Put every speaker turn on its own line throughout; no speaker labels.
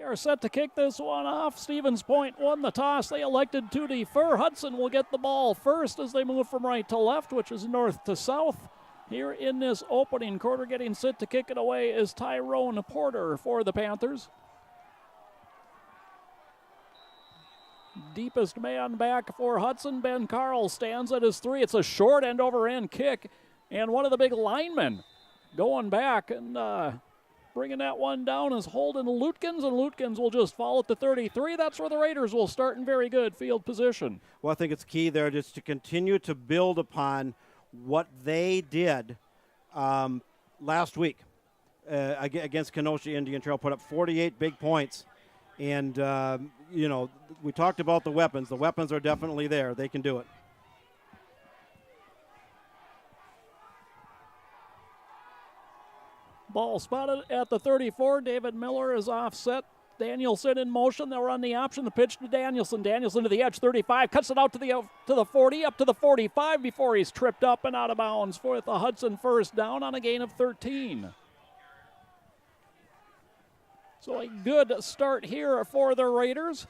are set to kick this one off. Stevens Point won the toss. They elected to defer. Hudson will get the ball first as they move from right to left, which is north to south. Here in this opening quarter, getting set to kick it away is Tyrone Porter for the Panthers. Deepest man back for Hudson. Ben Carl stands at his 3. It's a short end-over-end kick, and one of the big linemen going back and bringing that one down is Holden Lutkins, and Lutkins will just fall at the 33. That's where the Raiders will start in very good field position.
Well, I think it's key there just to continue to build upon what they did last week against Kenosha Indian Trail. Put up 48 big points. And, we talked about the weapons. The weapons are definitely there. They can do it.
Ball spotted at the 34. David Miller is offset. Danielson in motion. They'll run the option. The pitch to Danielson. Danielson to the edge, 35. Cuts it out to the 40, up to the 45 before he's tripped up and out of bounds for the Hudson first down on a gain of 13. So a good start here for the Raiders.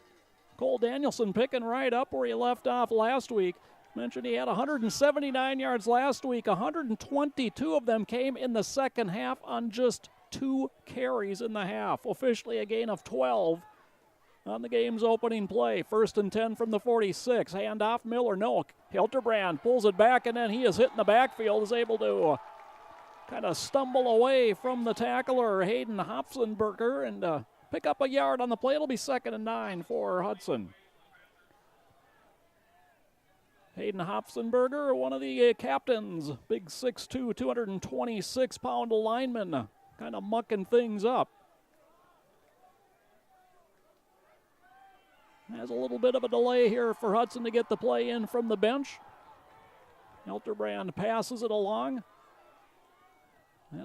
Cole Danielson picking right up where he left off last week. Mentioned he had 179 yards last week. 122 of them came in the second half on just 2 carries in the half. Officially a gain of 12 on the game's opening play. 1st and 10 from the 46. Handoff Miller. No, Hilterbrand pulls it back, and then he is hit in the backfield, is able to kind of stumble away from the tackler, Hayden Hopfenberger, and pick up a yard on the play. It'll be 2nd and 9 for Hudson. Hayden Hopfenberger, one of the captains, big 6'2", 226-pound lineman, kind of mucking things up. Has a little bit of a delay here for Hudson to get the play in from the bench. Hilterbrand passes it along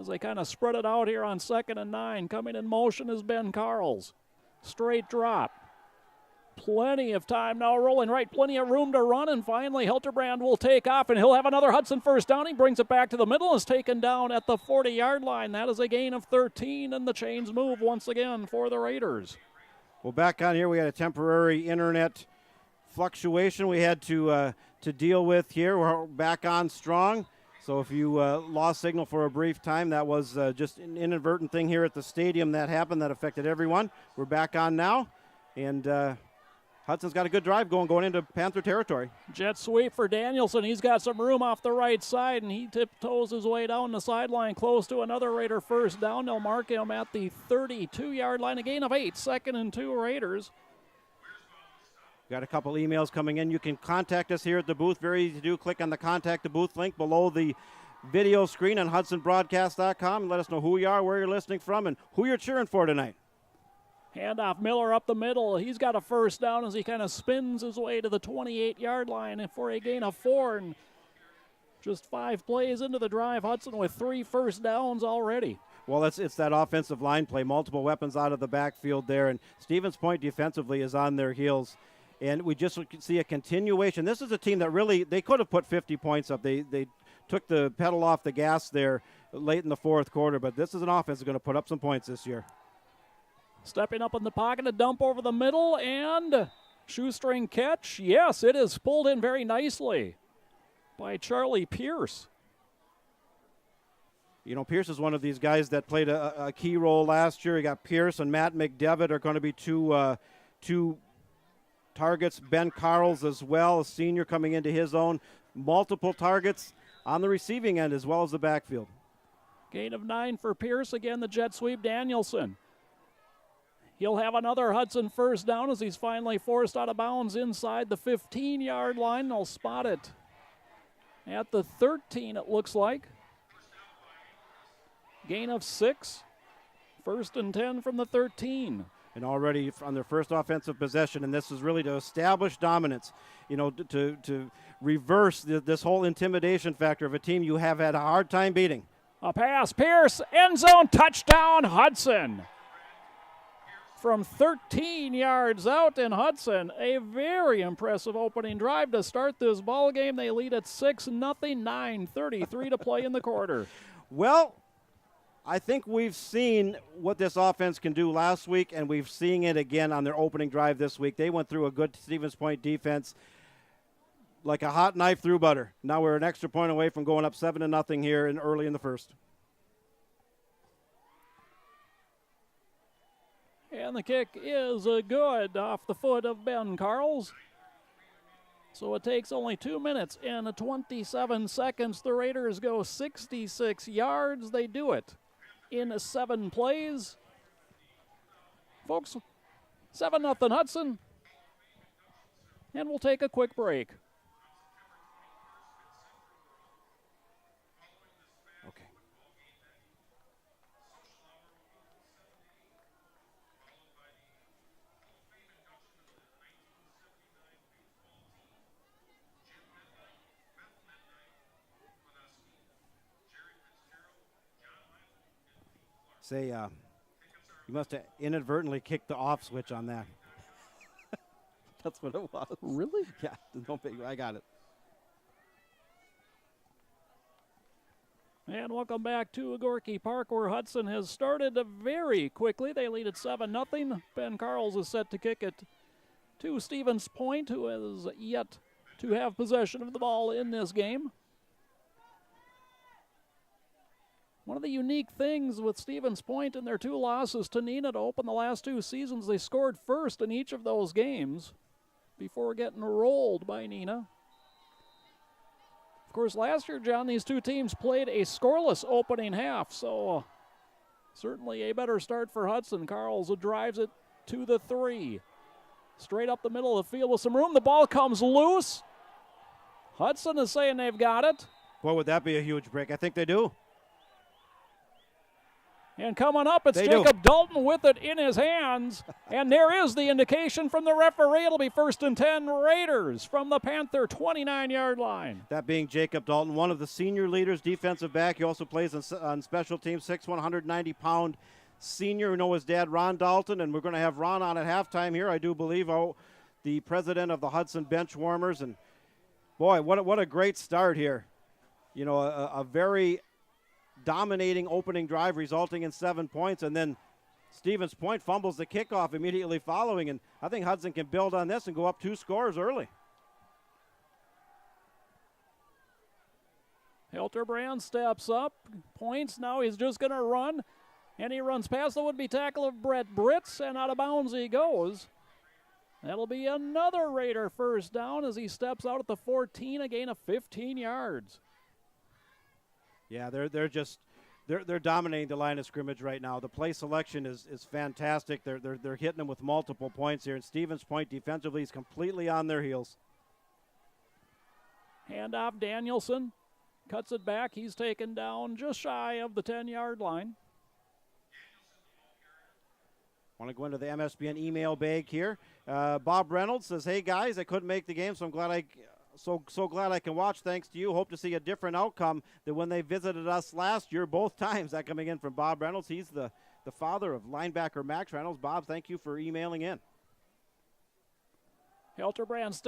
as they kind of spread it out here on 2nd and 9. Coming in motion is Ben Carls. Straight drop. Plenty of time now rolling right, plenty of room to run, and finally Hilterbrand will take off, and he'll have another Hudson first down. He brings it back to the middle and is taken down at the 40-yard line. That is a gain of 13, and the chains move once again for the Raiders.
Well, back on here, we had a temporary internet fluctuation we had to deal with here. We're back on strong. So if you lost signal for a brief time, that was just an inadvertent thing here at the stadium that happened that affected everyone. We're back on now, and Hudson's got a good drive going into Panther territory.
Jet sweep for Danielson. He's got some room off the right side, and he tiptoes his way down the sideline close to another Raider first down. They'll mark him at the 32-yard line. A gain of 8, 2nd and 2 Raiders.
Got a couple emails coming in. You can contact us here at the booth. Very easy to do. Click on the Contact the Booth link below the video screen on HudsonBroadcast.com. Let us know who you are, where you're listening from, and who you're cheering for tonight.
Handoff Miller up the middle. He's got a first down as he kind of spins his way to the 28-yard line for a gain of 4. And just 5 plays into the drive, Hudson with 3 first downs already.
Well, it's that offensive line play. Multiple weapons out of the backfield there. And Stevens Point defensively is on their heels. And we just see a continuation. This is a team that really, they could have put 50 points up. They took the pedal off the gas there late in the 4th quarter. But this is an offense that's going to put up some points this year.
Stepping up in the pocket, a dump over the middle, and shoestring catch. Yes, it is pulled in very nicely by Charlie Pierce.
You know, Pierce is one of these guys that played a key role last year. You got Pierce and Matt McDevitt are going to be two targets. Ben Carls as well, a senior coming into his own. Multiple targets on the receiving end as well as the backfield.
Gain of 9 for Pierce. Again, the jet sweep, Danielson. He'll have another Hudson first down as he's finally forced out of bounds inside the 15-yard line. They'll spot it at the 13, it looks like. Gain of 6. 1st and 10 from the 13.
And already on their first offensive possession, and this is really to establish dominance, you know, to reverse this whole intimidation factor of a team you have had a hard time beating.
A pass, Pierce, end zone, touchdown, Hudson. From 13 yards out in Hudson, a very impressive opening drive to start this ball game. They lead at 6-0, 9:33 to play in the quarter.
Well, I think we've seen what this offense can do last week, and we've seen it again on their opening drive this week. They went through a good Stevens Point defense like a hot knife through butter. Now we're an extra point away from going up 7-0 here early in the first.
And the kick is good off the foot of Ben Carls. So it takes only 2 minutes and 27 seconds. The Raiders go 66 yards. They do it in 7 plays. Folks, 7-0 Hudson. And we'll take a quick break.
Okay. Say, you must have inadvertently kicked the off switch on that. That's what it was.
Really?
Yeah, no big. I got it.
And welcome back to Gorky Park, where Hudson has started very quickly. They lead at 7-0. Ben Carls is set to kick it to Stevens Point, who has yet to have possession of the ball in this game. One of the unique things with Stevens Point and their 2 losses to Neenah to open the last 2 seasons, they scored first in each of those games before getting rolled by Neenah. Of course, last year, John, these 2 teams played a scoreless opening half, so certainly a better start for Hudson. Carls drives it to the 3. Straight up the middle of the field with some room. The ball comes loose. Hudson is saying they've got it.
Boy, would that be a huge break. I think they do.
And coming up, it's Jacob Dalton with it in his hands. And there is the indication from the referee. It'll be 1st and 10 Raiders from the Panther 29-yard line.
That being Jacob Dalton, one of the senior leaders, defensive back. He also plays on special teams, 6'1", 190-pound senior. We know his dad, Ron Dalton, and we're going to have Ron on at halftime here, I do believe, the president of the Hudson Bench Warmers. And, boy, what a great start here. You know, a very dominating opening drive resulting in 7 points, and then Stevens Point fumbles the kickoff immediately following, and I think Hudson can build on this and go up 2 scores early.
Hilterbrand steps up, points, now he's just going to run, and he runs past the would-be tackle of Brett Britz, and out of bounds he goes. That'll be another Raider first down as he steps out at the 14, a gain of 15 yards.
Yeah, they're dominating the line of scrimmage right now. The play selection is fantastic. They're hitting them with multiple points here. And Stevens Point defensively is completely on their heels.
Handoff, Danielson cuts it back. He's taken down just shy of the 10-yard line.
Want to go into the MSBN email bag here. Bob Reynolds says, "Hey guys, I couldn't make the game, so I'm glad so glad I can watch. Thanks to you. Hope to see a different outcome than when they visited us last year, both times." That coming in from Bob Reynolds. He's the father of linebacker Max Reynolds. Bob, thank you for emailing in.
Hilterbrand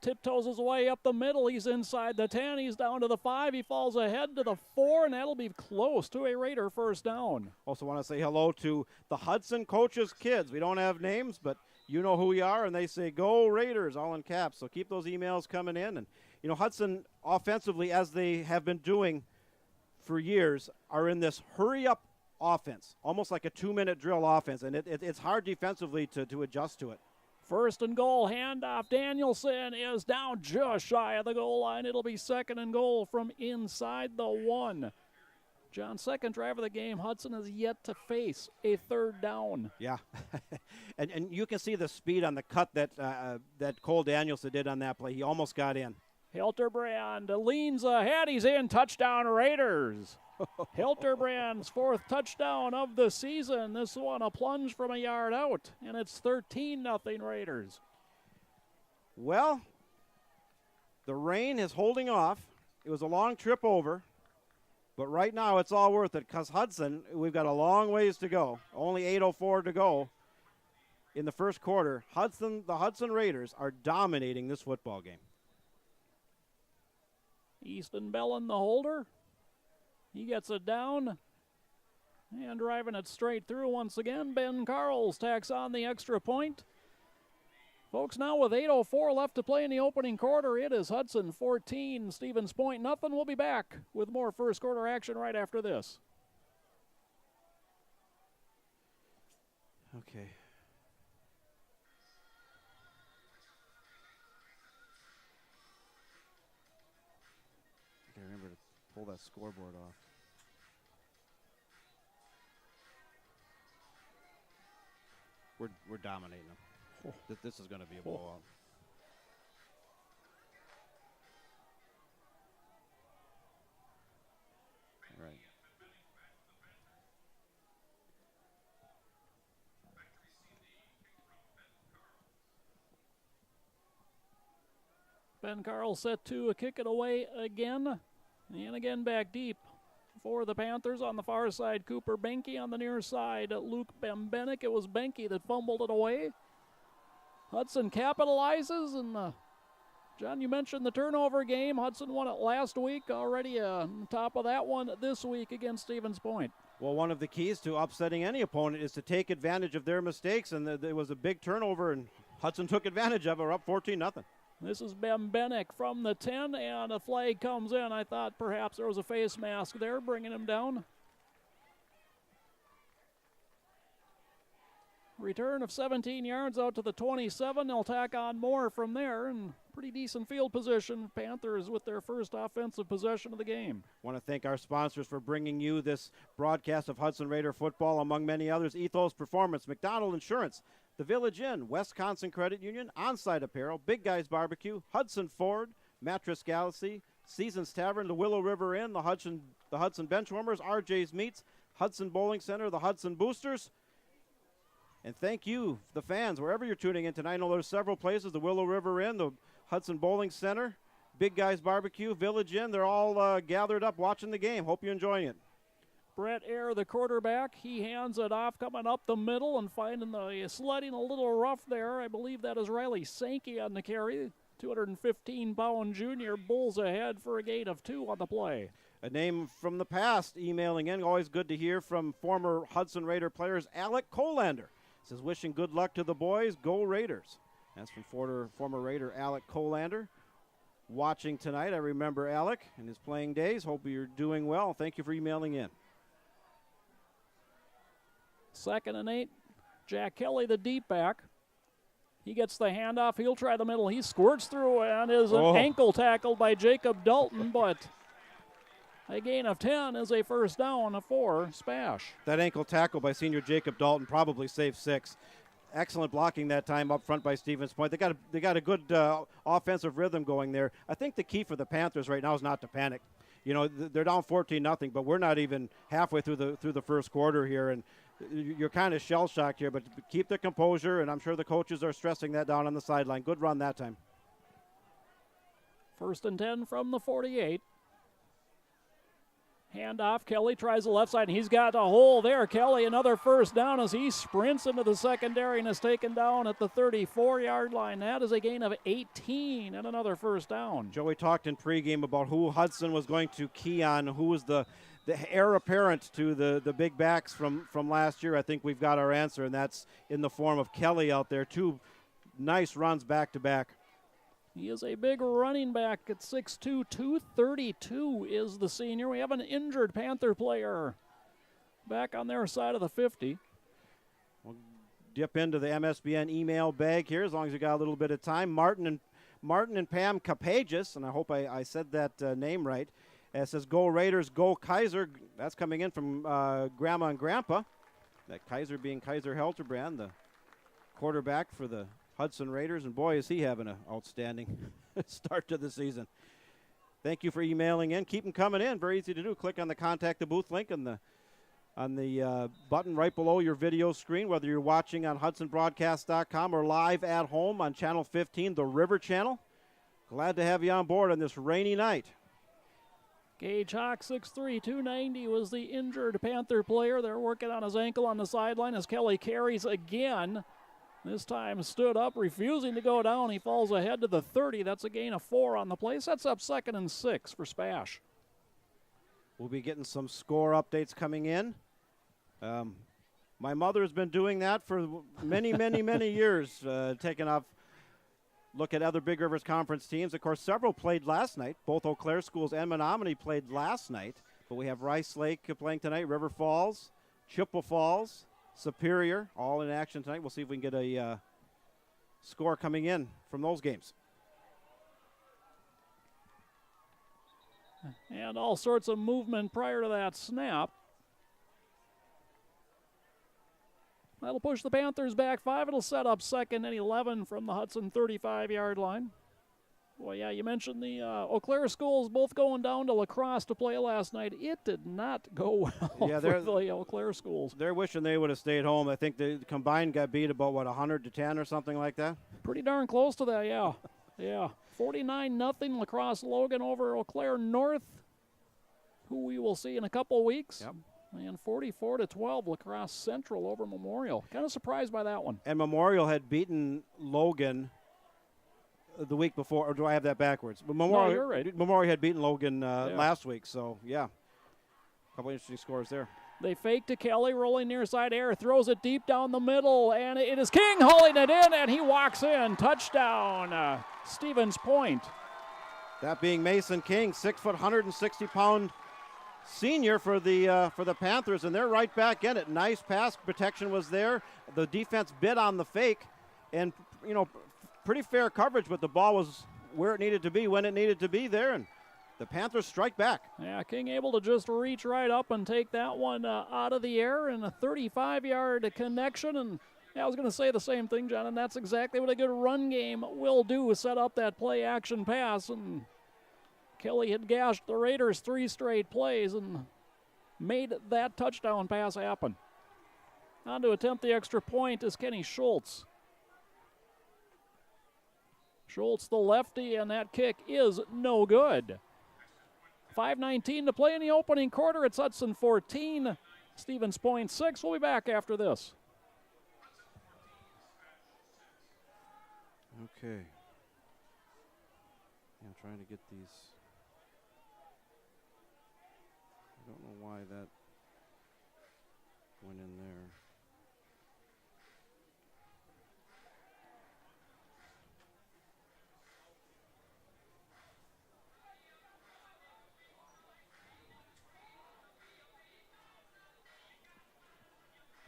tiptoes his way up the middle. He's inside the 10. He's down to the 5. He falls ahead to the 4, and that'll be close to a Raider first down.
Also want to say hello to the Hudson coaches' kids. We don't have names, but you know who we are, and they say, "Go Raiders," all in caps. So keep those emails coming in. And, you know, Hudson offensively, as they have been doing for years, are in this hurry-up offense, almost like a 2-minute drill offense, and it's hard defensively to adjust to it.
1st and goal, handoff. Danielson is down just shy of the goal line. It'll be 2nd and goal from inside the 1. John, second drive of the game, Hudson has yet to face a 3rd down.
Yeah, and you can see the speed on the cut that Cole Danielson did on that play. He almost got in.
Hilterbrand leans ahead. He's in. Touchdown Raiders. Hilterbrand's 4th touchdown of the season. This one a plunge from a yard out, and it's 13-0 Raiders.
Well, the rain is holding off. It was a long trip over, but right now it's all worth it because Hudson, we've got a long ways to go. Only 8:04 to go in the first quarter. The Hudson Raiders are dominating this football game.
Easton Bellin, the holder. He gets it down. And driving it straight through once again, Ben Carls tacks on the extra point. Folks, now with 8:04 left to play in the opening quarter, it is Hudson 14, Stevens Point nothing. We'll be back with more first quarter action right after this.
Okay. I gotta remember to pull that scoreboard off. We're dominating them. Oh. This is going to be a blowout. All right.
Ben Carl set to kick it away again. And again back deep for the Panthers on the far side. Cooper Benke on the near side. Luke Bembenek. It was Benke that fumbled it away. Hudson capitalizes, and John, you mentioned the turnover game. Hudson won it last week, already on top of that one this week against Stevens Point.
Well, one of the keys to upsetting any opponent is to take advantage of their mistakes, and there was a big turnover, and Hudson took advantage of it. We're up 14-0.
This is Bembenek from the 10, and a flag comes in. I thought perhaps there was a face mask there, bringing him down. Return of 17 yards out to the 27. They'll tack on more from there, and pretty decent field position. Panthers with their first offensive possession of the game.
Want to thank our sponsors for bringing you this broadcast of Hudson Raider football, among many others. Ethos Performance, McDonald Insurance, the Village Inn, Wisconsin Credit Union, Onsite Apparel, Big Guys Barbecue, Hudson Ford, Mattress Galaxy, Seasons Tavern, the Willow River Inn, the Hudson Benchwarmers, RJ's Meats, Hudson Bowling Center, the Hudson Boosters. And thank you, the fans, wherever you're tuning in tonight. I know there's several places, the Willow River Inn, the Hudson Bowling Center, Big Guys Barbecue, Village Inn. They're all gathered up watching the game. Hope you're enjoying it.
Brett Eyre, the quarterback, he hands it off, coming up the middle and finding the sledding a little rough there. I believe that is Riley Sankey on the carry. 215-pound junior, Bulls ahead for a gain of 2 on the play.
A name from the past emailing in. Always good to hear from former Hudson Raider players. Alec Colander says, wishing good luck to the boys. Go Raiders. That's from former Raider Alec Colander. Watching tonight, I remember Alec and his playing days. Hope you're doing well. Thank you for emailing in.
2nd and 8. Jack Kelly, the deep back. He gets the handoff. He'll try the middle. He squirts through and is an ankle tackled by Jacob Dalton, but a gain of 10 is a first down for Spash.
That ankle tackle by senior Jacob Dalton probably saved 6. Excellent blocking that time up front by Stevens Point. They got a good offensive rhythm going there. I think the key for the Panthers right now is not to panic. You know, they're down 14-0, but we're not even halfway through the first quarter here, and you're kind of shell-shocked here, but keep the composure, and I'm sure the coaches are stressing that down on the sideline. Good run that time.
1st and 10 from the 48. Handoff, Kelly tries the left side, and he's got a hole there. Kelly, another first down as he sprints into the secondary and is taken down at the 34-yard line. That is a gain of 18 and another first down.
Joey talked in pregame about who Hudson was going to key on, who was the heir apparent to the big backs from last year. I think we've got our answer, and that's in the form of Kelly out there. 2 nice runs back-to-back.
He is a big running back at 6'2", 232 is the senior. We have an injured Panther player back on their side of the 50.
We'll dip into the MSBN email bag here as long as you got a little bit of time. Martin and Pam Capages, and I hope I said that name right. It says, go Raiders, go Kaiser. That's coming in from Grandma and Grandpa. That Kaiser being Kaiser Helterbrand, the quarterback for the Hudson Raiders, and boy, is he having an outstanding start to the season. Thank you for emailing in. Keep them coming in. Very easy to do. Click on the Contact the Booth link on the button right below your video screen, whether you're watching on HudsonBroadcast.com or live at home on Channel 15, the River Channel. Glad to have you on board on this rainy night.
Gage Hawk, 6'3", 290, was the injured Panther player. They're working on his ankle on the sideline as Kelly carries again. This time stood up, refusing to go down. He falls ahead to the 30. That's a gain of 4 on the play. Sets up 2nd and 6 for Spash.
We'll be getting some score updates coming in My mother has been doing that for many, many, many years, taking off. Look at other Big Rivers Conference teams. Of course, several played last night. Both Eau Claire schools and Menominee played last night. But we have Rice Lake playing tonight, River Falls, Chippewa Falls, Superior, all in action tonight. We'll see if we can get a score coming in from those games.
And all sorts of movement prior to that snap. That'll push the Panthers back 5. It'll set up 2nd and 11 from the Hudson 35-yard line. Well, yeah, you mentioned the Eau Claire schools both going down to La Crosse to play last night. It did not go well for the Eau Claire schools.
They're wishing they would have stayed home. I think the combined got beat about, 100-10 or something like that?
Pretty darn close to that, yeah. Yeah, 49-0 La Crosse Logan over Eau Claire North, who we will see in a couple weeks.
Yep.
And 44-12 La Crosse Central over Memorial. Kind of surprised by that one.
And Memorial had beaten Logan the week before, or do I have that backwards? But Memorial,
no, you're right.
Memorial had beaten Logan last week, so yeah. A couple interesting scores there.
They fake to Kelly, rolling near side air, throws it deep down the middle, and it is King hauling it in, and he walks in. Touchdown, Stevens Point.
That being Mason King, 6 foot, 160-pound senior for the Panthers, and they're right back in it. Nice pass protection was there. The defense bit on the fake, and pretty fair coverage, but the ball was where it needed to be when it needed to be there, and the Panthers strike back.
Yeah, King able to just reach right up and take that one out of the air, and a 35-yard connection. And I was going to say the same thing, John, and that's exactly what a good run game will do, set up that play-action pass. And Kelly had gashed the Raiders 3 straight plays and made that touchdown pass happen. On to attempt the extra point is Kenny Schultz. Schultz, the lefty, and that kick is no good. 5:19 to play in the opening quarter. It's Hudson 14, Stevens Point 6. We'll be back after this.
Okay. I'm trying to get these. I don't know why that went in there.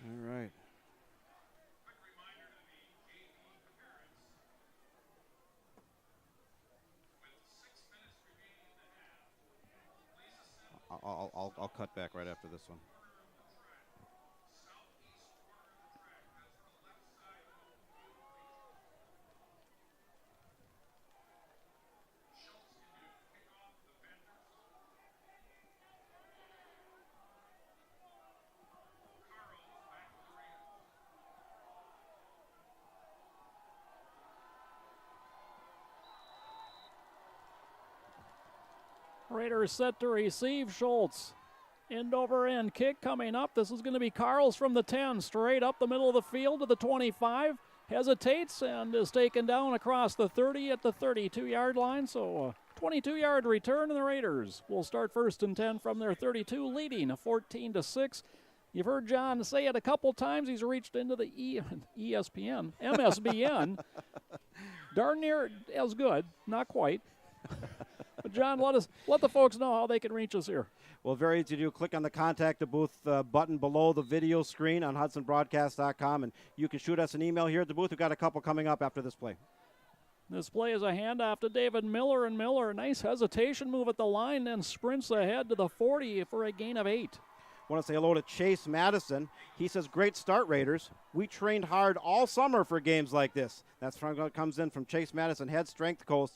All right. I'll cut back right after this one.
Raiders set to receive. Schultz. End over end kick coming up. This is going to be Carls from the 10, straight up the middle of the field to the 25. Hesitates and is taken down across the 30 at the 32-yard line. So a 22-yard return, and the Raiders will start 1st and 10 from their 32, leading 14-6. You've heard John say it a couple times. He's reached into the ESPN, MSBN. Darn near as good, not quite. But John, let the folks know how they can reach us here.
Well, very easy to do. Click on the Contact the Booth button below the video screen on HudsonBroadcast.com, and you can shoot us an email here at the booth. We've got a couple coming up after this play.
This play is a handoff to David Miller, and Miller, a nice hesitation move at the line, then sprints ahead to the 40 for a gain of 8.
I want to say hello to Chase Madison. He says, great start, Raiders. We trained hard all summer for games like this. That's what comes in from Chase Madison, head strength coach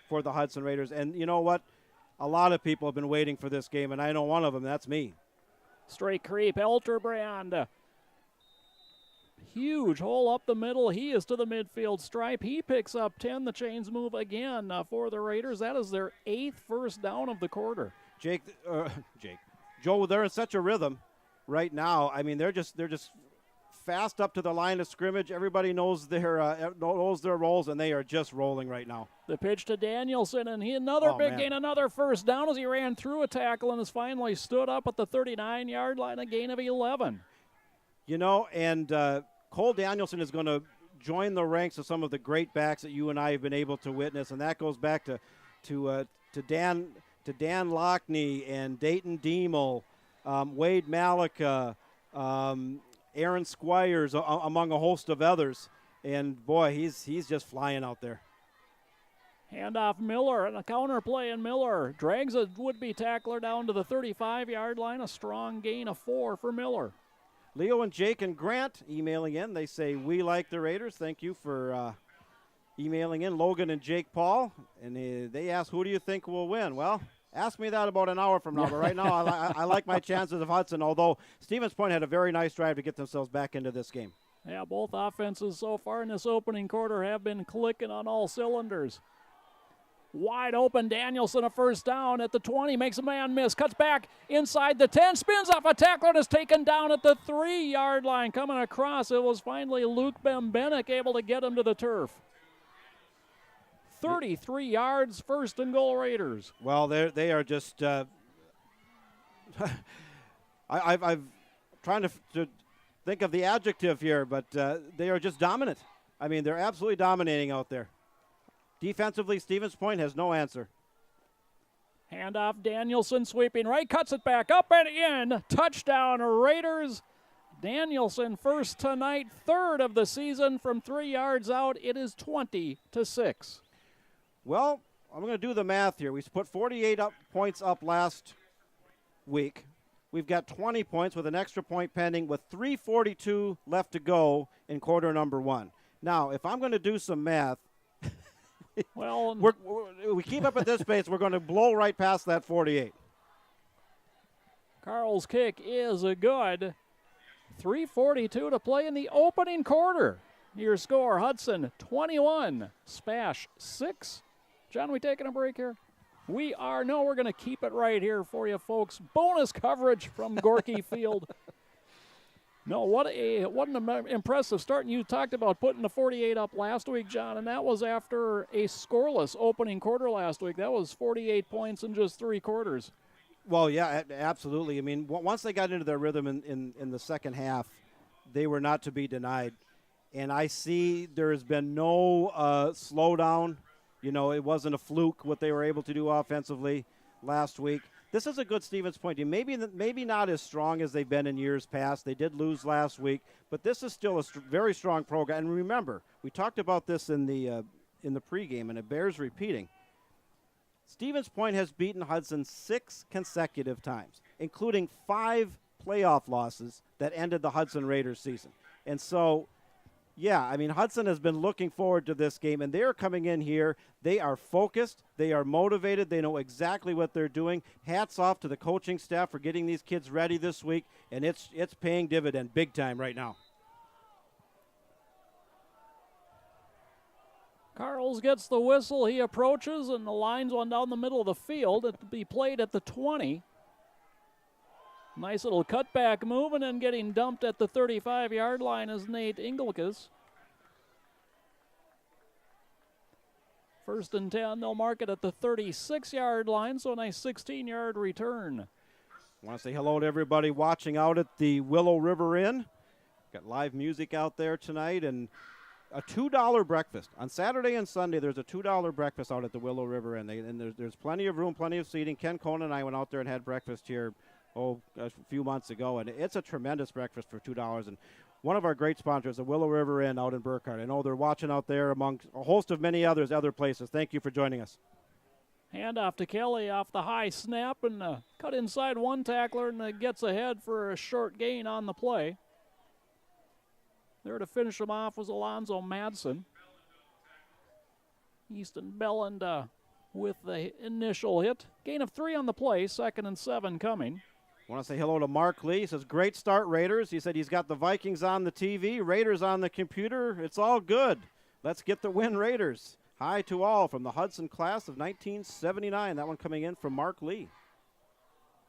for the Hudson Raiders. And you know what? A lot of people have been waiting for this game, and I know one of them. That's me.
Straight creep, Elterbrand. Huge hole up the middle. He is to the midfield stripe. He picks up 10. The chains move again for the Raiders. That is their 8th first down of the quarter.
Joe, they're in such a rhythm right now. I mean, they're just fast up to the line of scrimmage. Everybody knows their roles, and they are just rolling right now.
The pitch to Danielson, and another big gain, another first down as he ran through a tackle and has finally stood up at the 39-yard line, a gain of 11.
You know, and Cole Danielson is going to join the ranks of some of the great backs that you and I have been able to witness, and that goes back to Dan Lockney and Dayton Diemel, Wade Malika, Aaron Squires, among a host of others. And boy, he's just flying out there.
Handoff Miller, and a counter play, and Miller drags a would-be tackler down to the 35-yard line. A strong gain of 4 for Miller.
Leo and Jake and Grant emailing in. They say, we like the Raiders. Thank you for emailing in. Logan and Jake Paul. And they ask, who do you think will win? Well, ask me that about an hour from now. But right now, I like my chances of Hudson, although Stevens Point had a very nice drive to get themselves back into this game.
Yeah, both offenses so far in this opening quarter have been clicking on all cylinders. Wide open, Danielson, a first down at the 20, makes a man miss, cuts back inside the 10, spins off a tackler and is taken down at the 3-yard line. Coming across, it was finally Luke Bembenek able to get him to the turf. 33 yards, first and goal Raiders.
Well, they are just I've trying to think of the adjective here, but they are just dominant. I mean, they're absolutely dominating out there. Defensively, Stevens Point has no answer.
Handoff, Danielson sweeping right, cuts it back up and in. Touchdown, Raiders. Danielson first tonight, third of the season from 3 yards out. It is 20-6.
Well, I'm going to do the math here. We put 48 points up last week. We've got 20 points with an extra point pending with 3:42 left to go in quarter number 1. Now, if I'm going to do some math,
well,
we keep up at this pace, we're going to blow right past that 48.
Carl's kick is a good. 3:42 to play in the opening quarter. Your score, Hudson 21, Spash 6. John, we taking a break here? We are. No, we're going to keep it right here for you folks. Bonus coverage from Gorky Field. No, what an impressive start. And you talked about putting the 48 up last week, John, and that was after a scoreless opening quarter last week. That was 48 points in just 3 quarters.
Well, yeah, absolutely. I mean, once they got into their rhythm in the second half, they were not to be denied. And I see there has been no slowdown. You know, it wasn't a fluke what they were able to do offensively last week. This is a good Stevens Point team. Maybe not as strong as they've been in years past. They did lose last week, but this is still a very strong program. And remember, we talked about this in the pregame, and it bears repeating. Stevens Point has beaten Hudson 6 consecutive times, including 5 playoff losses that ended the Hudson Raiders season. And so, yeah, I mean, Hudson has been looking forward to this game, and they're coming in here. They are focused. They are motivated. They know exactly what they're doing. Hats off to the coaching staff for getting these kids ready this week, and it's paying dividend big time right now.
Carls gets the whistle. He approaches, and the line's one down the middle of the field. It'll be played at the 20. Nice little cutback move, and then getting dumped at the 35-yard line is Nate Engelkes. First and 10, they'll mark it at the 36-yard line, so a nice 16-yard return.
I want to say hello to everybody watching out at the Willow River Inn. Got live music out there tonight, and a $2 breakfast. On Saturday and Sunday, there's a $2 breakfast out at the Willow River Inn. And there's plenty of room, plenty of seating. Ken Cohn and I went out there and had breakfast here a few months ago, and it's a tremendous breakfast for $2. And one of our great sponsors, the Willow River Inn out in Burkhardt. I know they're watching out there among a host of many other places. Thank you for joining us.
Handoff to Kelly off the high snap, and cut inside one tackler, and gets ahead for a short gain on the play. There to finish him off was Alonzo Madsen. Easton Belland with the initial hit. Gain of 3 on the play, 2nd and 7 coming.
I want to say hello to Mark Lee. He says, great start, Raiders. He said he's got the Vikings on the TV, Raiders on the computer. It's all good. Let's get the win, Raiders. Hi to all from the Hudson class of 1979. That one coming in from Mark Lee.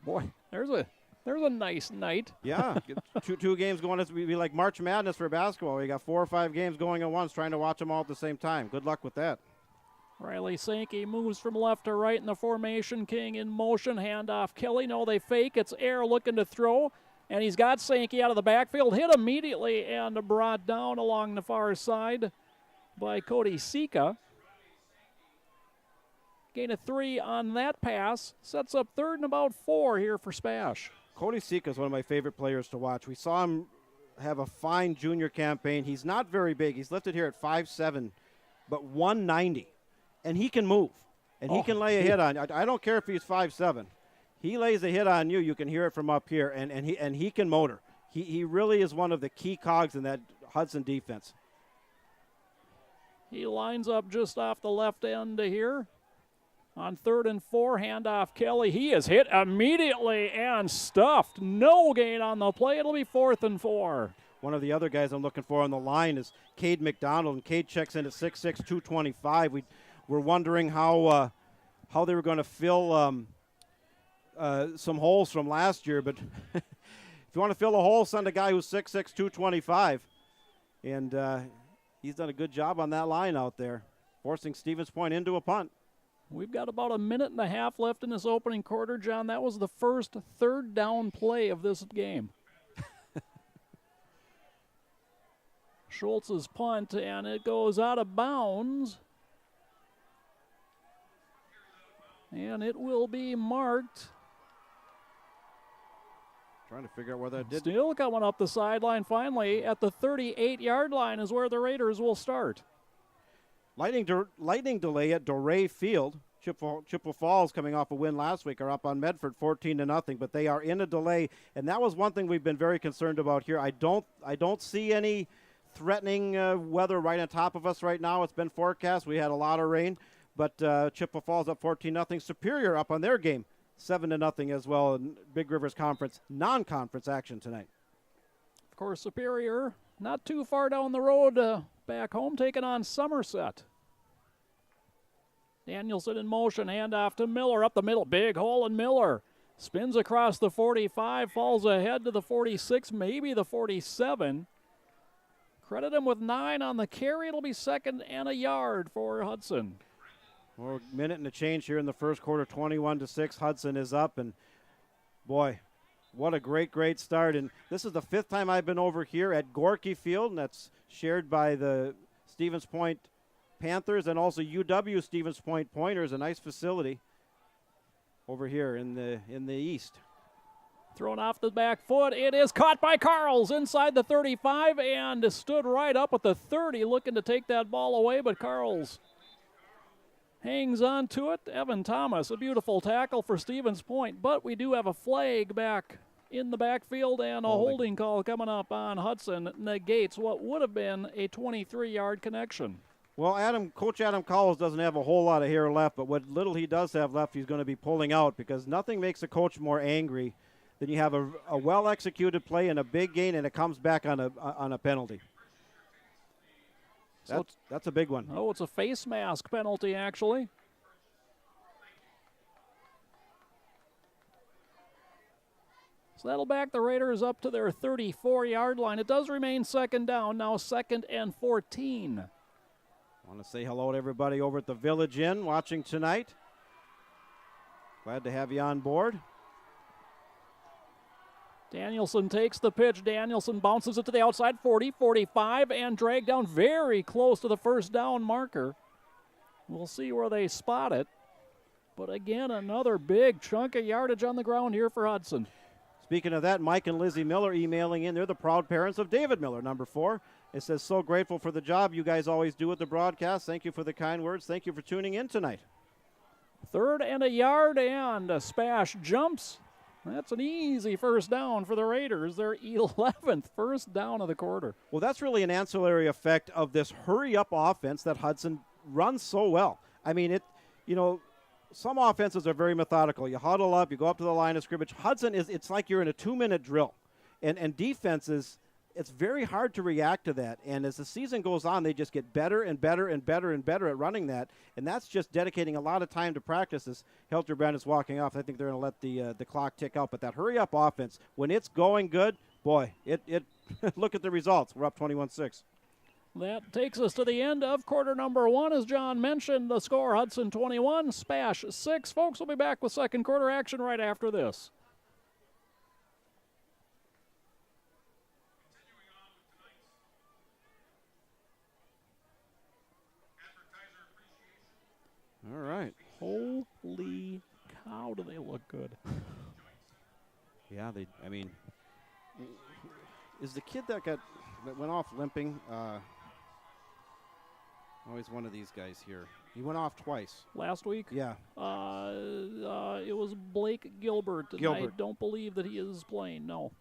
Boy, there's a nice night.
Yeah, two games going. It's be like March Madness for basketball. You got 4 or 5 games going at once, trying to watch them all at the same time. Good luck with that.
Riley Sankey moves from left to right in the formation. King in motion. Handoff Kelly. No, they fake. It's Air looking to throw. And he's got Sankey out of the backfield, hit immediately and brought down along the far side by Cody Sika. Gain of 3 on that pass. Sets up 3rd and about 4 here for Spash.
Cody Sika is one of my favorite players to watch. We saw him have a fine junior campaign. He's not very big. He's lifted here at 5'7", but 190. And he can move. And he can lay a hit on you. I don't care if he's 5'7". He lays a hit on you. You can hear it from up here, and he can motor. He really is one of the key cogs in that Hudson defense.
He lines up just off the left end here. On 3rd and 4, handoff Kelly. He is hit immediately and stuffed. No gain on the play. It'll be 4th and 4.
One of the other guys I'm looking for on the line is Kade Mcdonald, and Kade checks in at 6'6", 225. We're wondering how they were going to fill some holes from last year, but if you want to fill a hole, send a guy who's 6'6", 225. And he's done a good job on that line out there, forcing Stevens Point into a punt.
We've got about a minute and a half left in this opening quarter, John. That was the first 3rd down play of this game. Schultz's punt, and it goes out of bounds. And it will be marked.
Trying to figure out where that did.
Still coming up the sideline. Finally, at the 38-yard line is where the Raiders will start.
Lightning delay at Doré Field. Chippewa Falls, coming off a win last week, are up on Medford 14-0, but they are in a delay, and that was one thing we've been very concerned about here. I don't see any threatening weather right on top of us right now. It's been forecast. We had a lot of rain, but Chippewa Falls up 14-0. Superior up on their game 7-0 as well in Big Rivers Conference non-conference action tonight.
Of course, Superior not too far down the road back home, taking on Somerset. Danielson in motion, handoff to Miller up the middle, big hole in Miller. Spins across the 45, falls ahead to the 46, maybe the 47. Credit him with 9 on the carry. It'll be 2nd and a yard for Hudson.
Well, a minute and a change here in the first quarter, 21-6. Hudson is up, and boy, what a great start. And this is the 5th time I've been over here at Gorky Field, and that's shared by the Stevens Point Panthers and also UW Stevens Point Pointers, a nice facility over here in the east.
Thrown off the back foot. It is caught by Carls inside the 35 and stood right up at the 30 looking to take that ball away, but Carls hangs on to it. Evan Thomas, a beautiful tackle for Stevens Point, but we do have a flag back in the backfield and a holding call coming up on Hudson. Negates what would have been a 23-yard connection.
Well, Coach Adam Cowles doesn't have a whole lot of hair left, but what little he does have left, he's going to be pulling out, because nothing makes a coach more angry than you have a well-executed play and a big gain, and it comes back on a penalty. That's a big one.
Oh, it's a face mask penalty, actually. So that'll back the Raiders up to their 34-yard line. It does remain 2nd down, now 2nd and 14.
I want to say hello to everybody over at the Village Inn watching tonight. Glad to have you on board.
Danielson takes the pitch. Danielson bounces it to the outside 40, 45, and dragged down very close to the 1st down marker. We'll see where they spot it. But again, another big chunk of yardage on the ground here for Hudson.
Speaking of that, Mike and Lizzie Miller emailing in. They're the proud parents of David Miller, number 4. It says, so grateful for the job you guys always do with the broadcast. Thank you for the kind words. Thank you for tuning in tonight.
3rd and a yard, and Spash jumps. That's an easy 1st down for the Raiders. Their 11th 1st down of the quarter.
Well, that's really an ancillary effect of this hurry-up offense that Hudson runs so well. I mean, some offenses are very methodical. You huddle up, you go up to the line of scrimmage. Hudson it's like you're in a 2-minute drill. And defenses, it's very hard to react to that. And as the season goes on, they just get better and better and better and better at running that. And that's just dedicating a lot of time to practice. As Hilterbrand is walking off, I think they're going to let the clock tick out. But that hurry-up offense, when it's going good, boy, it look at the results. We're up 21-6.
That takes us to the end of quarter number 1. As John mentioned, the score, Hudson 21, Spash 6. Folks, we'll be back with 2nd quarter action right after this. Holy cow, do they look good.
Yeah, is the kid that went off limping, always one of these guys here. He went off twice.
Last week?
Yeah.
It was Blake Gilbert. And I don't believe that he is playing, no.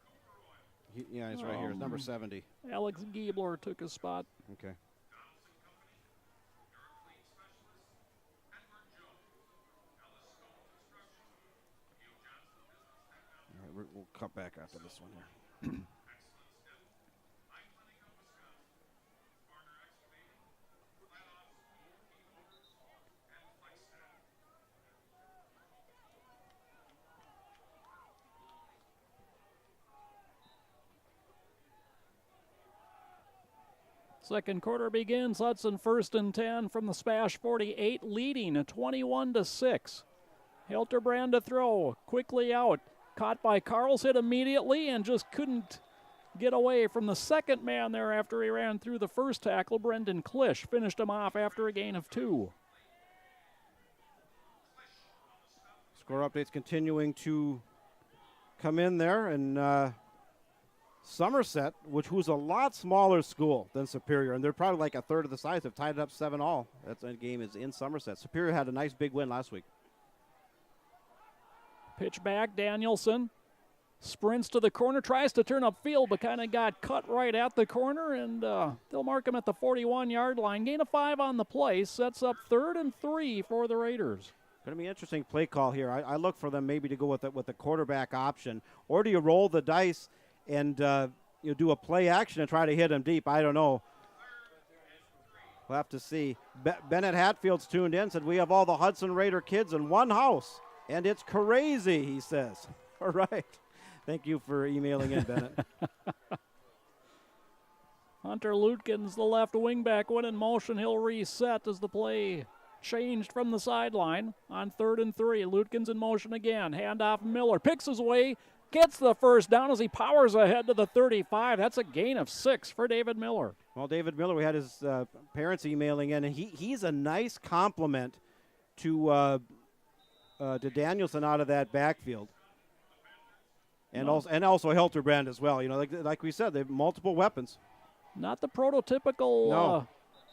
He's right here. It's number 70.
Alex Giebler took his spot.
Okay. All right, we'll cut back after this one here.
Second quarter begins. Hudson 1st and 10 from the Spash 48, leading 21-6. Hilterbrand to throw, quickly out. Caught by Carl's, hit immediately and just couldn't get away from the second man there after he ran through the first tackle. Brendan Klisch finished him off after a gain of 2.
Score updates continuing to come in there, and Somerset, who's a lot smaller school than Superior, and they're probably like a third of the size, have tied it up 7-all. That game is in Somerset. Superior had a nice big win last week.
Pitch back, Danielson sprints to the corner, tries to turn upfield, but kind of got cut right at the corner, and they'll mark him at the 41-yard line. Gain of 5 on the play, sets up 3rd and 3 for the Raiders.
Going to be an interesting play call here. I look for them maybe to go with the quarterback option, or do you roll the dice and you do a play action and try to hit him deep? I don't know. We'll have to see. Bennett Hatfield's tuned in, said we have all the Hudson Raider kids in one house, and it's crazy, he says. All right. Thank you for emailing in, Bennett.
Hunter Lutkins, the left wingback, went in motion. He'll reset as the play changed from the sideline on 3rd and 3. Lutkins in motion again. Handoff Miller. Picks his way. Gets the first down as he powers ahead to the 35. That's a gain of 6 for David Miller.
Well, David Miller, we had his parents emailing in, and he's a nice compliment to Danielson out of that backfield. And also Hilterbrand as well. You know, like we said, they have multiple weapons.
Not the prototypical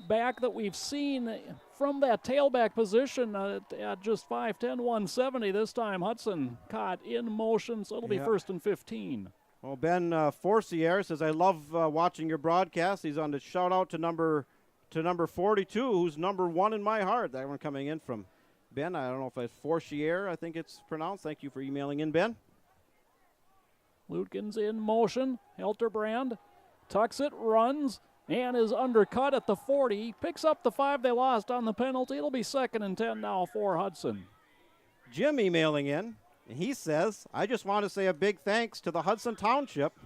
back that we've seen from that tailback position at just 5'10", 170. This time Hudson caught in motion, so it'll be 1st and 15.
Well, Ben Forcier says, I love watching your broadcast. He's on the shout-out to number 42, who's number 1 in my heart. That one coming in from Ben. I don't know if it's Forcier, I think it's pronounced. Thank you for emailing in, Ben.
Lutkins in motion. Hilterbrand tucks it, runs, and is undercut at the 40. He picks up the 5 they lost on the penalty. It'll be 2nd and 10 now for Hudson.
Jim emailing in, and he says, I just want to say a big thanks to the Hudson Township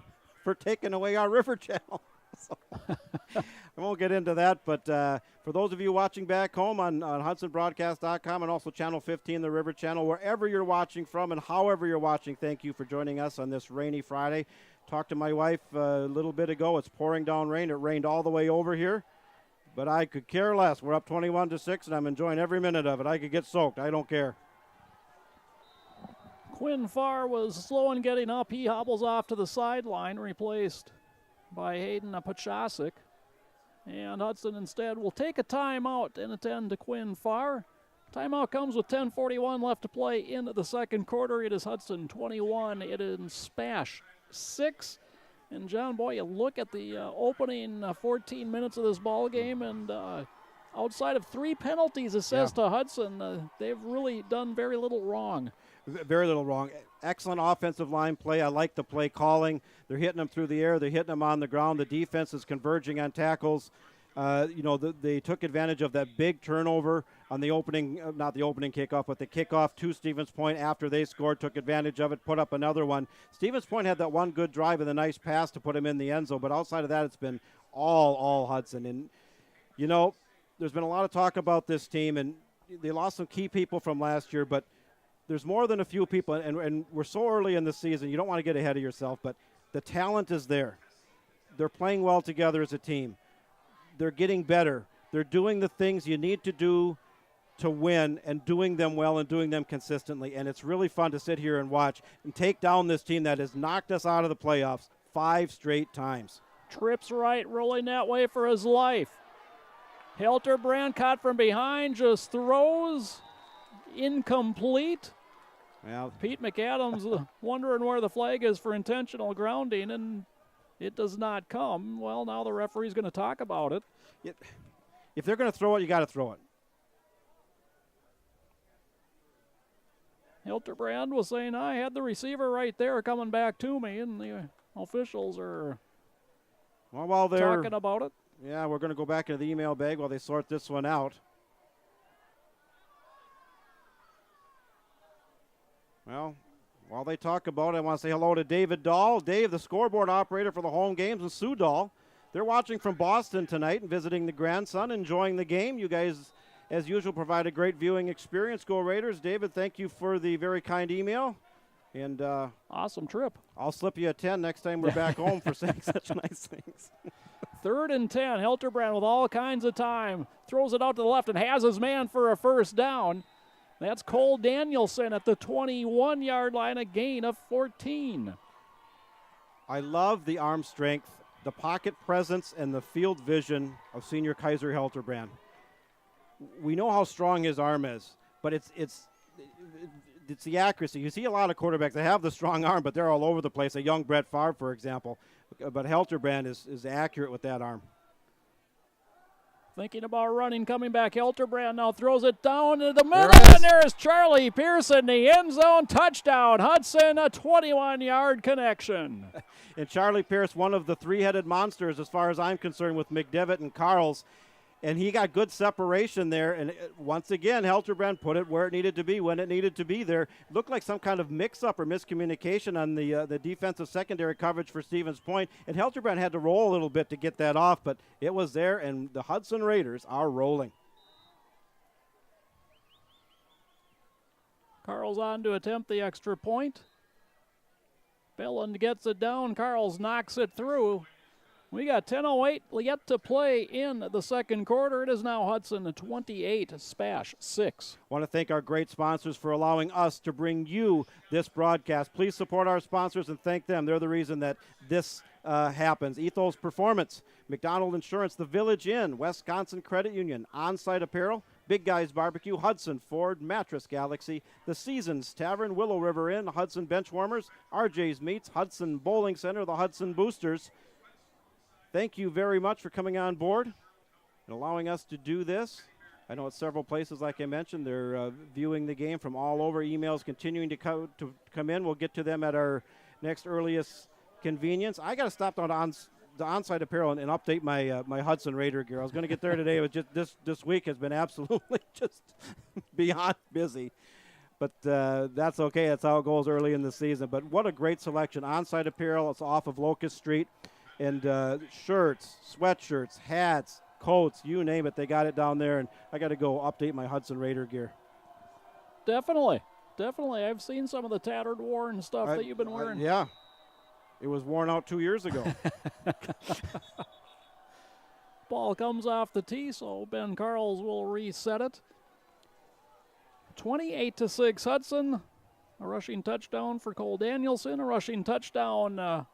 for taking away our river channel. So, I won't get into that, but for those of you watching back home on HudsonBroadcast.com and also Channel 15, the River Channel, wherever you're watching from and however you're watching, thank you for joining us on this rainy Friday. Talked to my wife a little bit ago. It's pouring down rain. It rained all the way over here, but I could care less. We're up 21-6, and I'm enjoying every minute of it. I could get soaked. I don't care.
Quinn Farr was slow in getting up. He hobbles off to the sideline, replaced by Hayden Pachasik. And Hudson instead will take a timeout and attend to Quinn Farr. Timeout comes with 10:41 left to play in the second quarter. It is Hudson 21. It is Spash 6. And John, boy, you look at the opening 14 minutes of this ball game, and outside of 3 penalties assessed to Hudson, they've really done very little wrong.
Very little wrong. Excellent offensive line play. I like the play calling. They're hitting them through the air. They're hitting them on the ground. The defense is converging on tackles. They took advantage of that big turnover on the opening, not the opening kickoff, but the kickoff to Stevens Point after they scored, took advantage of it, put up another one. Stevens Point had that one good drive and a nice pass to put him in the end zone, but outside of that, it's been all Hudson. And, you know, there's been a lot of talk about this team, and they lost some key people from last year, but there's more than a few people, and we're so early in the season, you don't want to get ahead of yourself, but the talent is there. They're playing well together as a team. They're getting better. They're doing the things you need to do to win and doing them well and doing them consistently. And it's really fun to sit here and watch and take down this team that has knocked us out of the playoffs 5 straight times.
Trips right, rolling that way for his life. Hilterbrand caught from behind, just throws. Incomplete.
Well,
Pete McAdams wondering where the flag is for intentional grounding, and it does not come. Well, now the referee's going to talk about it.
If they're going to throw it, you got to throw it.
Hilterbrand was saying, I had the receiver right there coming back to me, and the officials are
while they're
talking about it.
Yeah, we're going to go back into the email bag while they sort this one out. Well, while they talk about it, I want to say hello to David Dahl. Dave, the scoreboard operator for the home games, and Sue Dahl. They're watching from Boston tonight and visiting the grandson, enjoying the game. You guys, as usual, provide a great viewing experience. Go Raiders. David, thank you for the very kind email. And
awesome trip.
I'll slip you a 10 next time we're back home for saying such nice things.
3rd and 10. Hilterbrand with all kinds of time. Throws it out to the left and has his man for a first down. That's Cole Danielson at the 21-yard line, a gain of 14.
I love the arm strength, the pocket presence, and the field vision of senior Kaiser Hilterbrand. We know how strong his arm is, but it's the accuracy. You see a lot of quarterbacks that have the strong arm, but they're all over the place. A young Brett Favre, for example. But Hilterbrand is accurate with that arm.
Thinking about running, coming back. Hilterbrand now throws it down to the middle, and there's Charlie Pearson, the end zone touchdown. Hudson, a 21-yard connection.
And Charlie Pierce, one of the 3-headed monsters as far as I'm concerned with McDevitt and Carls. And he got good separation there. And once again, Hilterbrand put it where it needed to be when it needed to be there. It looked like some kind of mix-up or miscommunication on the defensive secondary coverage for Stevens Point. And Hilterbrand had to roll a little bit to get that off, but it was there, and the Hudson Raiders are rolling.
Carl's on to attempt the extra point. Belland gets it down. Carls knocks it through. We got 10:08 yet to play in the second quarter. It is now Hudson 28, Spash 6.
I want to thank our great sponsors for allowing us to bring you this broadcast. Please support our sponsors and thank them. They're the reason that this happens. Ethos Performance, McDonald Insurance, the Village Inn, Wisconsin Credit Union, On-Site Apparel, Big Guys Barbecue, Hudson Ford, Mattress Galaxy, The Seasons Tavern, Willow River Inn, Hudson Benchwarmers, RJ's Meats, Hudson Bowling Center, the Hudson Boosters. Thank you very much for coming on board and allowing us to do this. I know at several places, like I mentioned, they're viewing the game from all over. Emails continuing to come in. We'll get to them at our next earliest convenience. I got to stop down on the On-Site Apparel and update my my Hudson Raider gear. I was going to get there today. It was just this week has been absolutely just beyond busy. But that's okay. That's how it goes early in the season. But what a great selection. On-Site Apparel. It's off of Locust Street. And shirts, sweatshirts, hats, coats, you name it, they got it down there. And I got to go update my Hudson Raider gear.
Definitely. I've seen some of the tattered, worn stuff that you've been wearing.
Yeah. It was worn out 2 years ago.
Ball comes off the tee, so Ben Carls will reset it. 28-6 Hudson. A rushing touchdown for Cole Danielson. A rushing touchdown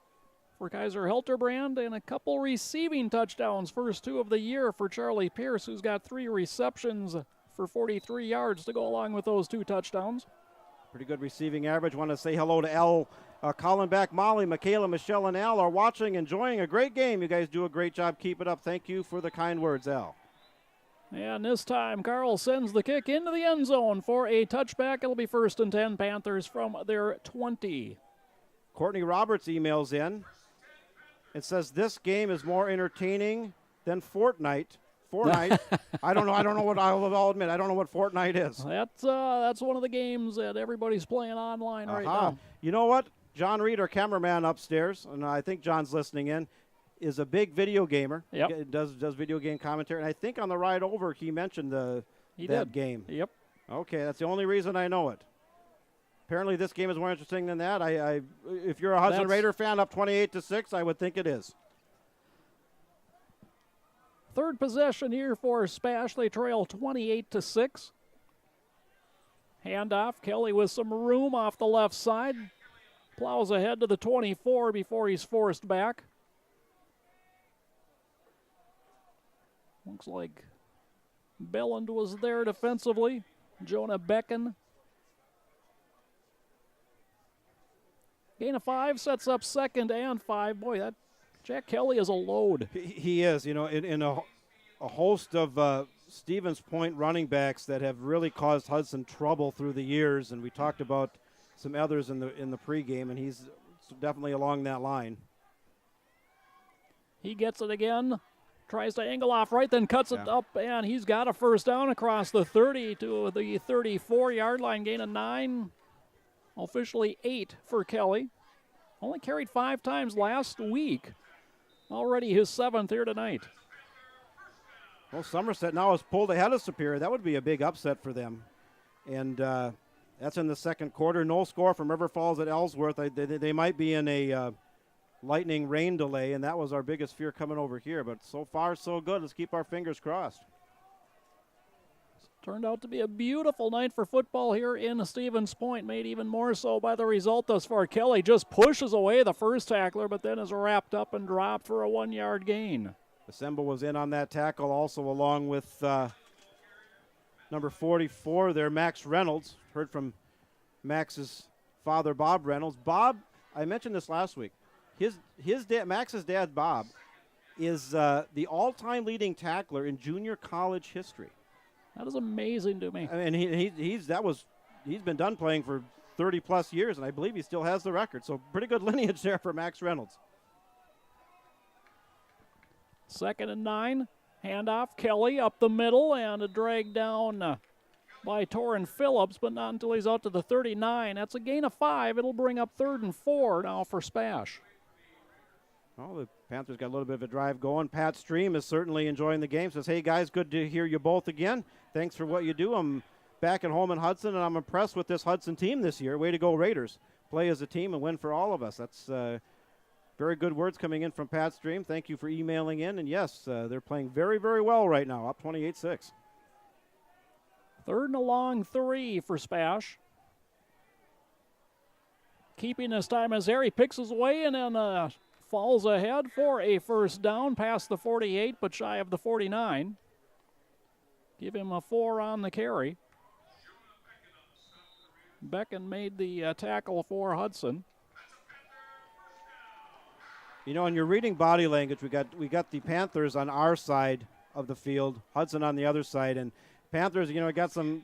for Kaiser Hilterbrand, and a couple receiving touchdowns, first 2 of the year for Charlie Pierce, who's got 3 receptions for 43 yards to go along with those 2 touchdowns.
Pretty good receiving average. Want to say hello to Al, Collinback, Molly, Michaela, Michelle, and Al are watching, enjoying a great game. You guys do a great job. Keep it up. Thank you for the kind words, Al.
And this time, Carl sends the kick into the end zone for a touchback. It'll be 1st and 10, Panthers from their 20.
Courtney Roberts emails in. It says this game is more entertaining than Fortnite. I don't know what I'll admit. I don't know what Fortnite is.
That's one of the games that everybody's playing online right now.
You know what? John Reed, our cameraman upstairs, and I think John's listening in, is a big video gamer.
Yep.
Does video game commentary. And I think on the ride over he mentioned that game.
Yep.
Okay, that's the only reason I know it. Apparently this game is more interesting than that. If you're a Hudson Raider fan, up 28-6, I would think it is.
3rd possession here for Spash. They trail 28-6. Handoff. Kelly with some room off the left side. Plows ahead to the 24 before he's forced back. Looks like Belland was there defensively. Jonah Becken. Gain of 5 sets up second and 5. Boy, that Jack Kelly is a load.
He is, you know, in a host of Stevens Point running backs that have really caused Hudson trouble through the years, and we talked about some others in the pregame, and he's definitely along that line.
He gets it again, tries to angle off right, then cuts it up, and he's got a first down across the 30 to the 34-yard line, gain of 9, officially 8 for Kelly. Only carried 5 times last week. Already his 7th here tonight.
Well, Somerset now has pulled ahead of Superior. That would be a big upset for them. And that's in the second quarter. No score from River Falls at Ellsworth. They might be in a lightning rain delay, and that was our biggest fear coming over here. But so far, so good. Let's keep our fingers crossed.
Turned out to be a beautiful night for football here in Stevens Point, made even more so by the result thus far. Kelly just pushes away the first tackler, but then is wrapped up and dropped for a 1-yard gain.
Assemble was in on that tackle also, along with number 44 there, Max Reynolds. Heard from Max's father, Bob Reynolds. Bob, I mentioned this last week. His dad, Max's dad, Bob, is the all-time leading tackler in junior college history.
That is amazing to me.
I mean, he's been done playing for 30-plus years, and I believe he still has the record. So pretty good lineage there for Max Reynolds.
2nd and 9. Handoff. Kelly up the middle and a drag down by Torrin Phillips, but not until he's out to the 39. That's a gain of 5. It'll bring up 3rd and 4 now for Spash.
Well, the Panthers got a little bit of a drive going. Pat Stream is certainly enjoying the game. Says, hey, guys, good to hear you both again. Thanks for what you do. I'm back at home in Hudson, and I'm impressed with this Hudson team this year. Way to go, Raiders. Play as a team and win for all of us. That's very good words coming in from Pat Stream. Thank you for emailing in. And, yes, they're playing very, very well right now, up 28-6.
3rd and a long 3 for Spash. Keeping his time as there. He picks his way and then falls ahead for a first down past the 48, but shy of the 49. Give him a 4 on the carry. Becken made the tackle for Hudson.
You know, and you're reading body language. We got the Panthers on our side of the field, Hudson on the other side, and Panthers, you know, got some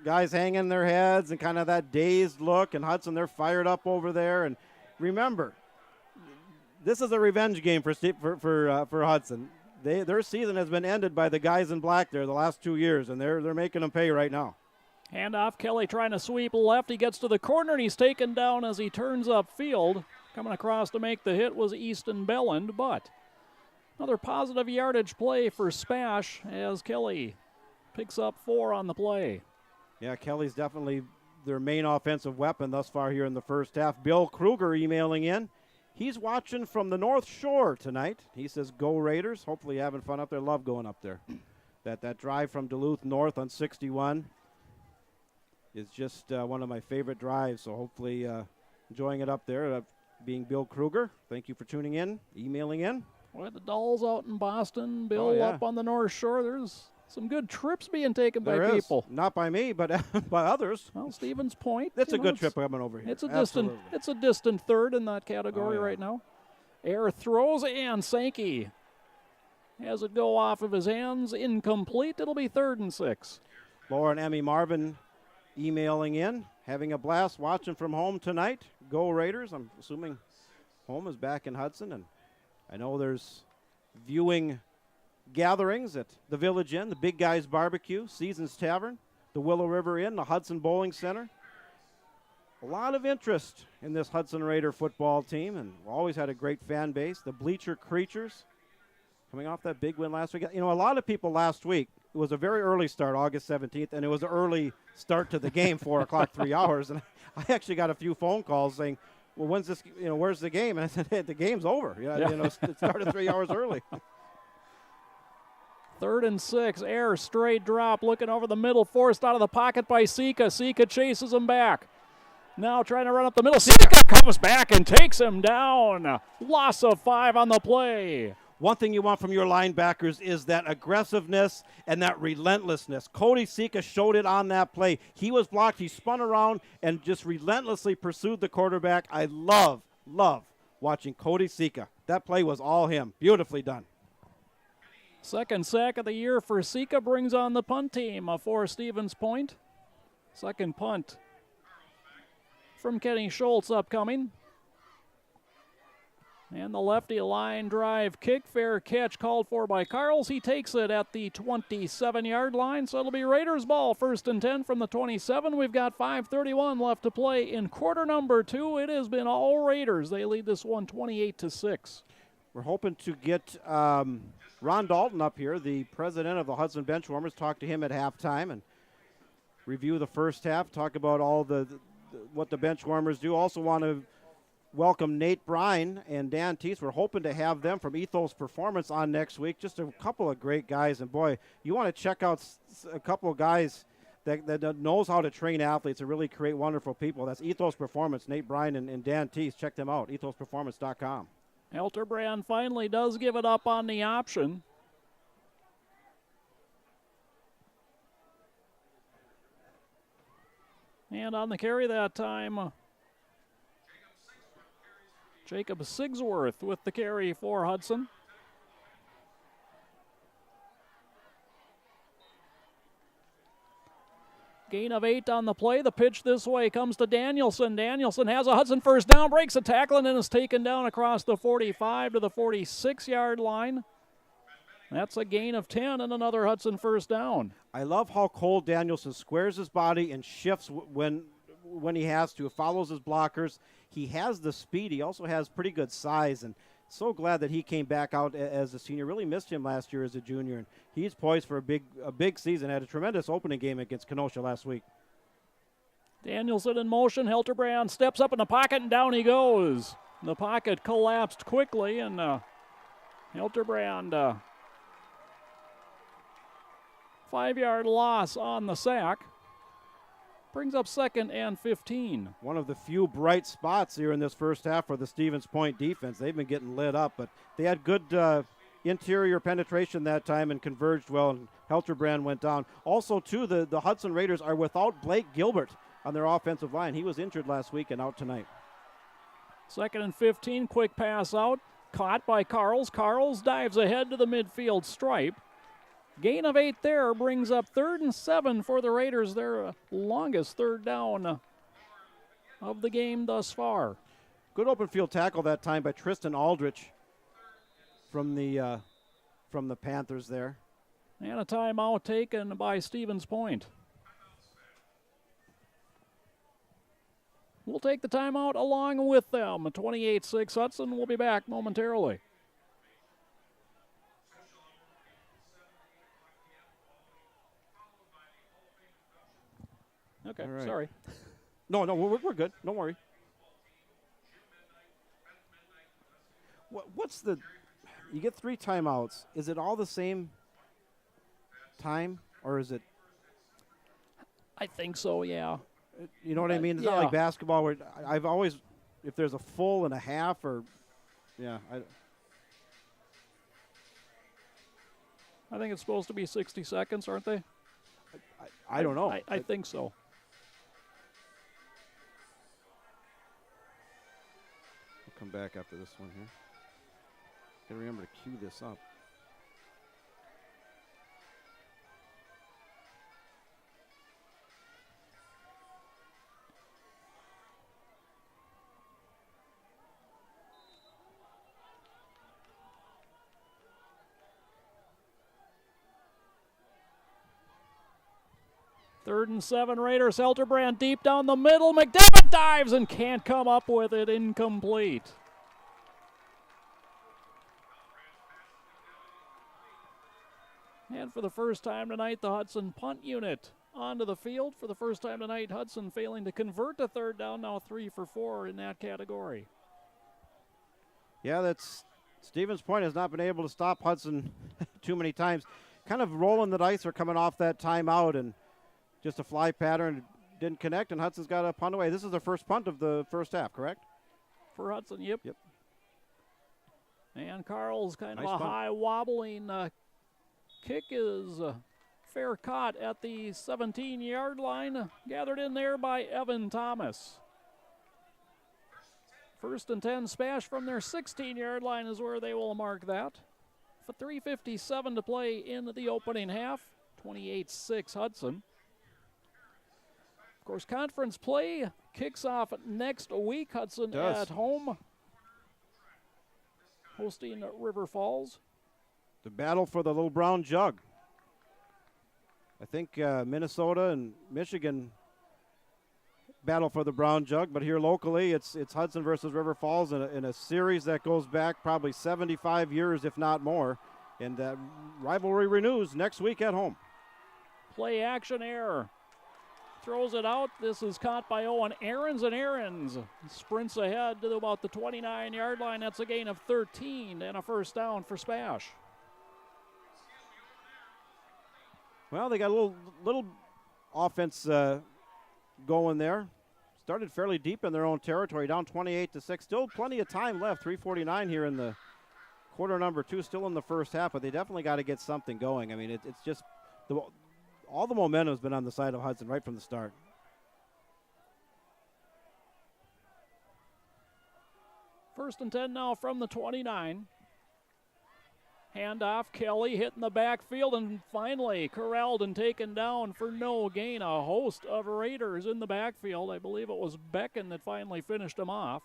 guys hanging their heads and kind of that dazed look, and Hudson, they're fired up over there. And remember, this is a revenge game for Hudson. Their season has been ended by the guys in black there the last 2 years, and they're making them pay right now.
Handoff. Kelly trying to sweep left. He gets to the corner, and he's taken down as he turns upfield. Coming across to make the hit was Easton Belland, but another positive yardage play for Spash as Kelly picks up 4 on the play.
Yeah, Kelly's definitely their main offensive weapon thus far here in the first half. Bill Kruger emailing in. He's watching from the North Shore tonight. He says, go Raiders. Hopefully having fun up there. Love going up there. That drive from Duluth north on 61 is just one of my favorite drives. So hopefully enjoying it up there. Being Bill Kruger. Thank you for tuning in, emailing in.
Well, the Dolls out in Boston, Bill up on the North Shore. There's some good trips being taken by people.
Not by me, but by others.
Well, Stevens Point.
It's a good trip coming over here.
It's a distant third in that category right now. Air throws and Sankey has it go off of his hands. Incomplete. It'll be 3rd and 6.
Laura and Emmy Marvin emailing in. Having a blast watching from home tonight. Go Raiders. I'm assuming home is back in Hudson. And I know there's viewing gatherings at the Village Inn, the Big Guys Barbecue, Seasons Tavern, the Willow River Inn, the Hudson Bowling Center. A lot of interest in this Hudson Raider football team, and always had a great fan base. The Bleacher Creatures coming off that big win last week. You know, a lot of people last week, it was a very early start, August 17th, and it was an early start to the game, 4 o'clock, 3 hours. And I actually got a few phone calls saying, well, when's this, you know, where's the game? And I said, hey, the game's over. You know, it started 3 hours early.
3rd and 6, air, straight drop, looking over the middle, forced out of the pocket by Sika. Sika chases him back. Now trying to run up the middle. Sika comes back and takes him down. Loss of 5 on the play.
One thing you want from your linebackers is that aggressiveness and that relentlessness. Cody Sika showed it on that play. He was blocked. He spun around and just relentlessly pursued the quarterback. I love watching Cody Sika. That play was all him. Beautifully done.
2nd sack of the year for Sika brings on the punt team for Stevens Point. 2nd punt from Kenny Schultz upcoming. And the lefty line drive kick, fair catch called for by Carls. He takes it at the 27-yard line, so it'll be Raiders ball, 1st and 10 from the 27. We've got 5:31 left to play in quarter number 2. It has been all Raiders. They lead this one 28-6.
We're hoping to get Ron Dalton up here, the president of the Hudson Benchwarmers, talk to him at halftime and review the first half, talk about all what the Benchwarmers do. Also want to welcome Nate Bryan and Dan Teese. We're hoping to have them from Ethos Performance on next week. Just a couple of great guys. And, boy, you want to check out a couple of guys that knows how to train athletes and really create wonderful people. That's Ethos Performance, Nate Bryan and Dan Teese. Check them out, ethosperformance.com.
Helterbrand finally does give it up on the option. And on the carry that time, Jacob Sigsworth with the carry for Hudson. Gain of 8 on the play. The pitch this way comes to Danielson. Danielson has a Hudson first down, breaks a tackle, and then is taken down across the 45 to the 46-yard line. That's a gain of 10 and another Hudson first down.
I love how Cole Danielson squares his body and shifts when he has to, follows his blockers. He has the speed. He also has pretty good size, and so glad that he came back out as a senior. Really missed him last year as a junior, and he's poised for a big season. Had a tremendous opening game against Kenosha last week.
Danielson in motion. Helterbrand steps up in the pocket, and down he goes. The pocket collapsed quickly, and Helterbrand 5-yard loss on the sack. Brings up 2nd and 15.
One of the few bright spots here in this first half for the Stevens Point defense. They've been getting lit up, but they had good interior penetration that time and converged well, and Helterbrand went down. Also, too, the Hudson Raiders are without Blake Gilbert on their offensive line. He was injured last week and out tonight.
2nd and 15, quick pass out. Caught by Carls. Carls dives ahead to the midfield stripe. Gain of 8 there brings up 3rd and 7 for the Raiders. Their longest third down of the game thus far.
Good open field tackle that time by Tristan Aldrich from the Panthers there.
And a timeout taken by Stevens Point. We'll take the timeout along with them. 28-6 Hudson. We'll be back momentarily. Okay, right. Sorry.
No, we're good. Don't worry. What's the? You get 3 timeouts. Is it all the same time, or is it?
I think so. Yeah.
You know what I mean? It's not like basketball where I've always, if there's a full and a half, or, yeah.
I think it's supposed to be 60 seconds, aren't they?
I don't know.
I think so.
Come back after this one here. Gotta remember to cue this up.
Third and 7 Raiders. Helterbrand deep down the middle. McDonald dives and can't come up with it. Incomplete. And for the first time tonight, the Hudson punt unit onto the field. For the first time tonight, Hudson failing to convert a third down, now 3 for 4 in that category.
Yeah, Stevens Point has not been able to stop Hudson too many times. kind of rolling the dice or coming off that timeout, and just a fly pattern didn't connect, and Hudson's got a punt away. This is their first punt of the first half, correct?
For Hudson, yep. And Carl's kind
Nice
of a
punt.
high wobbling kick is fair caught at the 17-yard line, gathered in there by Evan Thomas. 1st and 10, Spash from their 16-yard line is where they will mark that. For 3:57 to play in the opening half, 28-6 Hudson. Of course, conference play kicks off next week. Hudson at home, hosting River Falls.
The battle for the little brown jug. I think Minnesota and Michigan battle for the brown jug, but here locally it's Hudson versus River Falls in a series that goes back probably 75 years, if not more. And that rivalry renews next week at home.
Play action error. Throws it out. This is caught by Owen Ahrens, and Ahrens sprints ahead to about the 29-yard line. That's a gain of 13 and a first down for Spash.
Well, they got a little offense going there. Started fairly deep in their own territory, down 28-6. Still plenty of time left. 3:49 here in the quarter number 2, still in the first half, but they definitely got to get something going. I mean, it's just all the momentum has been on the side of Hudson right from the start.
First and 10 now from the 29. Handoff, Kelly hitting the backfield and finally corralled and taken down for no gain. A host of Raiders in the backfield. I believe it was Becken that finally finished him off.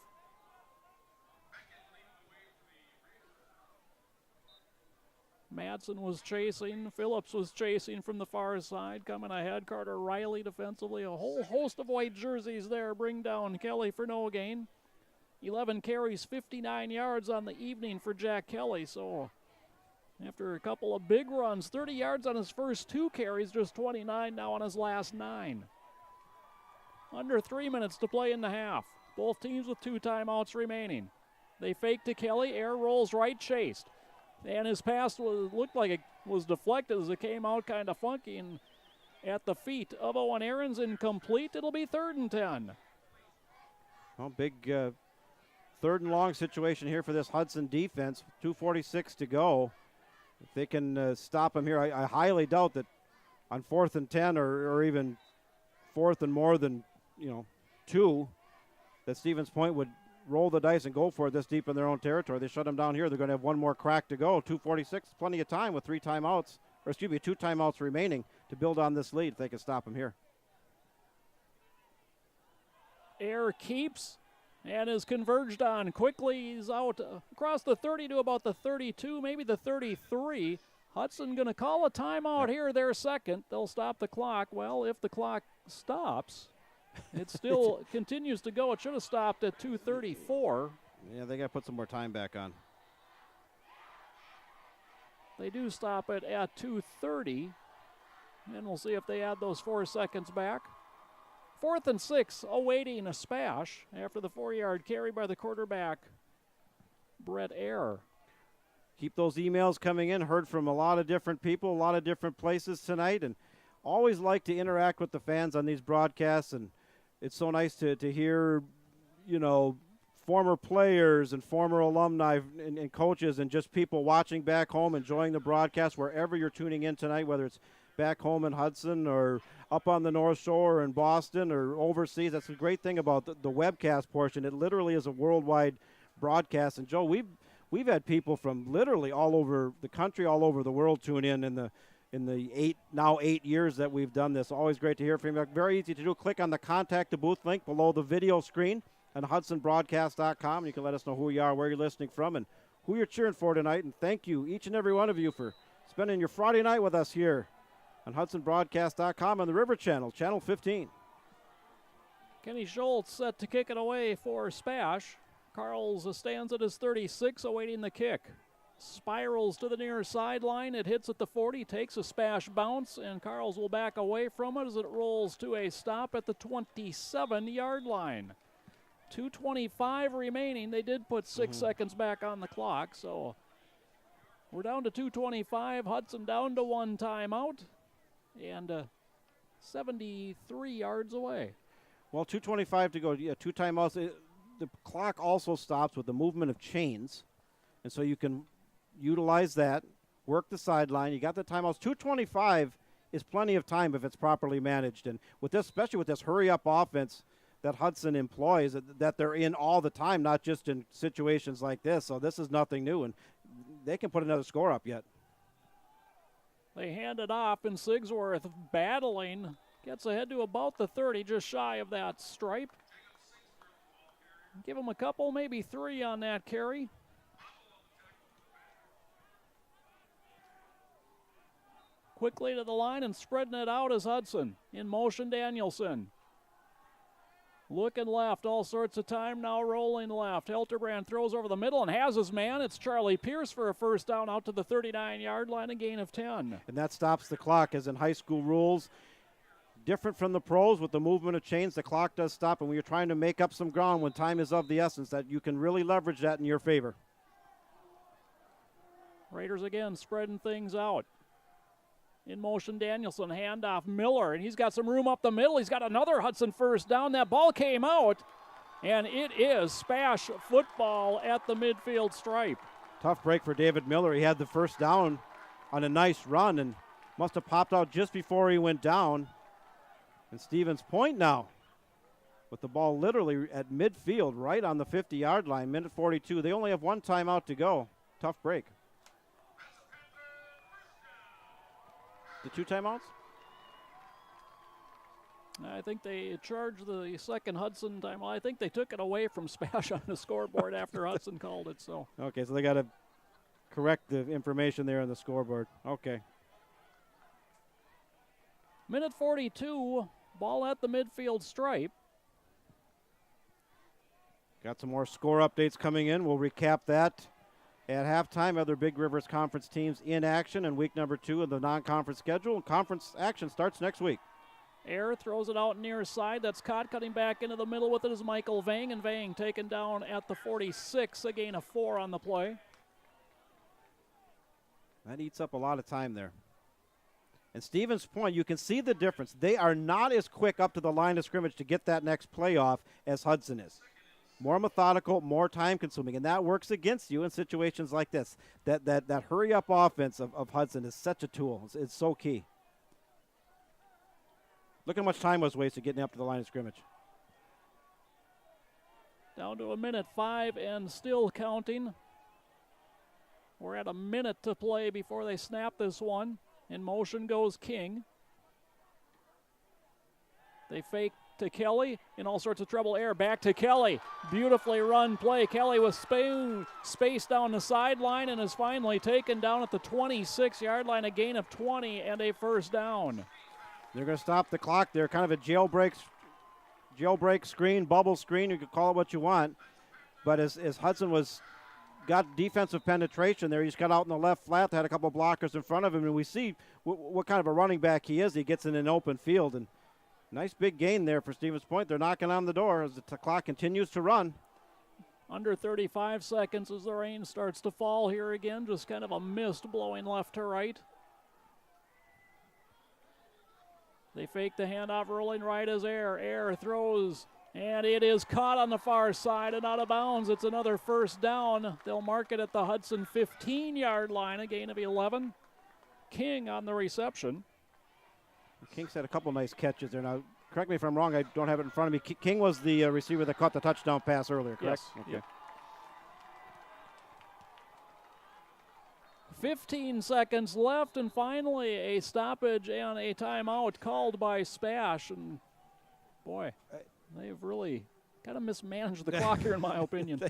Madsen was chasing. Phillips was chasing from the far side. Coming ahead, Carter Riley defensively. A whole host of white jerseys there bring down Kelly for no gain. 11 carries, 59 yards on the evening for Jack Kelly. So after a couple of big runs, 30 yards on his first 2 carries, just 29 now on his last 9. Under 3 minutes to play in the half. Both teams with 2 timeouts remaining. They fake to Kelly, air rolls right, chased. And his pass looked like it was deflected as it came out kind of funky and at the feet of Owen Ahrens, incomplete. It'll be 3rd and 10.
Well, big 3rd and long situation here for this Hudson defense. 2:46 to go. If they can stop him here, I highly doubt that on 4th and 10 or even 4th and more than 2, that Stevens Point would roll the dice and go for it this deep in their own territory. They shut them down here. They're going to have one more crack to go. 2:46, plenty of time with 2 timeouts remaining to build on this lead if they can stop them here.
Air keeps and is converged on quickly. He's out across the 30 to about the 32, maybe the 33. Hudson going to call a timeout here, their second. They'll stop the clock. Well, if the clock stops, it still continues to go. It should have stopped at 2:34.
Yeah, they got to put some more time back on.
They do stop it at 2:30. And we'll see if they add those 4 seconds back. 4th and 6, awaiting a Spash after the 4-yard carry by the quarterback, Brett Ayer.
Keep those emails coming in. Heard from a lot of different people, a lot of different places tonight, and always like to interact with the fans on these broadcasts. And it's so nice to hear, former players and former alumni and coaches and just people watching back home, enjoying the broadcast wherever you're tuning in tonight, whether it's back home in Hudson or up on the North Shore or in Boston or overseas. That's the great thing about the webcast portion. It literally is a worldwide broadcast. And Joe, we've had people from literally all over the country, all over the world tune in the 8 years that we've done this. Always great to hear from you. Very easy to do. Click on the Contact the Booth link below the video screen on HudsonBroadcast.com. You can let us know who you are, where you're listening from, and who you're cheering for tonight. And thank you, each and every one of you, for spending your Friday night with us here on HudsonBroadcast.com on the River Channel, Channel 15.
Kenny Schultz set to kick it away for Spash. Carls stands at his 36, awaiting the kick. Spirals to the near sideline. It hits at the 40, takes a Spash bounce, and Carls will back away from it as it rolls to a stop at the 27-yard line. 2:25 remaining. They did put 6 seconds back on the clock, so We're down to 2:25. Hudson down to 1 timeout. And 73 yards away.
Well, 2:25 to go. Yeah, 2 timeouts. The clock also stops with the movement of chains, and so you can utilize that, work the sideline. You got the timeouts. 2:25 is plenty of time if it's properly managed. And with this, especially with this hurry-up offense that Hudson employs, that they're in all the time, not just in situations like this. So this is nothing new, and they can put another score up yet.
They hand it off, and Sigsworth battling. Gets ahead to about the 30, just shy of that stripe. Give him a couple, maybe 3 on that carry. Quickly to the line and spreading it out is Hudson. In motion, Danielson. Looking left, all sorts of time now, rolling left. Hilterbrand throws over the middle and has his man. It's Charlie Pierce for a first down out to the 39-yard line, a gain of 10.
And that stops the clock, as in high school rules. Different from the pros with the movement of chains, the clock does stop, and when you're trying to make up some ground when time is of the essence, that you can really leverage that in your favor.
Raiders again spreading things out. In motion, Danielson, handoff Miller, and he's got some room up the middle. He's got another Hudson first down. That ball came out, and it is Spash football at the midfield stripe.
Tough break for David Miller. He had the first down on a nice run and must have popped out just before he went down. And Stevens Point now with the ball literally at midfield, right on the 50-yard line, minute 42. They only have 1 timeout to go. Tough break. The 2 timeouts?
I think they charged the second Hudson time. Well, I think they took it away from Spash on the scoreboard after Hudson called it. So
okay, so they got to correct the information there on the scoreboard. Okay.
Minute 42, ball at the midfield stripe.
Got some more score updates coming in. We'll recap that at halftime. Other Big Rivers Conference teams in action in week number 2 of the non-conference schedule. Conference action starts next week.
Air throws it out near side. That's caught. Cutting back into the middle with it is Michael Vang. And Vang taken down at the 46. A gain of 4 on the play.
That eats up a lot of time there. And Stevens Point, you can see the difference. They are not as quick up to the line of scrimmage to get that next play off as Hudson is. More methodical, more time consuming, and that works against you in situations like this. That hurry up offense of Hudson is such a tool. It's so key. Look how much time was wasted getting up to the line of scrimmage.
Down to a minute 5 and still counting. We're at a minute to play before they snap this one. In motion goes King. They fake to Kelly in all sorts of trouble. Air back to Kelly. Beautifully run play. Kelly with space down the sideline and is finally taken down at the 26-yard line. A gain of 20 and a first down.
They're going to stop the clock there. Kind of a jailbreak screen, bubble screen. You could call it what you want. But as Hudson got defensive penetration there, he's got out in the left flat, had a couple blockers in front of him, and we see what kind of a running back he is. He gets in an open field, and nice big gain there for Stevens Point. They're knocking on the door as the clock continues to run.
Under 35 seconds as the rain starts to fall here again. Just kind of a mist blowing left to right. They fake the handoff, rolling right as Air throws, and it is caught on the far side and out of bounds. It's another first down. They'll mark it at the Hudson 15-yard line, a gain of 11. King on the reception.
King's had a couple nice catches there. Now, correct me if I'm wrong. I don't have it in front of me. King was the receiver that caught the touchdown pass earlier, correct?
Yes.
Okay.
Yep. 15 seconds left, and finally a stoppage and a timeout called by Spash. And, boy, they've really kind of mismanaged the clock here, in my opinion.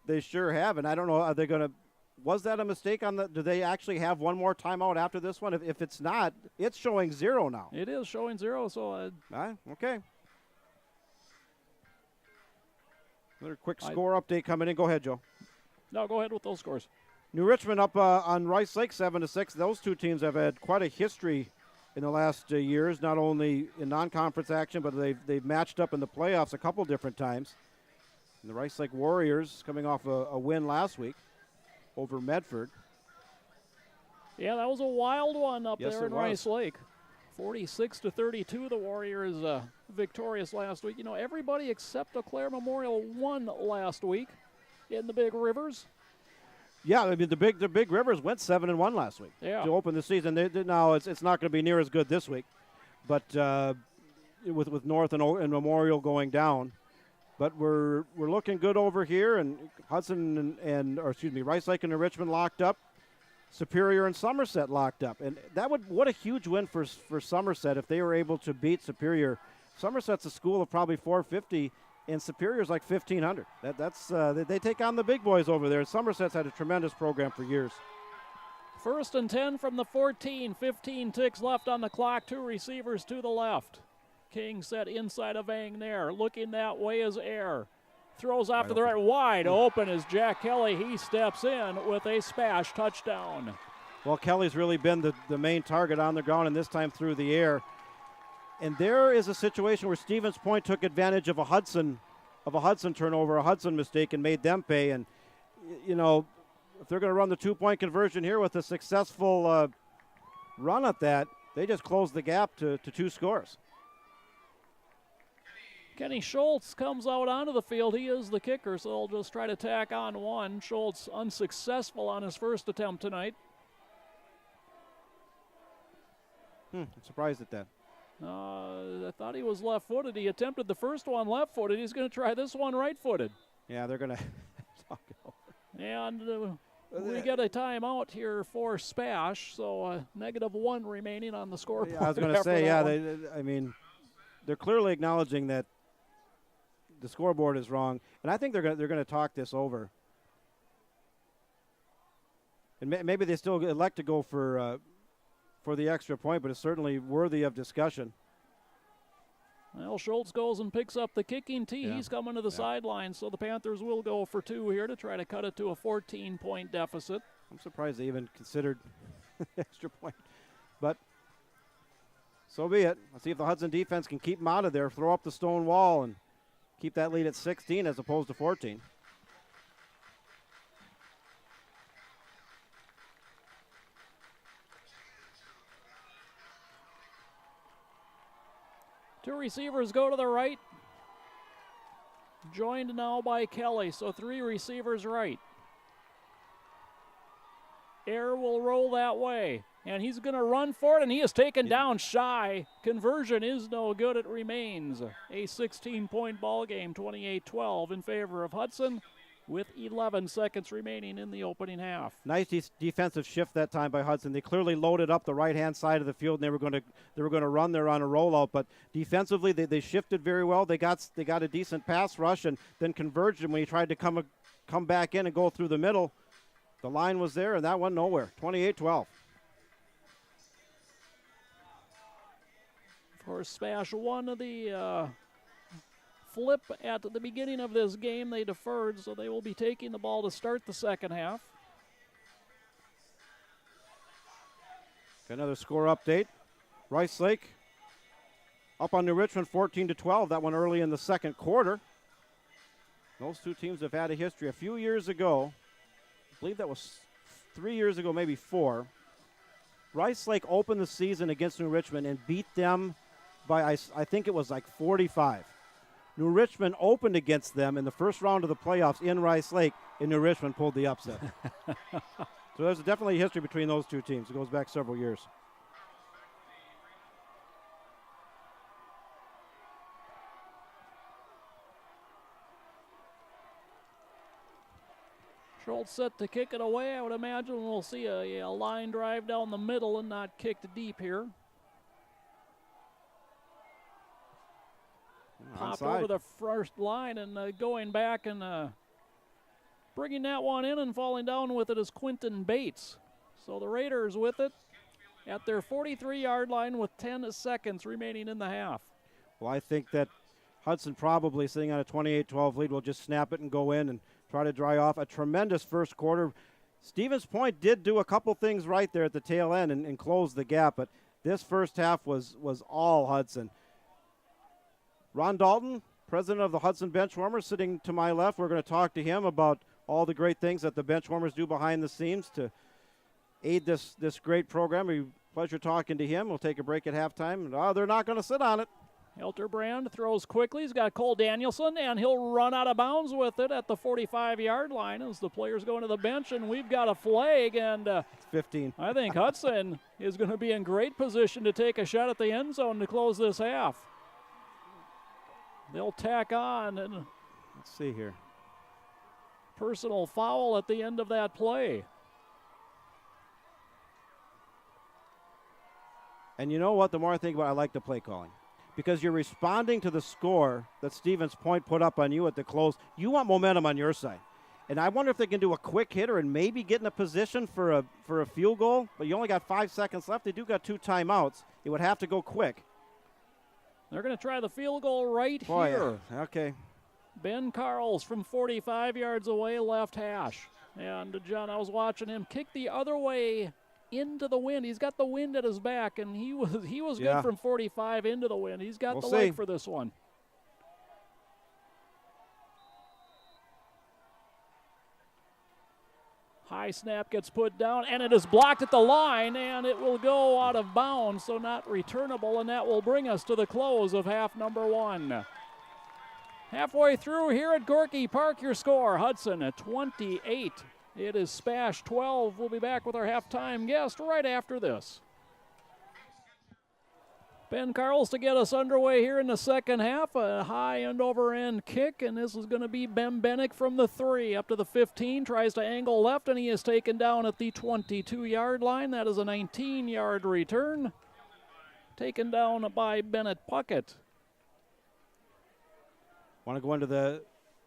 They sure have, and I don't know, are they going to – was that a mistake on the – do they actually have one more timeout after this one? If it's not, it's showing 0 now.
It is showing 0, so
okay. Another quick score update coming in. Go ahead, Joe.
No, go ahead with those scores.
New Richmond up on Rice Lake 7-6. Those two teams have had quite a history in the last years, not only in non-conference action, but they've matched up in the playoffs a couple different times. And the Rice Lake Warriors coming off a win last week over Medford.
Yeah, that was a wild one up
Yes,
there
it
in
was.
Rice Lake. 46-32, the Warriors victorious last week. You know, everybody except Eau Claire Memorial won last week in the Big Rivers.
Yeah, I mean the Big Rivers went 7-1 last week
Yeah.
to open the season. Now it's not going to be near as good this week, but with North and Memorial going down, but we're looking good over here. And Hudson Rice Lake and New Richmond locked up. Superior and Somerset locked up, and what a huge win for Somerset if they were able to beat Superior. Somerset's a school of probably 450, and Superior's like 1,500. They take on the big boys over there. Somerset's had a tremendous program for years.
1st and 10 from the 14. 15 ticks left on the clock. 2 receivers to the left. King set inside of Vang there. Looking that way is Air. Throws off to the right, wide open is Jack Kelly. He steps in with a smash touchdown.
Well, Kelly's really been the main target on the ground, and this time through the air. And there is a situation where Stevens Point took advantage of a Hudson turnover, a Hudson mistake, and made them pay. And, you know, if they're going to run the 2-point conversion here with a successful run at that, they just close the gap to 2 scores.
Kenny Schultz comes out onto the field. He is the kicker, so they'll just try to tack on one. Schultz unsuccessful on his first attempt tonight.
I'm surprised at that.
I thought he was left-footed. He attempted the first one left-footed. He's going to try this one right-footed.
Yeah, they're going to talk it over.
And we get a timeout here for Spash, so -1 remaining on the scoreboard.
Yeah, I was going to say, they're clearly acknowledging that the scoreboard is wrong, and I think they're going to talk this over. And maybe they still elect to go for the extra point, but it's certainly worthy of discussion.
Well, Schultz goes and picks up the kicking tee.
Yeah.
He's coming to the sideline, so the Panthers will go for 2 here to try to cut it to a 14-point deficit.
I'm surprised they even considered the extra point, but so be it. Let's see if the Hudson defense can keep them out of there, throw up the stone wall, and keep that lead at 16 as opposed to 14.
Two receivers go to the right. Joined now by Kelly, so 3 receivers right. Air will roll that way, and he's going to run for it, and he is taken down shy. Conversion is no good. It remains a 16-point ball game, 28-12 in favor of Hudson, with 11 seconds remaining in the opening half.
Nice defensive shift that time by Hudson. They clearly loaded up the right-hand side of the field, and they were going to run there on a rollout. But defensively, they shifted very well. They got a decent pass rush, and then converged. And when he tried to come back in and go through the middle, the line was there, and that went nowhere. 28-12.
Of course, Spash won the flip at the beginning of this game. They deferred, so they will be taking the ball to start the second half.
Another score update. Rice Lake up on New Richmond 14-12. That one early in the second quarter. Those two teams have had a history. A few years ago, I believe that was 3 years ago, maybe 4, Rice Lake opened the season against New Richmond and beat them by, I think it was like 45. New Richmond opened against them in the first round of the playoffs in Rice Lake, and New Richmond pulled the upset. So there's definitely a history between those two teams. It goes back several years.
Schultz set to kick it away. I would imagine we'll see a line drive down the middle and not kicked deep here. Popped over the first line and going back and bringing that one in and falling down with it is Quinton Bates. So the Raiders with it at their 43-yard line with 10 seconds remaining in the half.
Well, I think that Hudson probably sitting on a 28-12 lead will just snap it and go in and try to dry off a tremendous first quarter. Stevens Point did do a couple things right there at the tail end and close the gap, but this first half was all Hudson. Ron Dalton, president of the Hudson Benchwarmers, sitting to my left. We're going to talk to him about all the great things that the Benchwarmers do behind the scenes to aid this great program. A pleasure talking to him. We'll take a break at halftime. Oh, they're not going to sit on it.
Hilterbrand throws quickly. He's got Cole Danielson, and he'll run out of bounds with it at the 45-yard line as the players go into the bench, and we've got a flag. And
15.
I think Hudson is going to be in great position to take a shot at the end zone to close this half. They'll tack on, and
let's see here.
Personal foul at the end of that play.
And you know what? The more I think about it, I like the play calling. Because you're responding to the score that Stevens Point put up on you at the close. You want momentum on your side. And I wonder if they can do a quick hitter and maybe get in a position for a field goal. But you only got 5 seconds left. They do got 2 timeouts. It would have to go quick.
They're going to try the field goal right here.
Yeah. Okay.
Ben Carls from 45 yards away, left hash. And John, I was watching him kick the other way into the wind. He's got the wind at his back, and he was good from 45 into the wind. He's got the leg for this one. High snap gets put down, and it is blocked at the line, and it will go out of bounds, so not returnable, and that will bring us to the close of half number 1. Halfway through here at Gorky Park, your score, Hudson at 28. It is Spash 12. We'll be back with our halftime guest right after this. Ben Carls to get us underway here in the second half. A high end over end kick, and this is going to be Ben Bennick from the 3 up to the 15. Tries to angle left, and he is taken down at the 22-yard line. That is a 19-yard return. Taken down by Bennett Puckett.
Want to go into the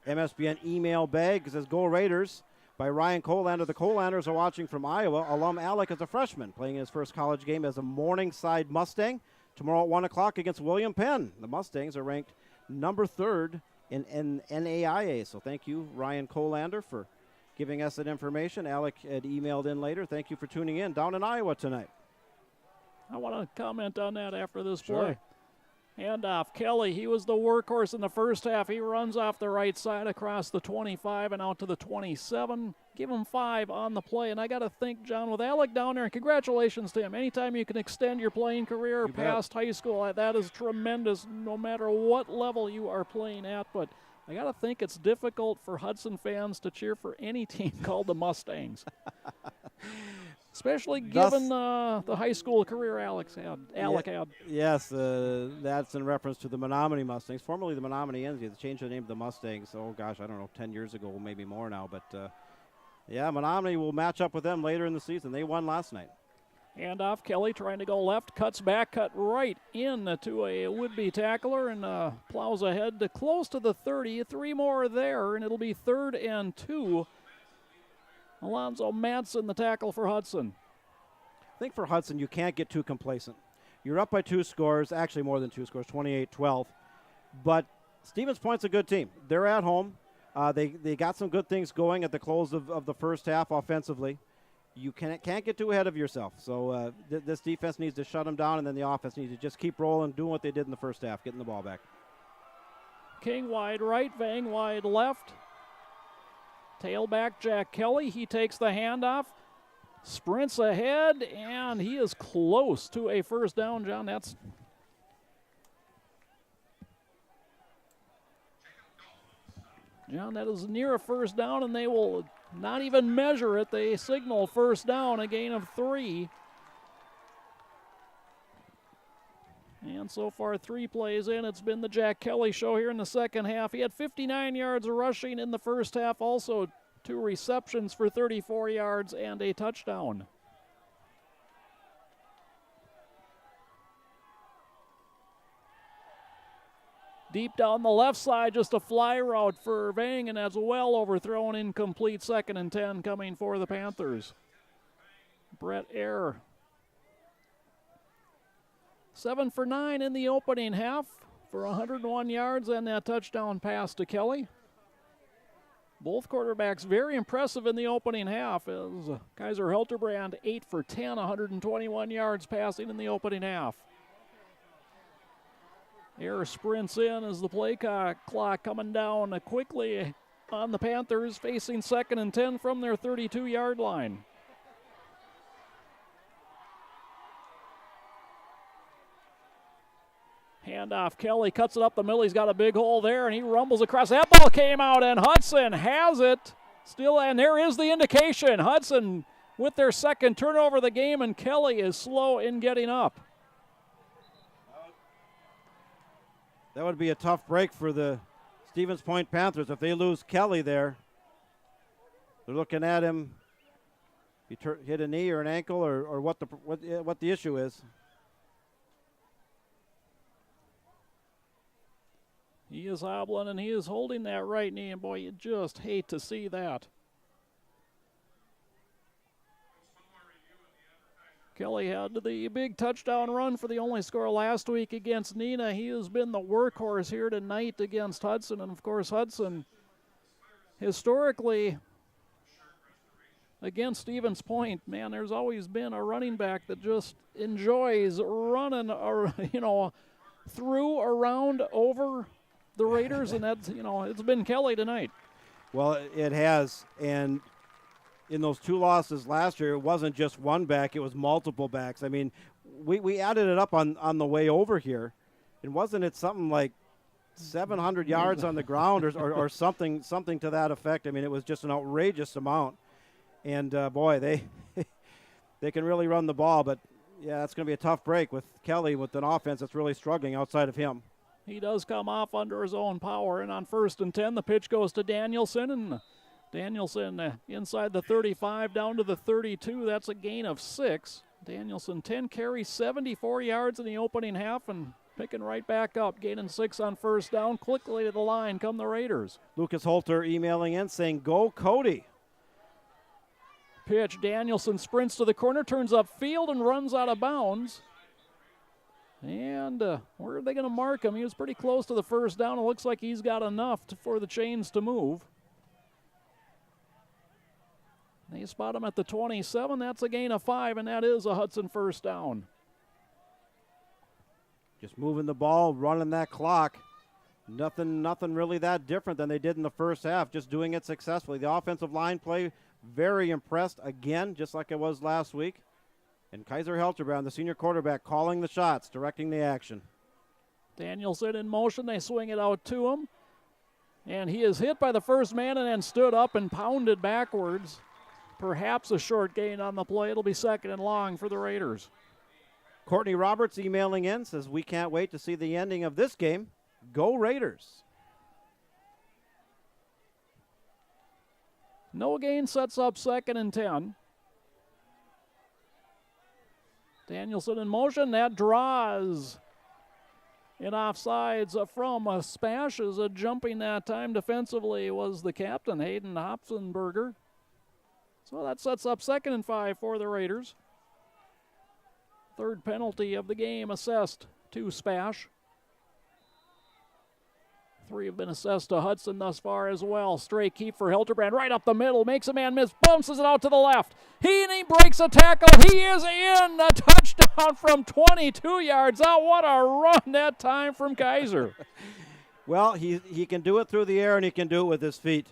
MSBN email bag. It says, Go Raiders, by Ryan Colander. The Colanders are watching from Iowa. Alum Alec is a freshman, playing his first college game as a Morningside Mustang. Tomorrow at 1 o'clock against William Penn. The Mustangs are ranked number 3rd in NAIA. So thank you, Ryan Colander, for giving us that information. Alec had emailed in later. Thank you for tuning in down in Iowa tonight.
I want to comment on that after this play. Handoff, Kelly, he was the workhorse in the first half. He runs off the right side across the 25 and out to the 27. Give him 5 on the play. And I got to think, John, with Alec down there, and congratulations to him. Anytime you can extend your playing career past high school, that is tremendous, no matter what level you are playing at. But I got to think it's difficult for Hudson fans to cheer for any team called the Mustangs. Especially given the high school career Alec had.
Yes, that's in reference to the Menominee Mustangs, formerly the Menominee Indians. They changed the name to the Mustangs, oh gosh, I don't know, 10 years ago, maybe more now. But, Menominee will match up with them later in the season. They won last night.
Handoff, Kelly trying to go left, cuts back, cut right in to a would-be tackler, and plows ahead to close to the 30. 3 more there, and it'll be 3rd and 2. Alonzo Madsen, the tackle for Hudson.
I think for Hudson, you can't get too complacent. You're up by 2 scores, actually more than 2 scores, 28-12. But Stevens Point's a good team. They're at home. They got some good things going at the close of the first half offensively. You can't get too ahead of yourself. So this defense needs to shut them down, and then the offense needs to just keep rolling, doing what they did in the first half, getting the ball back.
King wide right, Vang wide left. Tailback Jack Kelly, he takes the handoff, sprints ahead, and he is close to a first down, John. That is near a first down, and they will not even measure it. They signal first down, a gain of 3. And so far, 3 plays in. It's been the Jack Kelly show here in the second half. He had 59 yards rushing in the first half. Also, 2 receptions for 34 yards and a touchdown. Deep down the left side, just a fly route for Vang, and that's well overthrown, incomplete. 2nd and 10 coming for the Panthers. Brett Eyre. 7 for 9 in the opening half for 101 yards and that touchdown pass to Kelly. Both quarterbacks very impressive in the opening half as Kaiser Hilterbrand 8 for 10, 121 yards passing in the opening half. Eyre sprints in as the play clock coming down quickly on the Panthers, facing 2nd and 10 from their 32-yard line. Handoff, Kelly cuts it up the middle. He's got a big hole there, and he rumbles across. That ball came out, and Hudson has it. Still, and there is the indication. Hudson with their second turnover of the game, and Kelly is slow in getting up.
That would be a tough break for the Stevens Point Panthers if they lose Kelly there. They're looking at him. He hit a knee or an ankle, or what the issue is.
He is hobbling, and he is holding that right knee, and boy, you just hate to see that. Kelly had the big touchdown run for the only score last week against Neenah. He has been the workhorse here tonight against Hudson, and of course Hudson historically against Stevens Point, man, there's always been a running back that just enjoys running, through, around, over the Raiders, and that's, it's been Kelly tonight.
Well, it has, and in those two losses last year, it wasn't just one back, it was multiple backs. I mean, we added it up on the way over here, and wasn't it something like 700 yards on the ground or something to that effect? I mean, it was just an outrageous amount. And, boy, they can really run the ball, but, yeah, it's going to be a tough break with Kelly with an offense that's really struggling outside of him.
He does come off under his own power, and on 1st and 10, the pitch goes to Danielson, and Danielson inside the 35 down to the 32. That's a gain of 6. Danielson 10 carries, 74 yards in the opening half, and picking right back up, gaining 6 on 1st down. Quickly to the line come the Raiders.
Lucas Holter emailing in saying, "Go Cody."
Pitch, Danielson sprints to the corner, turns upfield, and runs out of bounds. And where are they going to mark him? He was pretty close to the 1st down. It looks like he's got enough for the chains to move. They spot him at the 27. That's a gain of 5, and that is a Hudson 1st down.
Just moving the ball, running that clock. Nothing really that different than they did in the first half, just doing it successfully. The offensive line play, very impressed again, just like it was last week. And Kaiser Helterbrand, the senior quarterback, calling the shots, directing the action.
Danielson in motion. They swing it out to him. And he is hit by the first man and then stood up and pounded backwards. Perhaps a short gain on the play. It'll be 2nd and long for the Raiders.
Courtney Roberts emailing in, says, "We can't wait to see the ending of this game. Go Raiders."
No gain sets up 2nd and 10. Danielson in motion. That draws in offsides from Spash. As jumping that time defensively was the captain, Hayden Hopsenberger. So that sets up 2nd and 5 for the Raiders. 3rd penalty of the game assessed to Spash. 3 have been assessed to Hudson thus far as well. Straight keep for Hilterbrand right up the middle. Makes a man miss. Bounces it out to the left. He breaks a tackle. He is in. A touchdown from 22 yards out. What a run that time from Kaiser.
Well, he can do it through the air, and he can do it with his feet.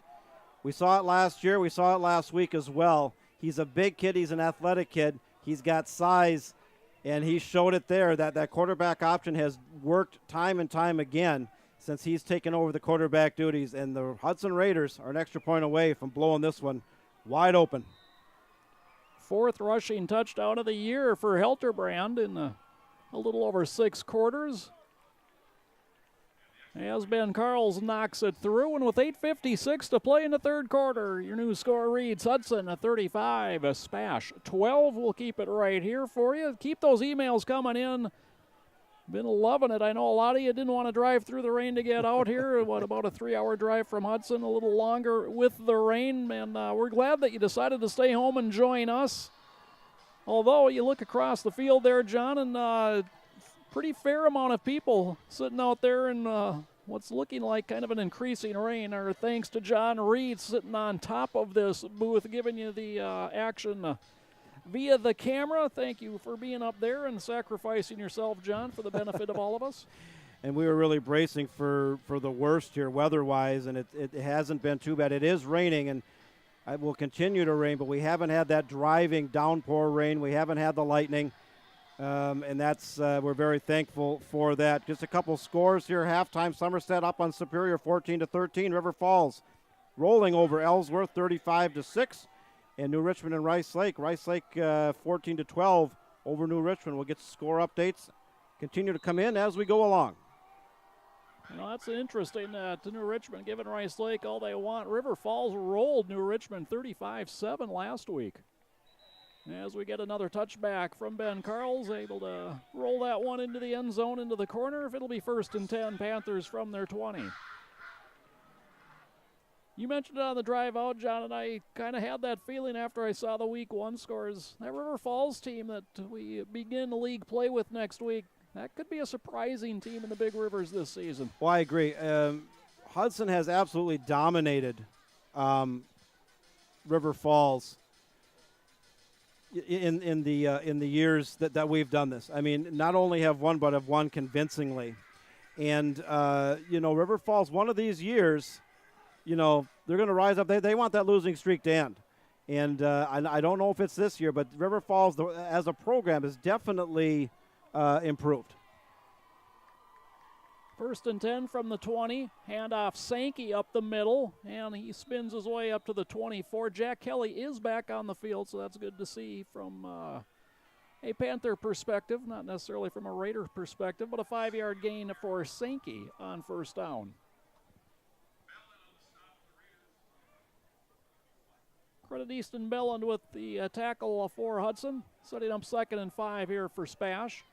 We saw it last year. We saw it last week as well. He's a big kid. He's an athletic kid. He's got size, and he showed it there. That quarterback option has worked time and time again since he's taken over the quarterback duties, and the Hudson Raiders are an extra point away from blowing this one wide open.
4th rushing touchdown of the year for Helterbrand in a little over 6 quarters. As Ben Carls knocks it through, and with 8:56 to play in the 3rd quarter, your new score reads Hudson 35, Spash 12. We'll keep it right here for you. Keep those emails coming in. Been loving it. I know a lot of you didn't want to drive through the rain to get out here. About a 3-hour drive from Hudson, a little longer with the rain. And we're glad that you decided to stay home and join us. Although you look across the field there, John, and pretty fair amount of people sitting out there in what's looking like kind of an increasing rain. Our thanks to John Reed sitting on top of this booth, giving you the action via the camera. Thank you for being up there and sacrificing yourself, John, for the benefit of all of us.
And we were really bracing for the worst here weather-wise, and it hasn't been too bad. It is raining, and it will continue to rain, but we haven't had that driving downpour rain. We haven't had the lightning. And that's we're very thankful for that. Just a couple scores here. Halftime, Somerset up on Superior 14-13. River Falls rolling over Ellsworth 35-6. And New Richmond and Rice Lake. Rice Lake 14-12 over New Richmond. We'll get score updates. Continue to come in as we go along.
Well, that's interesting to New Richmond giving Rice Lake all they want. River Falls rolled New Richmond 35-7 last week. As we get another touchback from Ben Carls, able to roll that one into the end zone, into the corner. It'll be 1st and 10, Panthers from their 20. You mentioned it on the drive out, John, and I kind of had that feeling after I saw the week 1 scores. That River Falls team that we begin league play with next week, that could be a surprising team in the Big Rivers this season.
Well, I agree. Hudson has absolutely dominated River Falls in the years that we've done this. I mean, not only have won, but have won convincingly. And River Falls, one of these years, they're going to rise up. They want that losing streak to end. And I don't know if it's this year, but River Falls as a program is definitely improved.
1st and 10 from the 20. Handoff Sankey up the middle, and he spins his way up to the 24. Jack Kelly is back on the field, so that's good to see from a Panther perspective, not necessarily from a Raider perspective, but a 5-yard gain for Sankey on 1st down. Credit Easton Belland with the tackle for Hudson, setting up 2nd and 5 here for Spash.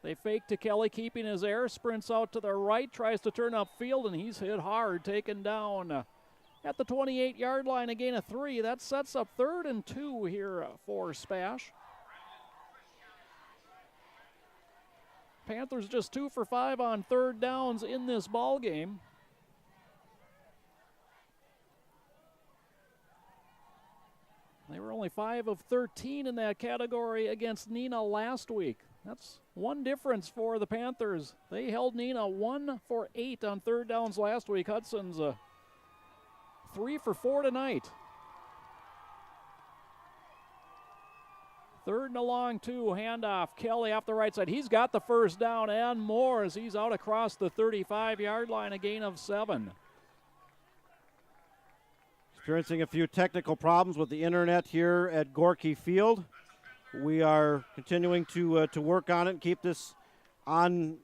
They fake to Kelly, keeping his air, sprints out to the right, tries to turn upfield, and he's hit hard, taken down at the 28-yard line, a gain of 3. That sets up 3rd and 2 here for Spash. Panthers just 2 for 5 on 3rd downs in this ball game. They were only 5 of 13 in that category against Neenah last week. That's one difference for the Panthers. They held Neenah 1 for 8 on 3rd downs last week. Hudson's 3 for 4 tonight. 3rd and a long 2, handoff. Kelly off the right side. He's got the 1st down and more as he's out across the 35-yard line, a gain of 7.
Experiencing a few technical problems with the internet here at Gorky Field. We are continuing to work on it and keep this on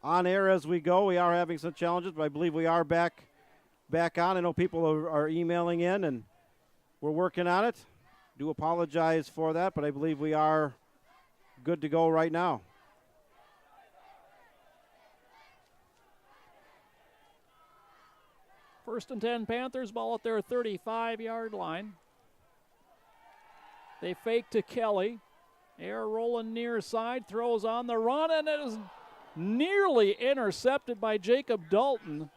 air as we go. We are having some challenges, but I believe we are back on. I know people are emailing in, and we're working on it. Do apologize for that, but I believe we are good to go right now.
First and 10 Panthers, ball at their 35-yard line. They fake to Kelly. Air rolling near side, throws on the run, and it is nearly intercepted by Jacob Dalton.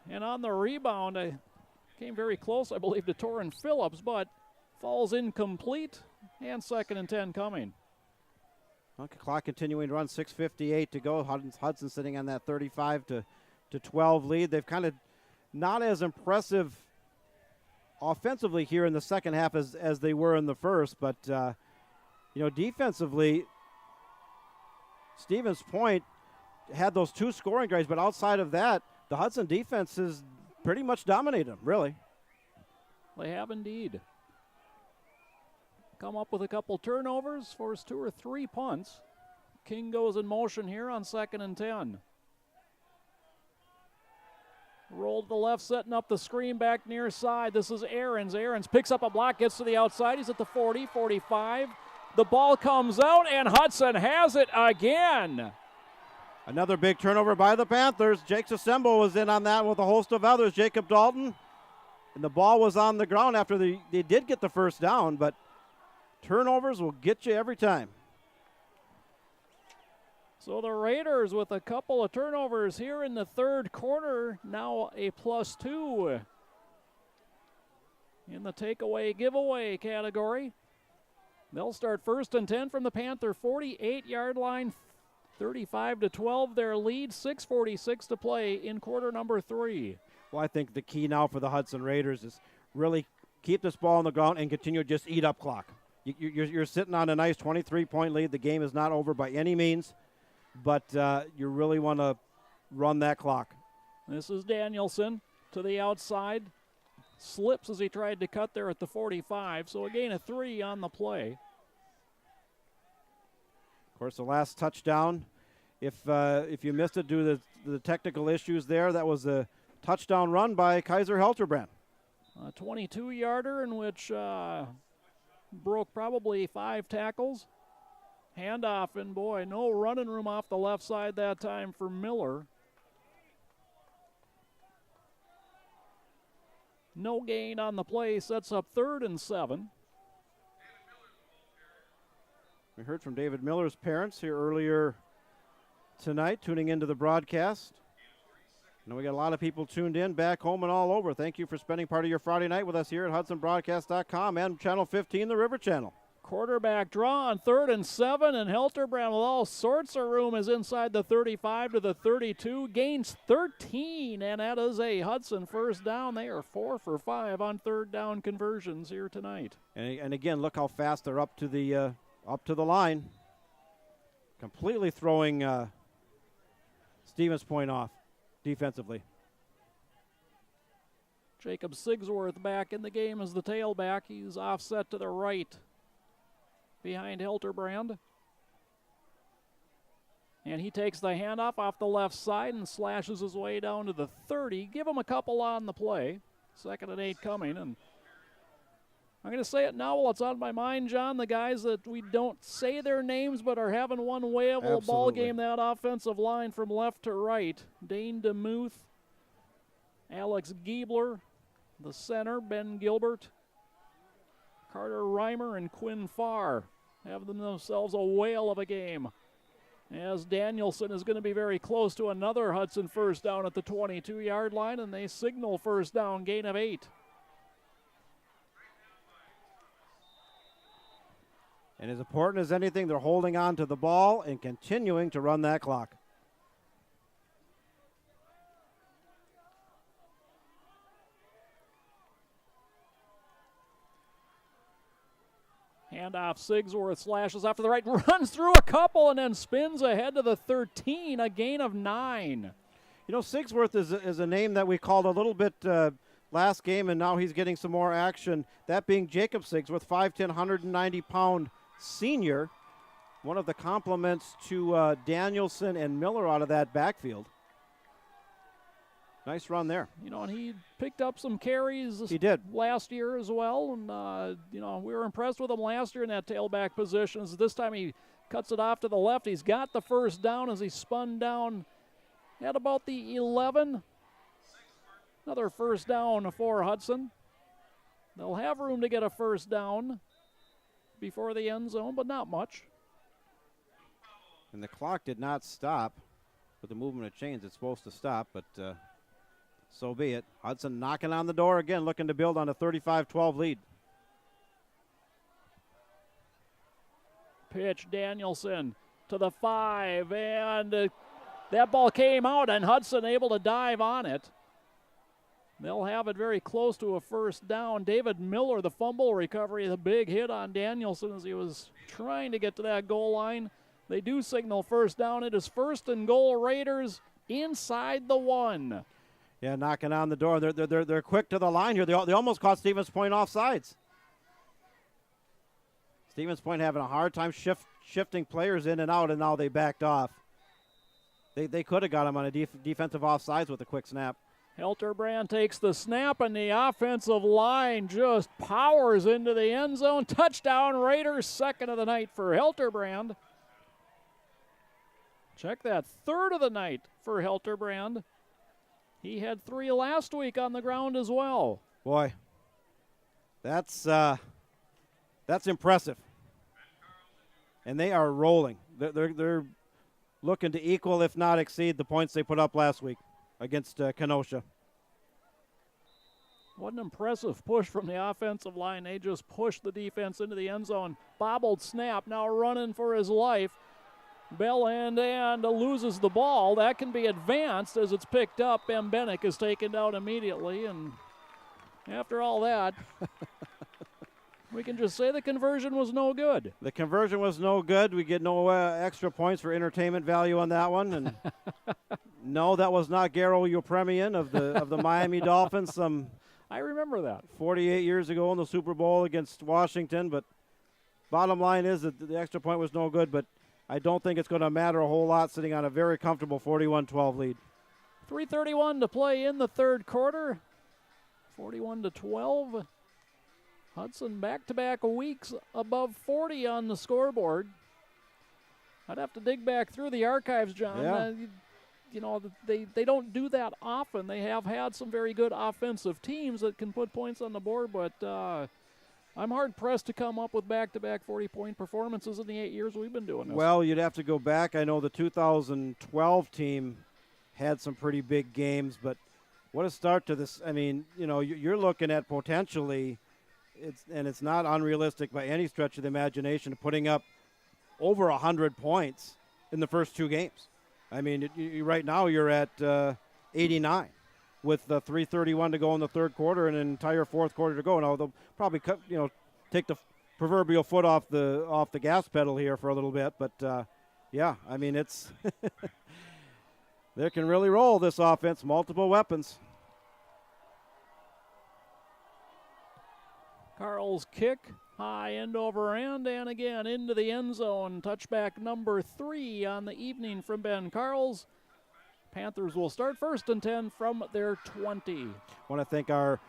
And on the rebound, came very close, I believe, to Torrin Phillips, but falls incomplete, and 2nd and 10 coming.
Okay, clock continuing to run, 6:58 to go. Hudson sitting on that 35-12 lead. They've kind of not as impressive offensively here in the second half as they were in the first, but defensively, Stevens Point had those 2 scoring drives, but outside of that, the Hudson defense has pretty much dominated them, really.
They have indeed. Come up with a couple turnovers, forced 2 or 3 punts. King goes in motion here on 2nd and 10. Roll to the left, setting up the screen back near side. This is Ahrens. Ahrens picks up a block, gets to the outside. He's at the 40, 45. The ball comes out, and Hudson has it again.
Another big turnover by the Panthers. Jake Sasembo was in on that with a host of others. Jacob Dalton. And the ball was on the ground after they did get the 1st down, but turnovers will get you every time.
So the Raiders with a couple of turnovers here in the 3rd quarter, now a +2 in the takeaway giveaway category. They'll start 1st and 10 from the Panther 48-yard line, 35-12 their lead, 6:46 to play in quarter number 3.
Well, I think the key now for the Hudson Raiders is really keep this ball on the ground and continue to just eat up clock. You're sitting on a nice 23-point lead. The game is not over by any means, but you really want to run that clock.
This is Danielson to the outside. Slips as he tried to cut there at the 45, so a gain of 3 on the play.
Of course, the last touchdown, if you missed it due to the technical issues there, that was a touchdown run by Kaiser Helterbrand.
A 22-yarder in which broke probably 5 tackles. Handoff, and boy, no running room off the left side that time for Miller. No gain on the play, sets up 3rd and 7.
We heard from David Miller's parents here earlier tonight, tuning into the broadcast. And we got a lot of people tuned in back home and all over. Thank you for spending part of your Friday night with us here at HudsonBroadcast.com and Channel 15, the River Channel.
Quarterback draw on 3rd and 7, and Helterbrand with all sorts of room is inside the 35 to the 32. Gains 13, and that is a Hudson first down. They are 4 for 5 on 3rd down conversions here tonight.
And again, look how fast they're up to the line. Completely throwing Stevens Point off defensively.
Jacob Sigsworth back in the game as the tailback. He's offset to the right behind Helterbrand. And he takes the handoff off the left side and slashes his way down to the 30. Give him a couple on the play. 2nd and 8 coming. And I'm going to say it now while it's on my mind, John. The guys that we don't say their names but are having one whale of a ball game, that offensive line from left to right. Dane DeMuth, Alex Giebler, the center, Ben Gilbert, Carter Reimer, and Quinn Farr have themselves a whale of a game, as Danielson is going to be very close to another Hudson first down at the 22-yard line, and they signal first down, gain of 8.
And as important as anything, they're holding on to the ball and continuing to run that clock.
Handoff, Sigsworth slashes after the right, runs through a couple, and then spins ahead to the 13, a gain of 9.
You know, Sigsworth is a name that we called a little bit last game, and now he's getting some more action. That being Jacob Sigsworth, 5'10", 190-pound senior. One of the compliments to Danielson and Miller out of that backfield. Nice run there.
You know, and he picked up some carries.
He did
last year as well, and you know, we were impressed with him last year in that tailback position. So this time he cuts it off to the left. He's got the first down as he spun down at about the 11. Another first down for Hudson. They'll have room to get a first down before the end zone, but not much.
And the clock did not stop with the movement of chains. It's supposed to stop, but so be it. Hudson knocking on the door again, looking to build on a 35-12 lead.
Pitch, Danielson to the 5, and that ball came out, and Hudson able to dive on it. They'll have it very close to a first down. David Miller, the fumble recovery, the big hit on Danielson as he was trying to get to that goal line. They do signal first down. It is 1st and goal, Raiders inside the 1.
Yeah, knocking on the door. They're quick to the line here. They almost caught Stevens Point offsides. Stevens Point having a hard time shifting players in and out, and now they backed off. They could have got him on a defensive offsides with a quick snap.
Helterbrand takes the snap, and the offensive line just powers into the end zone. Touchdown, Raiders, 2nd of the night for Helterbrand. Check that, 3rd of the night for Helterbrand. He had 3 last week on the ground as well.
Boy, that's impressive. And they are rolling. They're looking to equal, if not exceed, the points they put up last week against Kenosha.
What an impressive push from the offensive line. They just pushed the defense into the end zone. Bobbled snap, now running for his life. Bell end and loses the ball. That can be advanced as it's picked up. Bembenek is taken down immediately, and after all that, we can just say the conversion was no good.
The conversion was no good. We get no extra points for entertainment value on that one. And no, that was not Garo Yepremian of the Miami Dolphins.
I remember that
48 years ago in the Super Bowl against Washington. But bottom line is that the extra point was no good. But I don't think it's going to matter a whole lot sitting on a very comfortable 41-12 lead.
3:31 to play in the third quarter. 41-12. Hudson back-to-back weeks above 40 on the scoreboard. I'd have to dig back through the archives, John.
Yeah.
You know, they don't do that often. They have had some very good offensive teams that can put points on the board, but I'm hard-pressed to come up with back-to-back 40-point performances in the 8 years we've been doing this.
Well, you'd have to go back. I know the 2012 team had some pretty big games, but what a start to this. I mean, you know, you're looking at potentially, it's not unrealistic by any stretch of the imagination, putting up over 100 points in the first two games. I mean, right now you're at 89 with 3:31 to go in the third quarter and an entire fourth quarter to go. Now they'll probably take the proverbial foot off the gas pedal here for a little bit, but yeah, I mean it's they can really roll this offense, multiple weapons.
Carl's kick, high end over end, and again into the end zone. Touchback number 3 on the evening from Ben Carls. Panthers will start 1st and 10 from their 20.
I want to thank our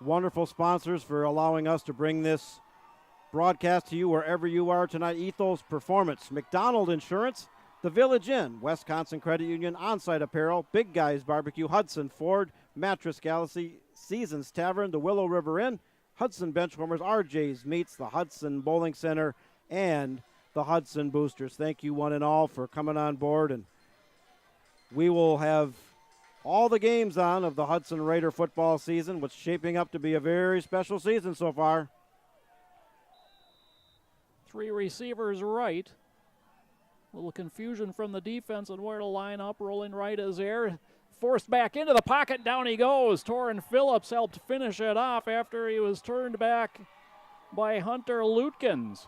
wonderful sponsors for allowing us to bring this broadcast to you wherever you are tonight. Ethos Performance, McDonald Insurance, The Village Inn, Wisconsin Credit Union, On-Site Apparel, Big Guys Barbecue, Hudson Ford, Mattress Galaxy, Seasons Tavern, the Willow River Inn, Hudson Benchwarmers, RJ's Meats, the Hudson Bowling Center, and the Hudson Boosters. Thank you one and all for coming on board, and we will have all the games on of the Hudson Raider football season, which is shaping up to be a very special season so far.
3 receivers right. A little confusion from the defense on where to line up. Rolling right is Air. Forced back into the pocket. Down he goes. Torrin Phillips helped finish it off after he was turned back by Hunter Lutkins.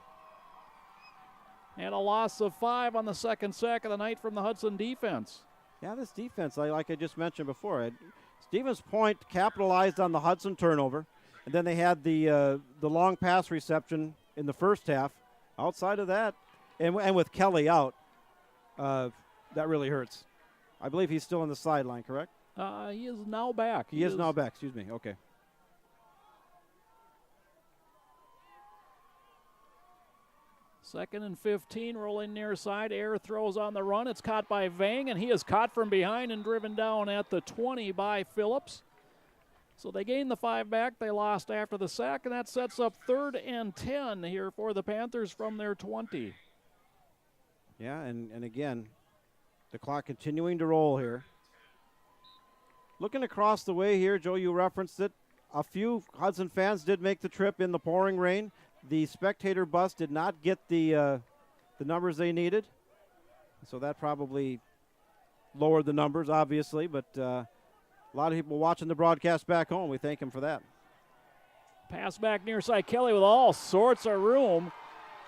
And a loss of 5 on the second sack of the night from the Hudson defense.
Yeah, this defense, like I just mentioned before, Stevens Point capitalized on the Hudson turnover, and then they had the long pass reception in the first half. Outside of that, and with Kelly out, that really hurts. I believe he's still on the sideline, correct?
He is now back.
He is now back, excuse me. Okay.
Second and 15, rolling near side. Air throws on the run. It's caught by Vang, and he is caught from behind and driven down at the 20 by Phillips. So they gained the 5 back. They lost after the sack, and that sets up 3rd and 10 here for the Panthers from their 20.
Yeah, and again, the clock continuing to roll here. Looking across the way here, Joe, you referenced it. A few Hudson fans did make the trip in the pouring rain. The spectator bus did not get the numbers they needed, so that probably lowered the numbers, obviously, but a lot of people watching the broadcast back home. We thank them for that.
Pass back near side. Kelly with all sorts of room.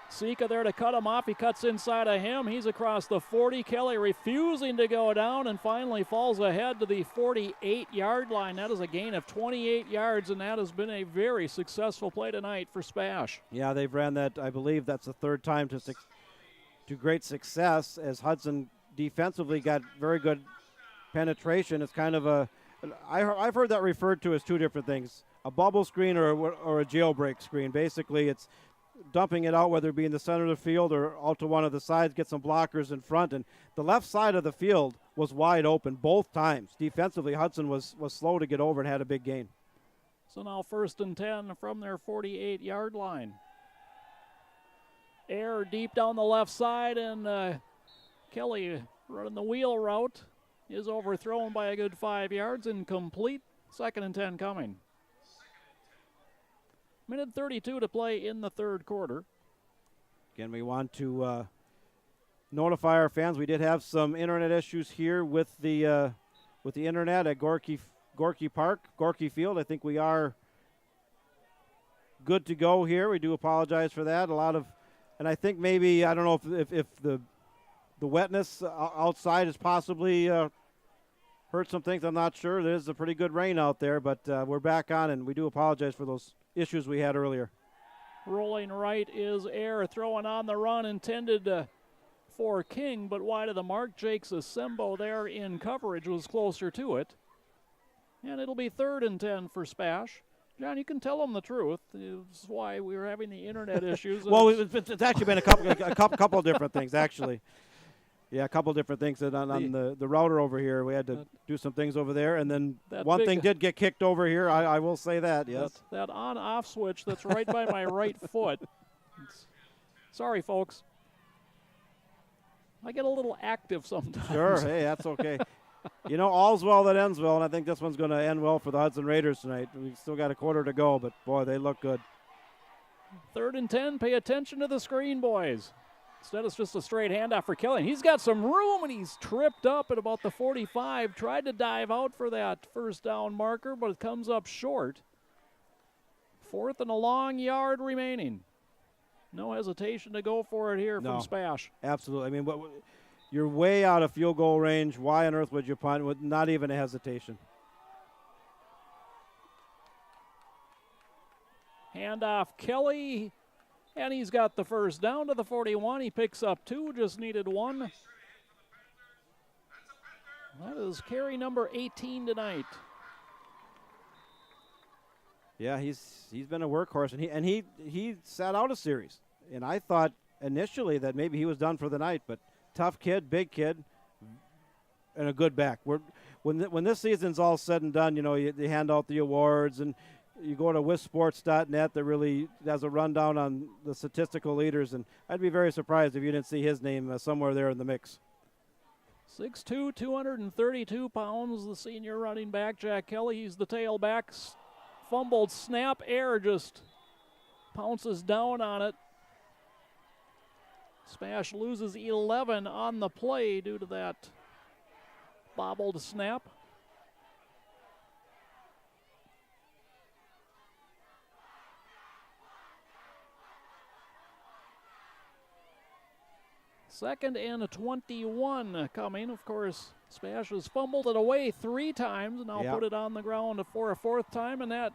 Sika there to cut him off. He cuts inside of him. He's across the 40. Kelly refusing to go down and finally falls ahead to the 48-yard line. That is a gain of 28 yards, and that has been a very successful play tonight for Spash.
Yeah, they've ran that. I believe that's the 3rd time to great success as Hudson defensively got very good penetration. It's kind of I've heard that referred to as 2 different things, a bubble screen or a jailbreak screen. Basically, it's dumping it out, whether it be in the center of the field or out to one of the sides, get some blockers in front. And the left side of the field was wide open both times. Defensively, Hudson was slow to get over and had a big gain.
So now 1st and 10 from their 48-yard line. Air deep down the left side, and Kelly running the wheel route is overthrown by a good 5 yards. Incomplete. 2nd and 10 coming. Minute 32 to play in the third quarter.
Again, we want to notify our fans, we did have some internet issues here with the internet at Gorky Park, Gorky Field. I think we are good to go here. We do apologize for that. And I think maybe, I don't know if the wetness outside has possibly hurt some things. I'm not sure. There's a pretty good rain out there, but we're back on, and we do apologize for those issues we had earlier.
Rolling right is Air, throwing on the run intended for King, but wide of the mark. Jakes Asembo there in coverage was closer to it. And it'll be 3rd and 10 for Spash. John, you can tell them the truth. This is why we were having the internet issues.
Well, it's actually been a couple of different things, actually. Yeah, a couple of different things on the router over here. We had to do some things over there, and then one thing did get kicked over here. I will say that, yes.
That on-off switch that's right by my right foot. Sorry, folks. I get a little active sometimes.
Sure, hey, that's okay. You know, all's well that ends well, and I think this one's going to end well for the Hudson Raiders tonight. We've still got a quarter to go, but, boy, they look good.
3rd and 10. Pay attention to the screen, boys. Instead, it's just a straight handoff for Kelly. He's got some room, and he's tripped up at about the 45. Tried to dive out for that first down marker, but it comes up short. 4th and a long yard remaining. No hesitation to go for it here from Spash.
Absolutely. I mean, you're way out of field goal range. Why on earth would you punt with not even a hesitation?
Handoff Kelly, and he's got the first down to the 41. He picks up 2, just needed 1. That is carry number 18 tonight.
Yeah, he's been a workhorse, and he sat out a series. And I thought initially that maybe he was done for the night, but tough kid, big kid, and a good back. When this season's all said and done, you know, they hand out the awards, and you go to wisports.net that really has a rundown on the statistical leaders, and I'd be very surprised if you didn't see his name somewhere there in the mix.
6'2", 232 pounds, the senior running back, Jack Kelly. He's the tailback. Fumbled snap, Air just pounces down on it. Spash loses 11 on the play due to that bobbled snap. Second and 21 coming. Of course, Spash has fumbled it away 3 times. Now put it on the ground for a 4th time, and that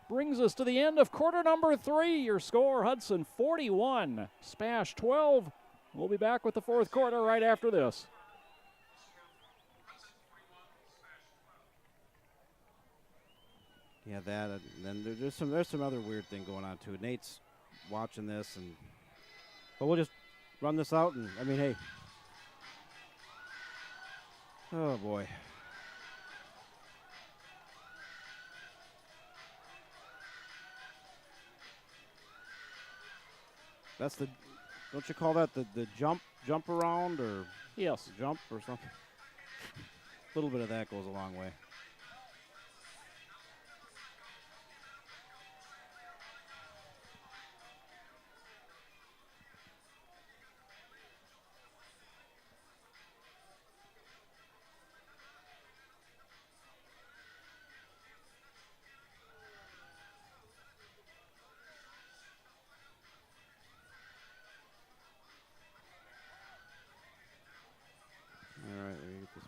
brings us to the end of quarter number 3. Your score, Hudson 41, Spash 12. We'll be back with the 4th quarter right after this.
Yeah, that, and then there's some other weird thing going on too. Nate's watching this, but we'll just run this out, and I mean, hey. Oh boy. That's don't you call that the jump around, or
yes,
jump or something? A little bit of that goes a long way.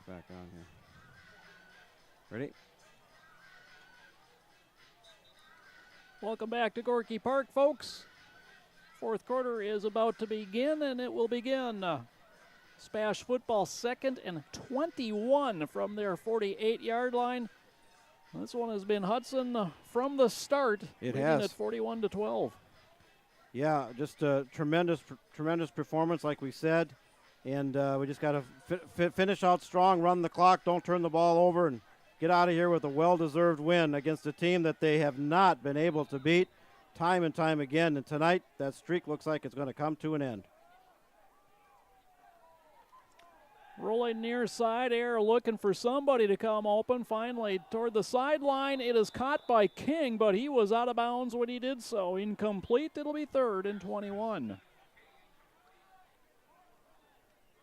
Back on here. Ready?
Welcome back to Gorky Park, folks. 4th quarter is about to begin, and it will begin. Spash football 2nd and 21 from their 48-yard line. This one has been Hudson from the start.
It has.
At 41-12.
Yeah, just a tremendous performance, like we said. And we just got to finish out strong, run the clock, don't turn the ball over, and get out of here with a well-deserved win against a team that they have not been able to beat time and time again. And tonight, that streak looks like it's going to come to an end.
Rolling near side, Air looking for somebody to come open. Finally, toward the sideline, it is caught by King, but he was out of bounds when he did so. Incomplete, it'll be 3rd and 21.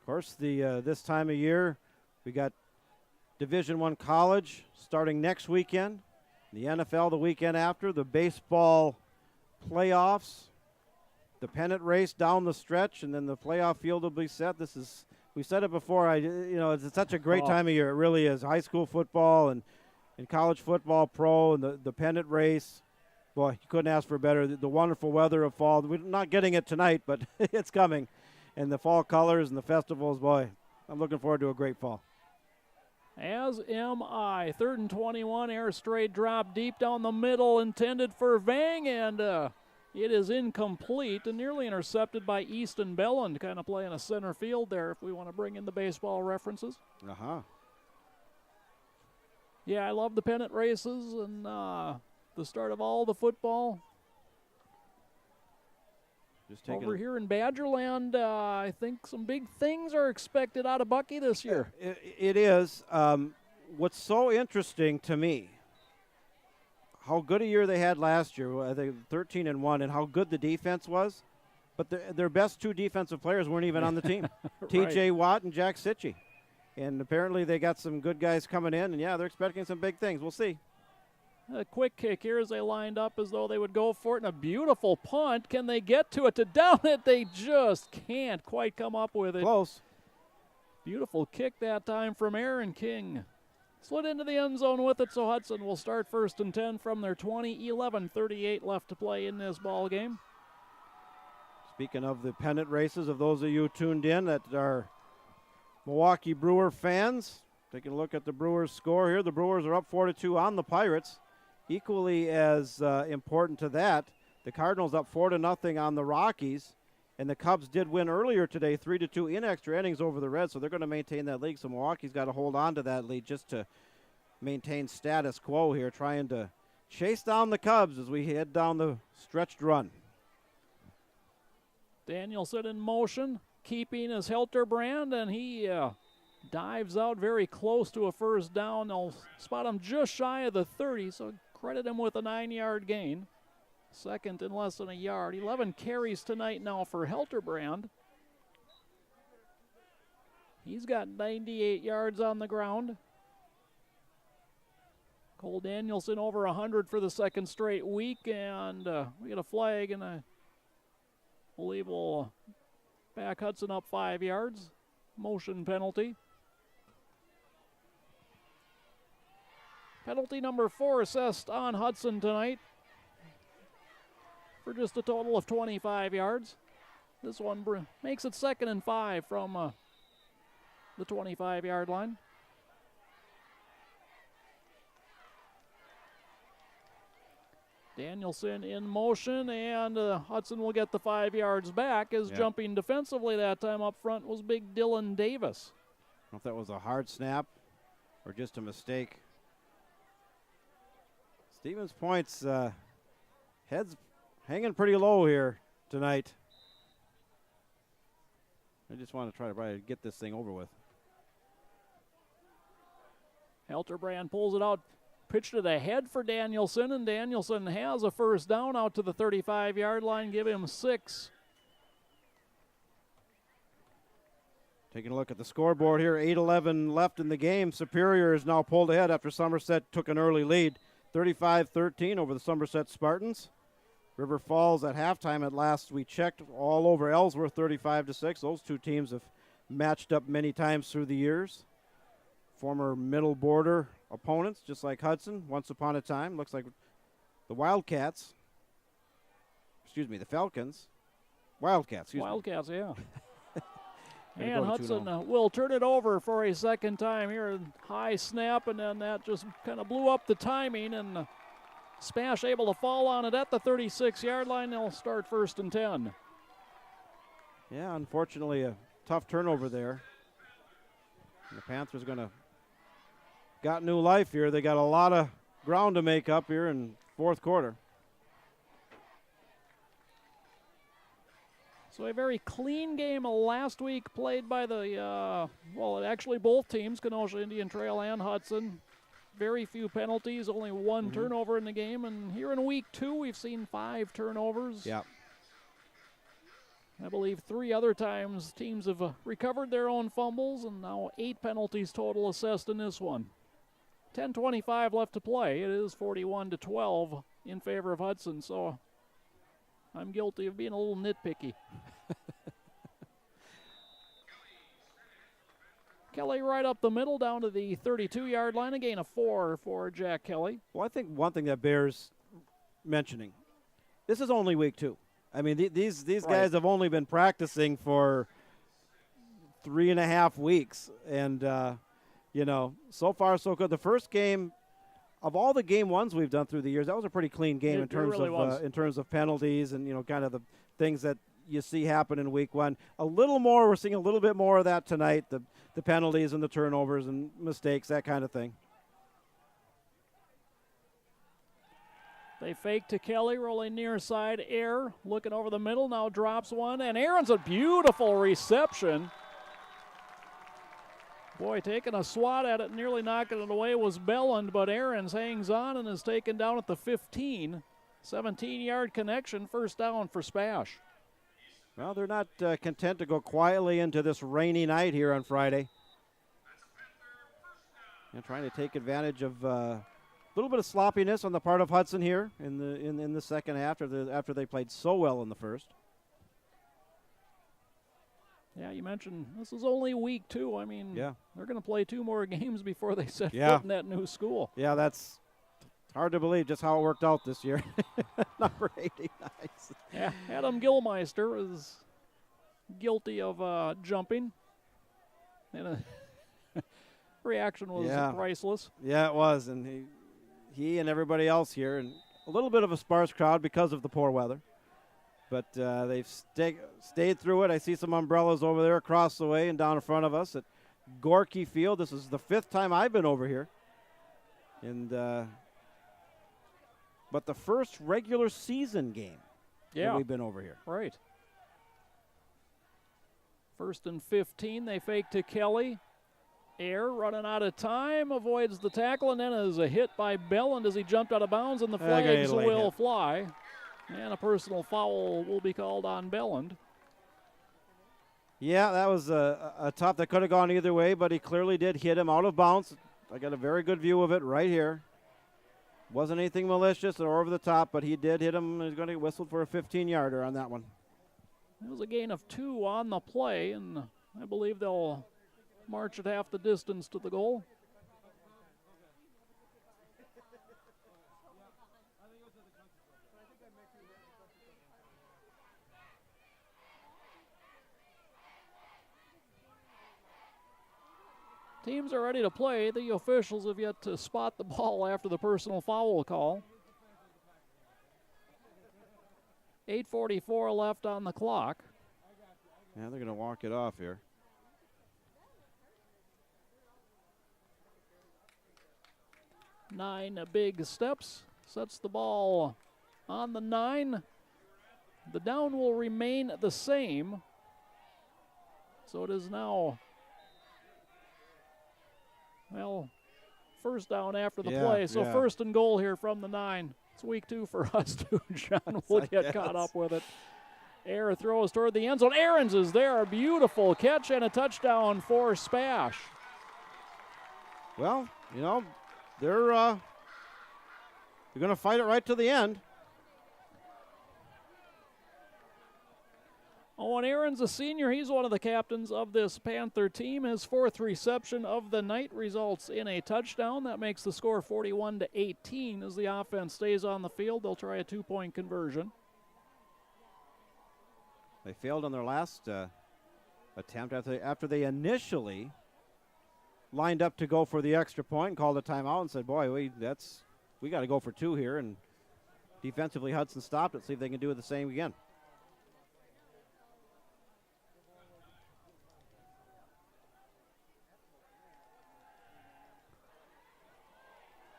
Of course, this time of year, we got Division I college starting next weekend, the NFL the weekend after, the baseball playoffs, the pennant race down the stretch, and then the playoff field will be set. We said it before. It's such a great time of year. It really is. High school football and college football, pro, and the pennant race. Boy, you couldn't ask for better. The wonderful weather of fall. We're not getting it tonight, but it's coming. And the fall colors and the festivals, boy, I'm looking forward to a great fall.
As am I. 3rd and 21, air straight drop deep down the middle, intended for Vang, and it is incomplete and nearly intercepted by Easton Belland, kind of playing a center field there if we want to bring in the baseball references.
Uh-huh.
Yeah, I love the pennant races and the start of all the football. Over here in Badgerland, I think some big things are expected out of Bucky this year.
It is. What's so interesting to me, how good a year they had last year, I think 13-1, and how good the defense was. But their best 2 defensive players weren't even on the team,
Right.
T.J. Watt and Jack Sitchie. And apparently they got some good guys coming in, and, yeah, they're expecting some big things. We'll see.
A quick kick here as they lined up as though they would go for it, and a beautiful punt. Can they get to it to down it? They just can't quite come up with it.
Close.
Beautiful kick that time from Aaron King. Slid into the end zone with it, so Hudson will start 1st and 10 from their 20. 11:38 left to play in this ball game.
Speaking of the pennant races, of those of you tuned in that are Milwaukee Brewer fans, taking a look at the Brewers' score here. The Brewers are up 4-2 on the Pirates. Equally as important to that, the Cardinals up 4-0 on the Rockies, and the Cubs did win earlier today, 3-2 in extra innings over the Reds, so they're going to maintain that lead. So Milwaukee's got to hold on to that lead just to maintain status quo here, trying to chase down the Cubs as we head down the stretched run.
Danielson in motion, keeping his Helterbrand, and he dives out very close to a first down. They'll spot him just shy of the 30, so credit him with a 9-yard gain. Second in less than a yard. 11 carries tonight now for Helterbrand. He's got 98 yards on the ground. Cole Danielson over 100 for the second straight week, and we get a flag, and I believe we'll back Hudson up 5 yards. Motion penalty. Penalty number 4 assessed on Hudson tonight for just a total of 25 yards. This one makes it 2nd and 5 from the 25-yard line. Danielson in motion, and Hudson will get the 5 yards back as jumping defensively that time up front was big Dylan Davis.
I don't know if that was a hard snap or just a mistake. Stevens Point's head's hanging pretty low here tonight. I just want to try to probably get this thing over with.
Helterbrand pulls it out, pitched it ahead for Danielson, and Danielson has a first down out to the 35-yard line. Give him 6.
Taking a look at the scoreboard here, 8:11 left in the game. Superior is now pulled ahead after Somerset took an early lead, 35-13 over the Somerset Spartans. River Falls at halftime, at last we checked, all over Ellsworth, 35-6. Those two teams have matched up many times through the years. Former middle border opponents, just like Hudson, once upon a time. Looks like the Wildcats, the Falcons. Wildcats,
Wildcats, yeah.
Way to
And
go,
Hudson will turn it over for a second time here. High snap, and then that just kind of blew up the timing, and Spash able to fall on it at the 36-yard line. They'll start 1st and 10.
Yeah, unfortunately a tough turnover there. And the Panthers got new life here. They got a lot of ground to make up here in fourth quarter.
So a very clean game last week played by the, actually both teams, Kenosha Indian Trail and Hudson. Very few penalties, only one turnover in the game. And here in week 2, we've seen 5 turnovers.
Yeah.
I believe 3 other times teams have recovered their own fumbles, and now 8 penalties total assessed in this one. 10:25 left to play. It is 41-12 in favor of Hudson, so I'm guilty of being a little nitpicky. Kelly right up the middle down to the 32-yard line, a gain of 4 for Jack Kelly.
Well, I think one thing that bears mentioning, this is only week 2. I mean, these
right.
guys have only been practicing for 3.5 weeks, and so far so good. The first game of all the game ones we've done through the years, that was a pretty clean game in terms of penalties and kind of the things that you see happen in week 1. We're seeing a little bit more of that tonight. The penalties and the turnovers and mistakes, that kind of thing.
They fake to Kelly, rolling near side. Air looking over the middle, now drops one, and Aaron's a beautiful reception. Boy, taking a swat at it, nearly knocking it away was Belland, but Aarons hangs on and is taken down at the 15. 17-yard connection, first down for Spash.
Well, they're not content to go quietly into this rainy night here on Friday. And trying to take advantage of a little bit of sloppiness on the part of Hudson here in the second half after they played so well in the first.
Yeah, you mentioned this is only week 2. I mean,
yeah,
they're going to play 2 more games before they set
yeah.
foot in that new school.
Yeah, that's hard to believe just how it worked out this year. Number 89.
Yeah, Adam Gilmeister is guilty of jumping. And reaction was priceless.
Yeah, it was. And he and everybody else here, and a little bit of a sparse crowd because of the poor weather. But they've stayed through it. I see some umbrellas over there across the way and down in front of us at Gorky Field. This is the 5th time I've been over here. And but the first regular season game that we've been over here.
Right. 1st and 15. They fake to Kelly. Air running out of time, avoids the tackle, and then is a hit by Belland as he jumped out of bounds, and the flags will fly. And a personal foul will be called on Belland.
Yeah, that was a tough that could have gone either way, but he clearly did hit him out of bounds. I got a very good view of it right here. Wasn't anything malicious or over the top, but he did hit him. He's going to get whistled for a 15-yarder on that one.
It was a gain of 2 on the play, and I believe they'll march at half the distance to the goal. Teams are ready to play. The officials have yet to spot the ball after the personal foul call. 8:44 left on the clock.
Yeah, they're going to walk it off here.
Nine big steps. Sets the ball on the 9. The down will remain the same. So it is now, well, first down after the play. So first and goal here from the 9. It's week 2 for us too. John will get caught up with it. Air throws toward the end zone. Aarons is there. A beautiful catch and a touchdown for Spash.
Well, you know, they're going to fight it right to the end.
Owen Aarons, a senior, he's one of the captains of this Panther team. His 4th reception of the night results in a touchdown. That makes the score 41-18 as the offense stays on the field. They'll try a 2-point conversion.
They failed on their last attempt after they initially lined up to go for the extra point and called a timeout and said, boy, we got to go for 2 here. And defensively, Hudson stopped it. See if they can do it the same again.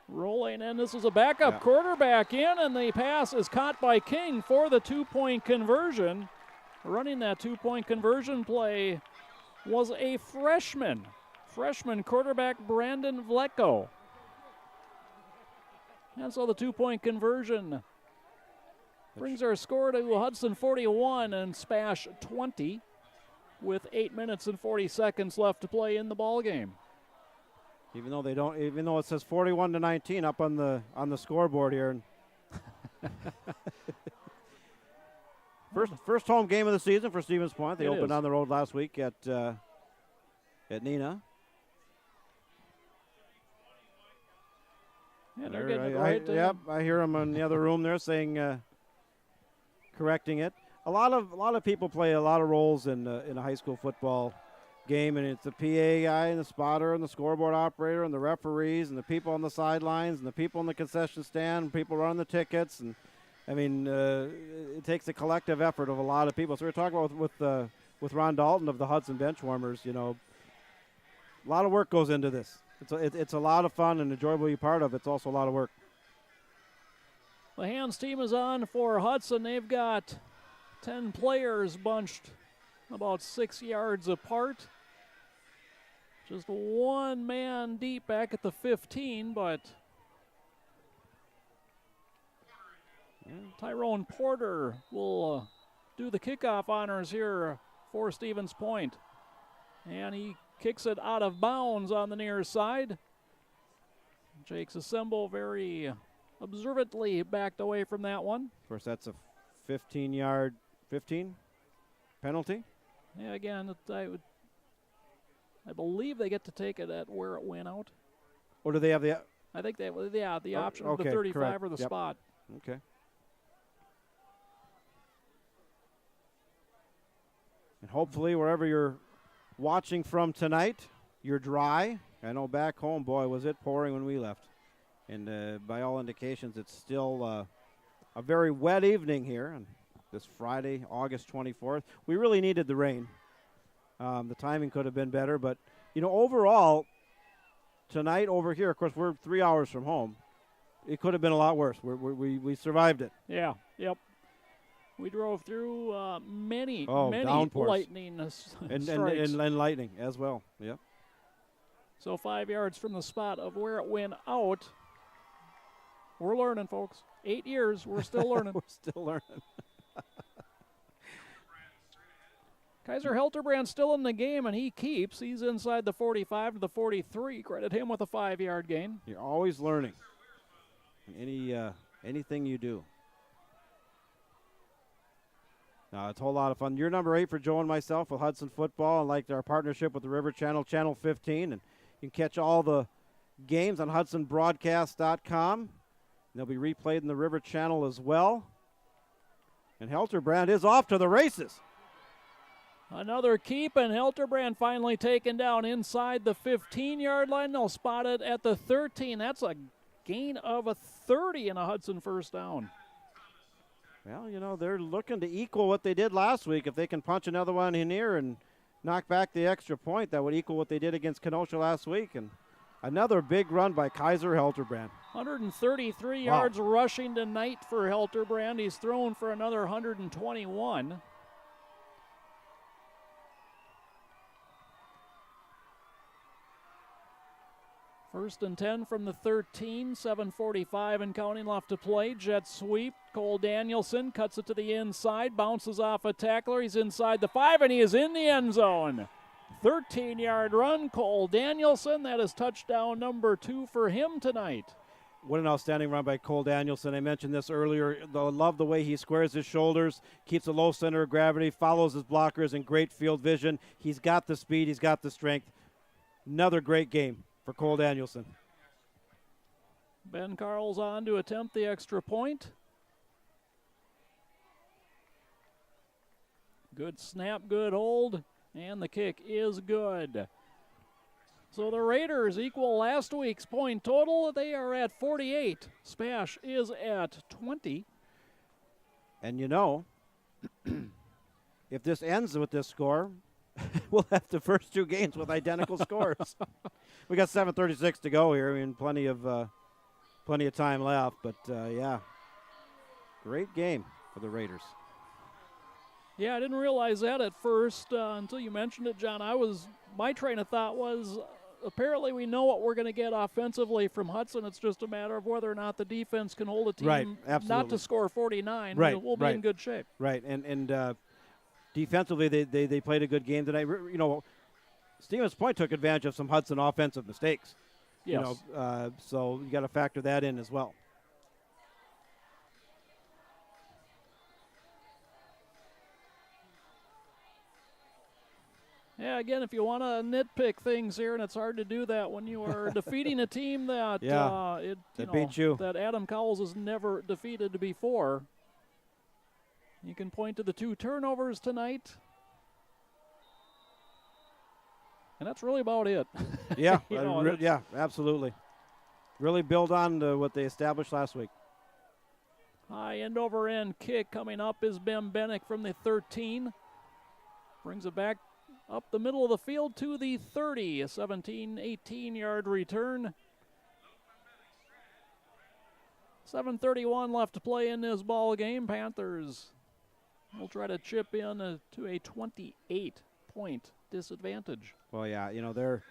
Rolling in, this is a backup quarterback in, and the pass is caught by King for the 2-point conversion. Running that 2-point conversion play was a freshman quarterback Brandon Vlecko. And so the 2-point conversion Brings our score to Hudson 41 and Spash 20 with 8 minutes and 40 seconds left to play in the ball game.
Even though it says 41-19 up on the scoreboard here. First home game of the season for Stevens Point. They opened on the road last week at Neenah.
Yeah, they're getting it right.
Yep, I hear them in the other room there saying, correcting it. A lot of people play a lot of roles in a high school football game, and it's the PA guy and the spotter and the scoreboard operator and the referees and the people on the sidelines and the people in the concession stand and people running the tickets. And I mean, it takes a collective effort of a lot of people. So we're talking about with Ron Dalton of the Hudson Benchwarmers. You know, a lot of work goes into this. It's a lot of fun and enjoyable to be part of. It's also a lot of work.
The hands team is on for Hudson. They've got 10 players bunched about 6 yards apart. Just one man deep back at the 15, but Tyrone Porter will do the kickoff honors here for Stevens Point. And he kicks it out of bounds on the near side. Jake Assemble very observantly backed away from that one.
Of course, that's a 15-yard 15 penalty.
Yeah, again, I believe they get to take it at where it went out.
Or do they have the?
I think they, the option of the 35
correct.
or the spot.
Okay. And hopefully, wherever you're watching from tonight, you're dry. I know back home, boy, was it pouring when we left. And by all indications, it's still a very wet evening here on this Friday, August 24th. We really needed the rain. The timing could have been better, but, you know, overall, tonight over here, of course, we're 3 hours from home. It could have been a lot worse. We survived it.
Yeah, yep. We drove through many
downpours.
Lightning
and lightning as well. Yep.
So 5 yards from the spot of where it went out. We're learning, folks. 8 years, we're still learning.
We're still learning.
Kaiser Helterbrand still in the game, and he keeps. He's inside the 45 to the 43. Credit him with a 5-yard gain.
You're always learning. Anything you do. It's a whole lot of fun. You're number 8 for Joe and myself with Hudson Football, and like our partnership with the River Channel, Channel 15. And you can catch all the games on HudsonBroadcast.com. They'll be replayed in the River Channel as well. And Helterbrand is off to the races.
Another keep, and Helterbrand finally taken down inside the 15-yard line. They'll spot it at the 13. That's a gain of a 30 and a Hudson first down.
Well, you know, they're looking to equal what they did last week. If they can punch another one in here and knock back the extra point, that would equal what they did against Kenosha last week. And another big run by Kaiser Helterbrand.
133 yards rushing tonight for Helterbrand. He's thrown for another 121. First and 10 from the 13, 7:45 and counting left to play. Jet sweep. Cole Danielson cuts it to the inside, bounces off a tackler. He's inside the 5, and he is in the end zone. 13-yard run, Cole Danielson. That is touchdown number 2 for him tonight.
What an outstanding run by Cole Danielson. I mentioned this earlier. I love the way he squares his shoulders, keeps a low center of gravity, follows his blockers in great field vision. He's got the speed. He's got the strength. Another great game for Cole Danielson.
Ben Carl's on to attempt the extra point. Good snap, good hold, and the kick is good. So the Raiders equal last week's point total. They are at 48. Spash is at 20.
And you know, if this ends with this score, we'll have the first 2 games with identical scores. We got 7:36 to go here. I mean, plenty of time left. But yeah, great game for the Raiders.
Yeah, I didn't realize that at first until you mentioned it, John. My train of thought was apparently we know what we're going to get offensively from Hudson. It's just a matter of whether or not the defense can hold a team not to score 49.
Right,
We'll be in good shape.
Right, and defensively they played a good game tonight. You know, Stevens Point took advantage of some Hudson offensive mistakes.
Yes.
You know, so you got to factor that in as well.
Yeah, again, if you want to nitpick things here, and it's hard to do that when you are defeating a team that
beat you,
that Adam Cowles has never defeated before. You can point to the 2 turnovers tonight, and that's really about it.
Yeah, yeah, absolutely. Really build on to what they established last week.
High end over end kick coming up is Ben Bennick from the 13. Brings it back up the middle of the field to the 30, a 17-18 yard return. 7:31 left to play in this ball game. Panthers will try to chip in to a 28-point disadvantage.
Well, yeah, you know,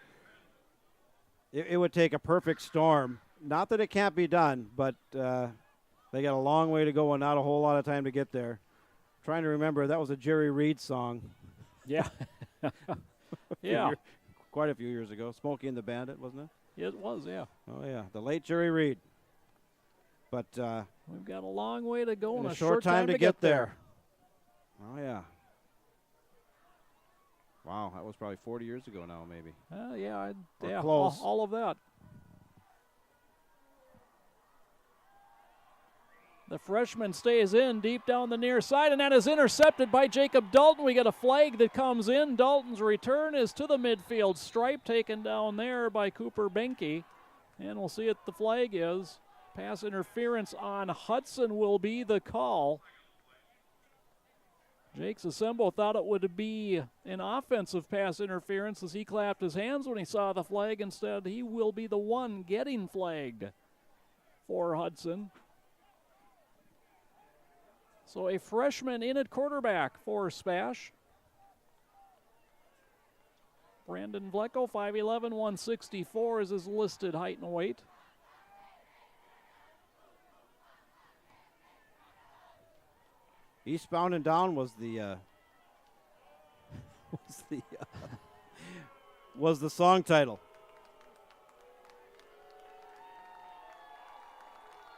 it would take a perfect storm. Not that it can't be done, but they got a long way to go and not a whole lot of time to get there. Trying to remember, that was a Jerry Reed song.
Yeah. Yeah.
Quite a few years ago. Smokey and the Bandit, wasn't it?
It was, yeah.
Oh, yeah. The late Jerry Reed. But
we've got a long way to go and
a short time to get there. Oh, yeah. Wow, that was probably 40 years ago now, maybe.
Yeah,
close.
All of that. The freshman stays in deep down the near side, and that is intercepted by Jacob Dalton. We got a flag that comes in. Dalton's return is to the midfield stripe, taken down there by Cooper Benke. And we'll see what the flag is. Pass interference on Hudson will be the call. Jake Sasembo thought it would be an offensive pass interference as he clapped his hands when he saw the flag. Instead, he will be the one getting flagged for Hudson. So a freshman in at quarterback for Spash. Brandon Vlecko, 5'11", 164 is his listed height and weight.
Eastbound and Down was the was the song title.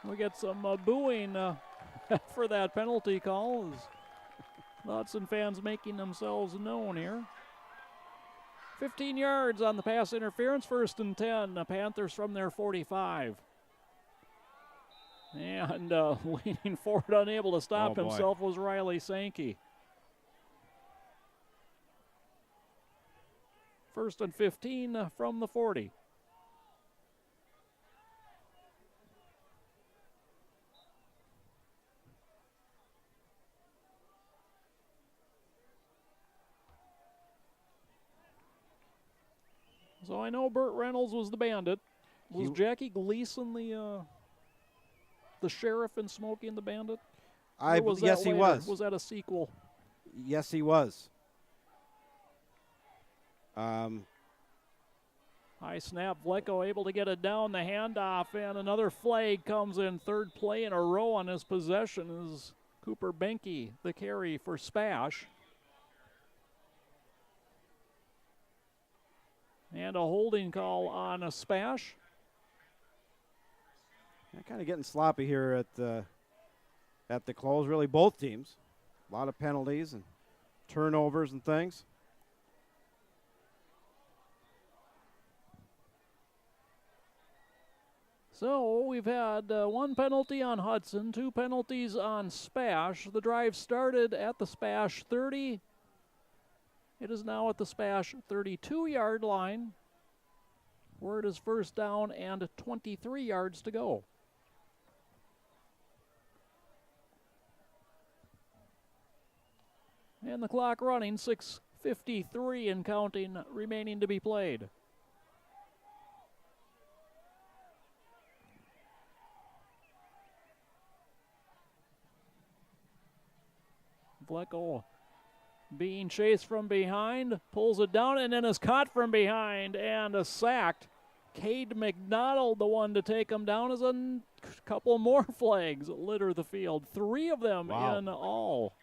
We get some booing for that penalty call. Hudson fans making themselves known here. 15 yards on the pass interference, 1st and 10. The Panthers from their 45. And leaning forward, unable to stop himself, was Riley Sankey. 1st and 15 from the 40. So I know Burt Reynolds was the bandit. Was Jackie Gleason the sheriff in Smokey and the Bandit?
Yes, he was.
Was that a sequel?
Yes, he was.
High snap. Vlecko able to get it down the handoff, and another flag comes in. 3rd play in a row on his possession is Cooper Benke, the carry for Spash. And a holding call on a Spash.
Kind of getting sloppy here at the close. Really, both teams. A lot of penalties and turnovers and things.
So we've had 1 penalty on Hudson, 2 penalties on Spash. The drive started at the Spash 30. It is now at the Spash 32-yard line, where it is 1st down and 23 yards to go. And the clock running, 6:53 and counting remaining to be played. Vlecko being chased from behind, pulls it down, and then is caught from behind and sacked. Kade Mcdonald, the one to take him down, as a couple more flags litter the field. 3 of them in all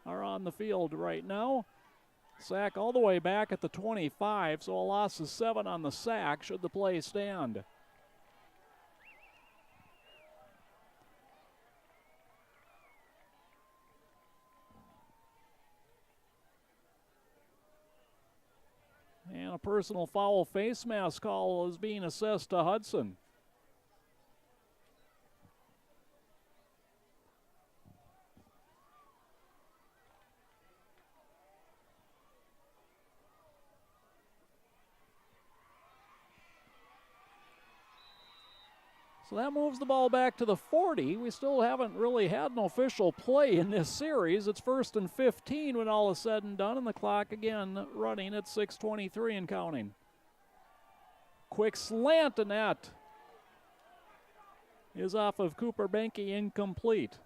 are on the field right now. Sack all the way back at the 25, so a loss of 7 on the sack should the play stand. And a personal foul face mask call is being assessed to Hudson. So that moves the ball back to the 40. We still haven't really had an official play in this series. It's 1st and 15 when all is said and done, and the clock again running at 6:23 and counting. Quick slant, and that is off of Cooper Benke, incomplete.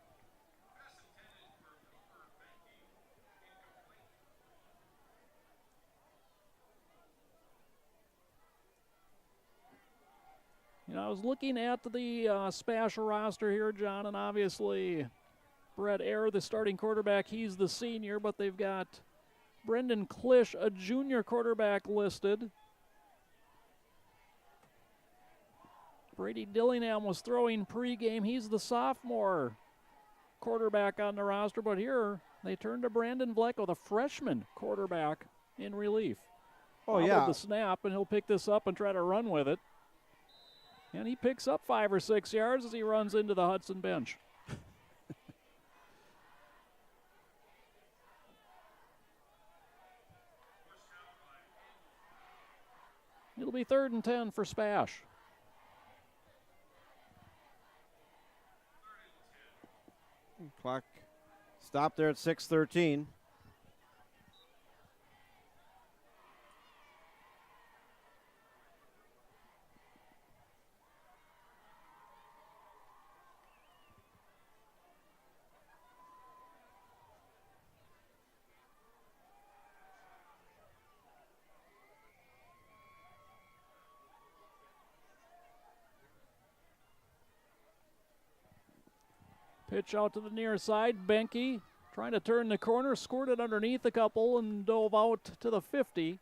You know, I was looking at the Spash roster here, John, and obviously Brett Eyre, the starting quarterback, he's the senior, but they've got Brendan Klisch, a junior quarterback, listed. Brady Dillingham was throwing pregame. He's the sophomore quarterback on the roster, but here they turn to Brandon Vlecko, the freshman quarterback, in relief.
Yeah.
The snap, and he'll pick this up and try to run with it. And he picks up 5 or 6 yards as he runs into the Hudson bench. It'll be 3rd and 10 for Spash.
Clock stopped there at 6:13.
Pitch out to the near side. Benke trying to turn the corner, squirted underneath a couple and dove out to the 50.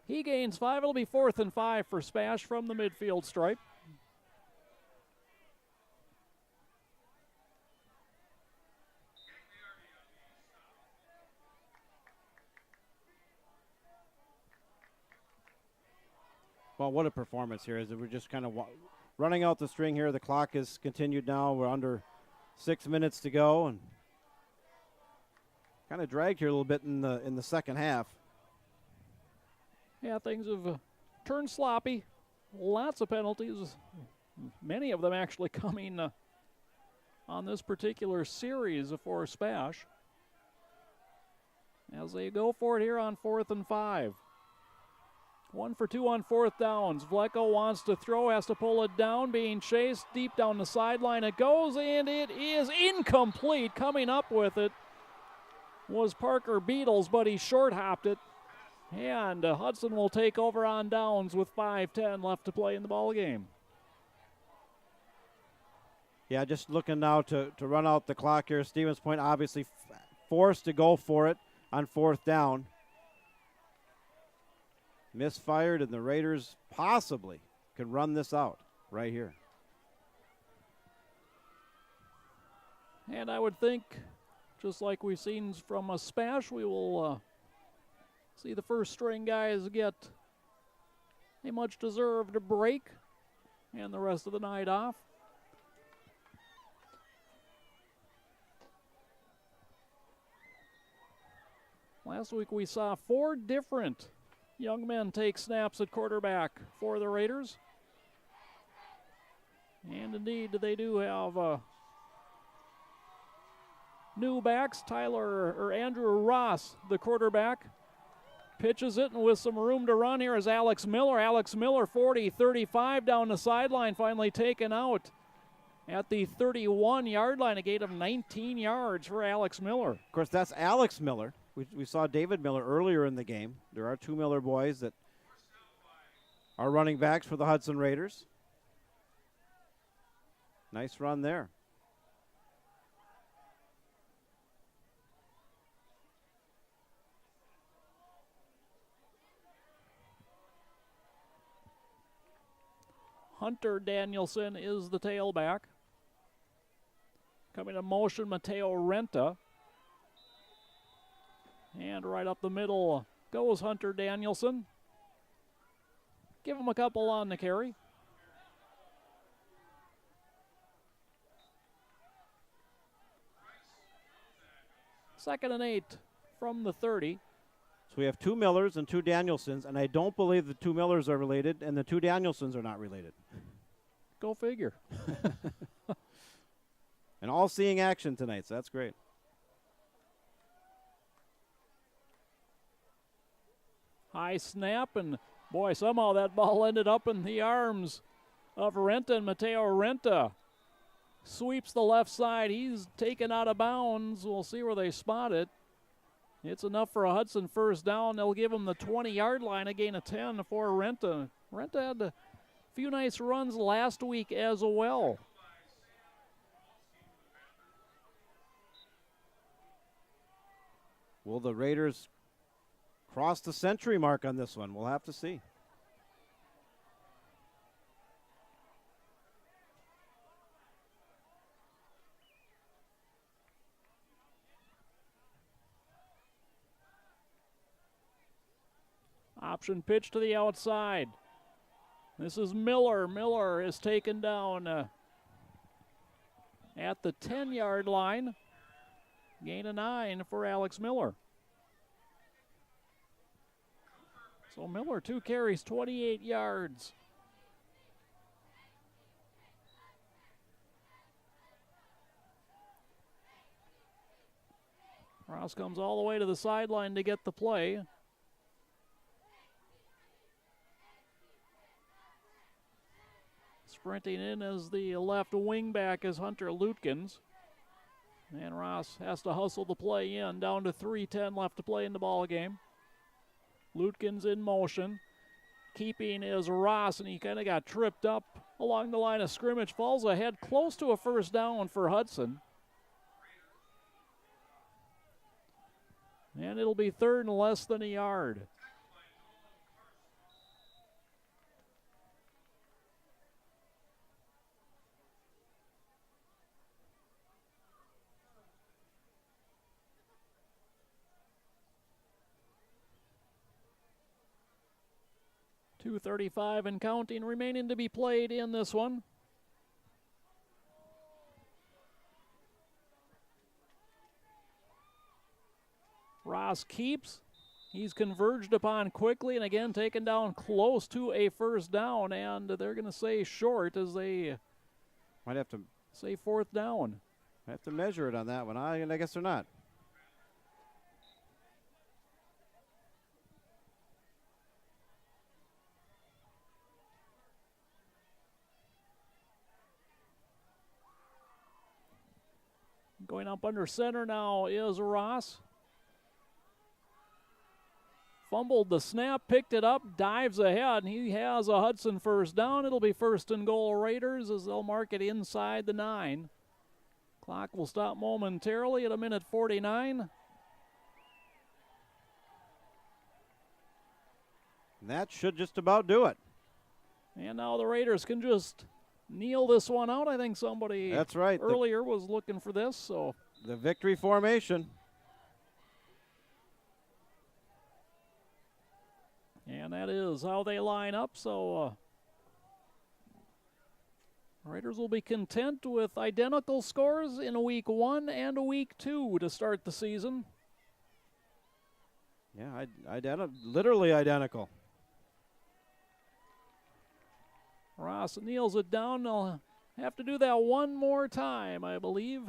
He gains 5. It'll be 4th and 5 for Spash from the midfield stripe.
Well, what a performance here. We're just kind of running out the string here. The clock is continued now. We're under 6 minutes to go, and kind of dragged here a little bit in the second half.
Yeah, things have turned sloppy. Lots of penalties, many of them actually coming on this particular series for Spash, as they go for it here on 4th and 5. 1 for 2 on 4th downs. Vlecko wants to throw, has to pull it down, being chased deep down the sideline. It goes, and it is incomplete. Coming up with it was Parker Beatles, but he short-hopped it. And Hudson will take over on downs with 5:10 left to play in the ball game.
Yeah, just looking now to run out the clock here. Stevens Point obviously forced to go for it on 4th down. Misfired, and the Raiders possibly could run this out right here.
And I would think, just like we've seen from a Spash, we will see the first string guys get a much-deserved break and the rest of the night off. Last week we saw 4 different young men take snaps at quarterback for the Raiders. And indeed, they do have new backs. Andrew Ross, the quarterback, pitches it, and with some room to run here is Alex Miller. Alex Miller, 40-35 down the sideline, finally taken out at the 31-yard line, a gain of 19 yards for Alex Miller.
Of course, that's Alex Miller, We saw David Miller earlier in the game. There are 2 Miller boys that are running backs for the Hudson Raiders. Nice run there.
Hunter Danielson is the tailback. Coming to motion, Mateo Renta. And right up the middle goes Hunter Danielson. Give him a couple on the carry. Second and 8 from the 30.
So we have 2 Millers and 2 Danielsons, and I don't believe the 2 Millers are related and the 2 Danielsons are not related.
Go figure.
And all seeing action tonight, so that's great.
High snap, and boy, somehow that ball ended up in the arms of Renta, and Mateo Renta sweeps the left side. He's taken out of bounds. We'll see where they spot it. It's enough for a Hudson first down. They'll give him the 20-yard line, a gain of 10 for Renta. Renta had a few nice runs last week as well.
Will the Raiders cross the century mark on this one? We'll have to see.
Option pitch to the outside. This is Miller. Miller is taken down at the 10-yard line. Gain of 9 for Alex Miller. So Miller, 2 carries, 28 yards. Ross comes all the way to the sideline to get the play. Sprinting in as the left wing back is Hunter Lutkins. And Ross has to hustle the play in. Down to 3:10 left to play in the ball game. Lutkins in motion. Keeping is Ross, and he kind of got tripped up along the line of scrimmage. Falls ahead close to a first down for Hudson. And it'll be 3rd and less than a yard. .235 and counting remaining to be played in this one. Ross keeps. He's converged upon quickly and again taken down close to a first down, and they're going to say short as they
might have to
say 4th down.
I have to measure it on that one. I guess they're not.
Going up under center now is Ross. Fumbled the snap, picked it up, dives ahead, and he has a Hudson first down. It'll be 1st and goal Raiders as they'll mark it inside the 9. Clock will stop momentarily at 1:49.
That should just about do it.
And now the Raiders can just kneel this one out. I think somebody
That's right.
earlier was looking for this. So
the victory formation.
And that is how they line up. So Raiders will be content with identical scores in week 1 and week 2 to start the season.
Yeah, literally identical.
Ross kneels it down. They'll have to do that one more time, I believe.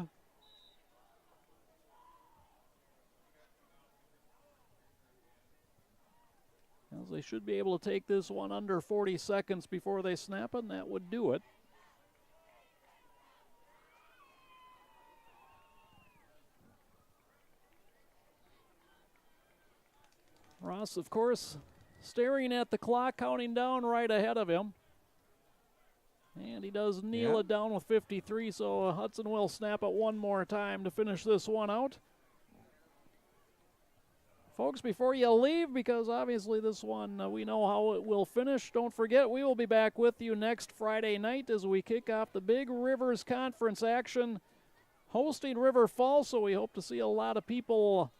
As they should be able to take this one under 40 seconds before they snap it, and that would do it. Ross, of course, staring at the clock, counting down right ahead of him. And he does kneel it down with 53, so Hudson will snap it one more time to finish this one out. Folks, before you leave, because obviously this one we know how it will finish, don't forget we will be back with you next Friday night as we kick off the Big Rivers Conference action hosting River Falls, so we hope to see a lot of people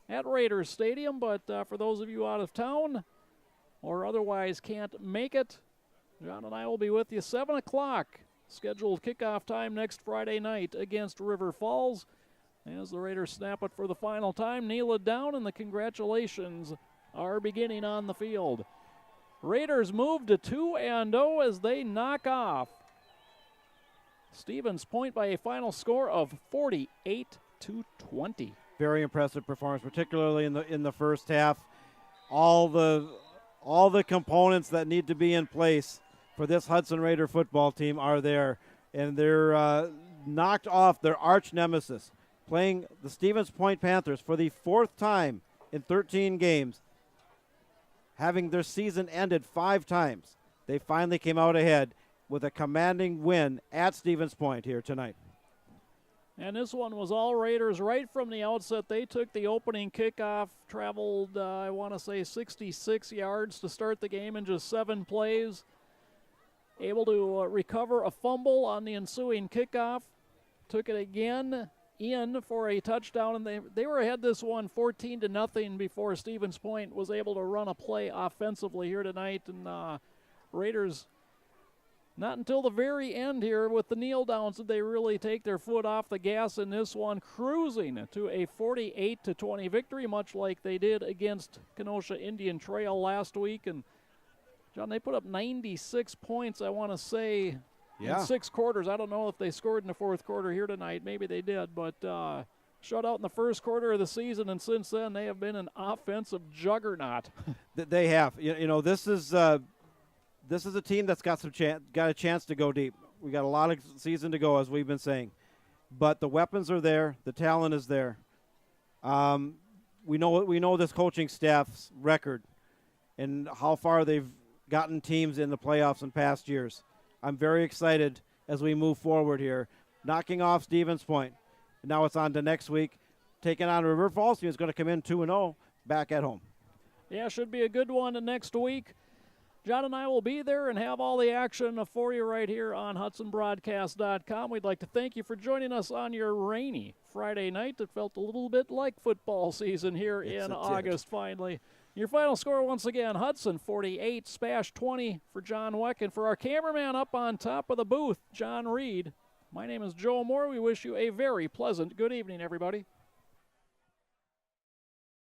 at Raiders Stadium, but for those of you out of town or otherwise can't make it, John and I will be with you 7 o'clock, scheduled kickoff time next Friday night against River Falls. As the Raiders snap it for the final time, kneel it down, and the congratulations are beginning on the field. Raiders move to 2-0 as they knock off Stevens Point by a final score of 48-20.
Very impressive performance, particularly in the first half. All the components that need to be in place for this Hudson Raider football team are there, and they're knocked off their arch nemesis, playing the Stevens Point Panthers for the 4th time in 13 games, having their season ended 5 times. They finally came out ahead with a commanding win at Stevens Point here tonight.
And this one was all Raiders right from the outset. They took the opening kickoff, traveled, I want to say, 66 yards to start the game in just 7 plays. Able to recover a fumble on the ensuing kickoff. Took it again in for a touchdown, and they were ahead this one 14-0 before Stevens Point was able to run a play offensively here tonight. And Raiders, not until the very end here with the kneel downs did they really take their foot off the gas in this one, cruising to a 48-20 victory, much like they did against Kenosha Indian Trail last week. And John, they put up 96 points, I want to say, in 6 quarters. I don't know if they scored in the 4th quarter here tonight. Maybe they did, but shutout in the 1st quarter of the season, and since then they have been an offensive juggernaut.
They have. You know, this is a team that's got a chance to go deep. We got a lot of season to go, as we've been saying, but the weapons are there. The talent is there. We know this coaching staff's record and how far they've gotten teams in the playoffs in past years. I'm very excited as we move forward here, knocking off Stevens Point. Now it's on to next week, taking on River Falls, who's going to come in 2-0 back at home.
Yeah, should be a good one next week. John and I will be there and have all the action for you right here on HudsonBroadcast.com. We'd like to thank you for joining us on your rainy Friday night. It felt a little bit like football season here in August finally. Your final score once again, Hudson 48, Spash 20 for John Weck. And for our cameraman up on top of the booth, John Reed, my name is Joe Moore. We wish you a very pleasant good evening, everybody.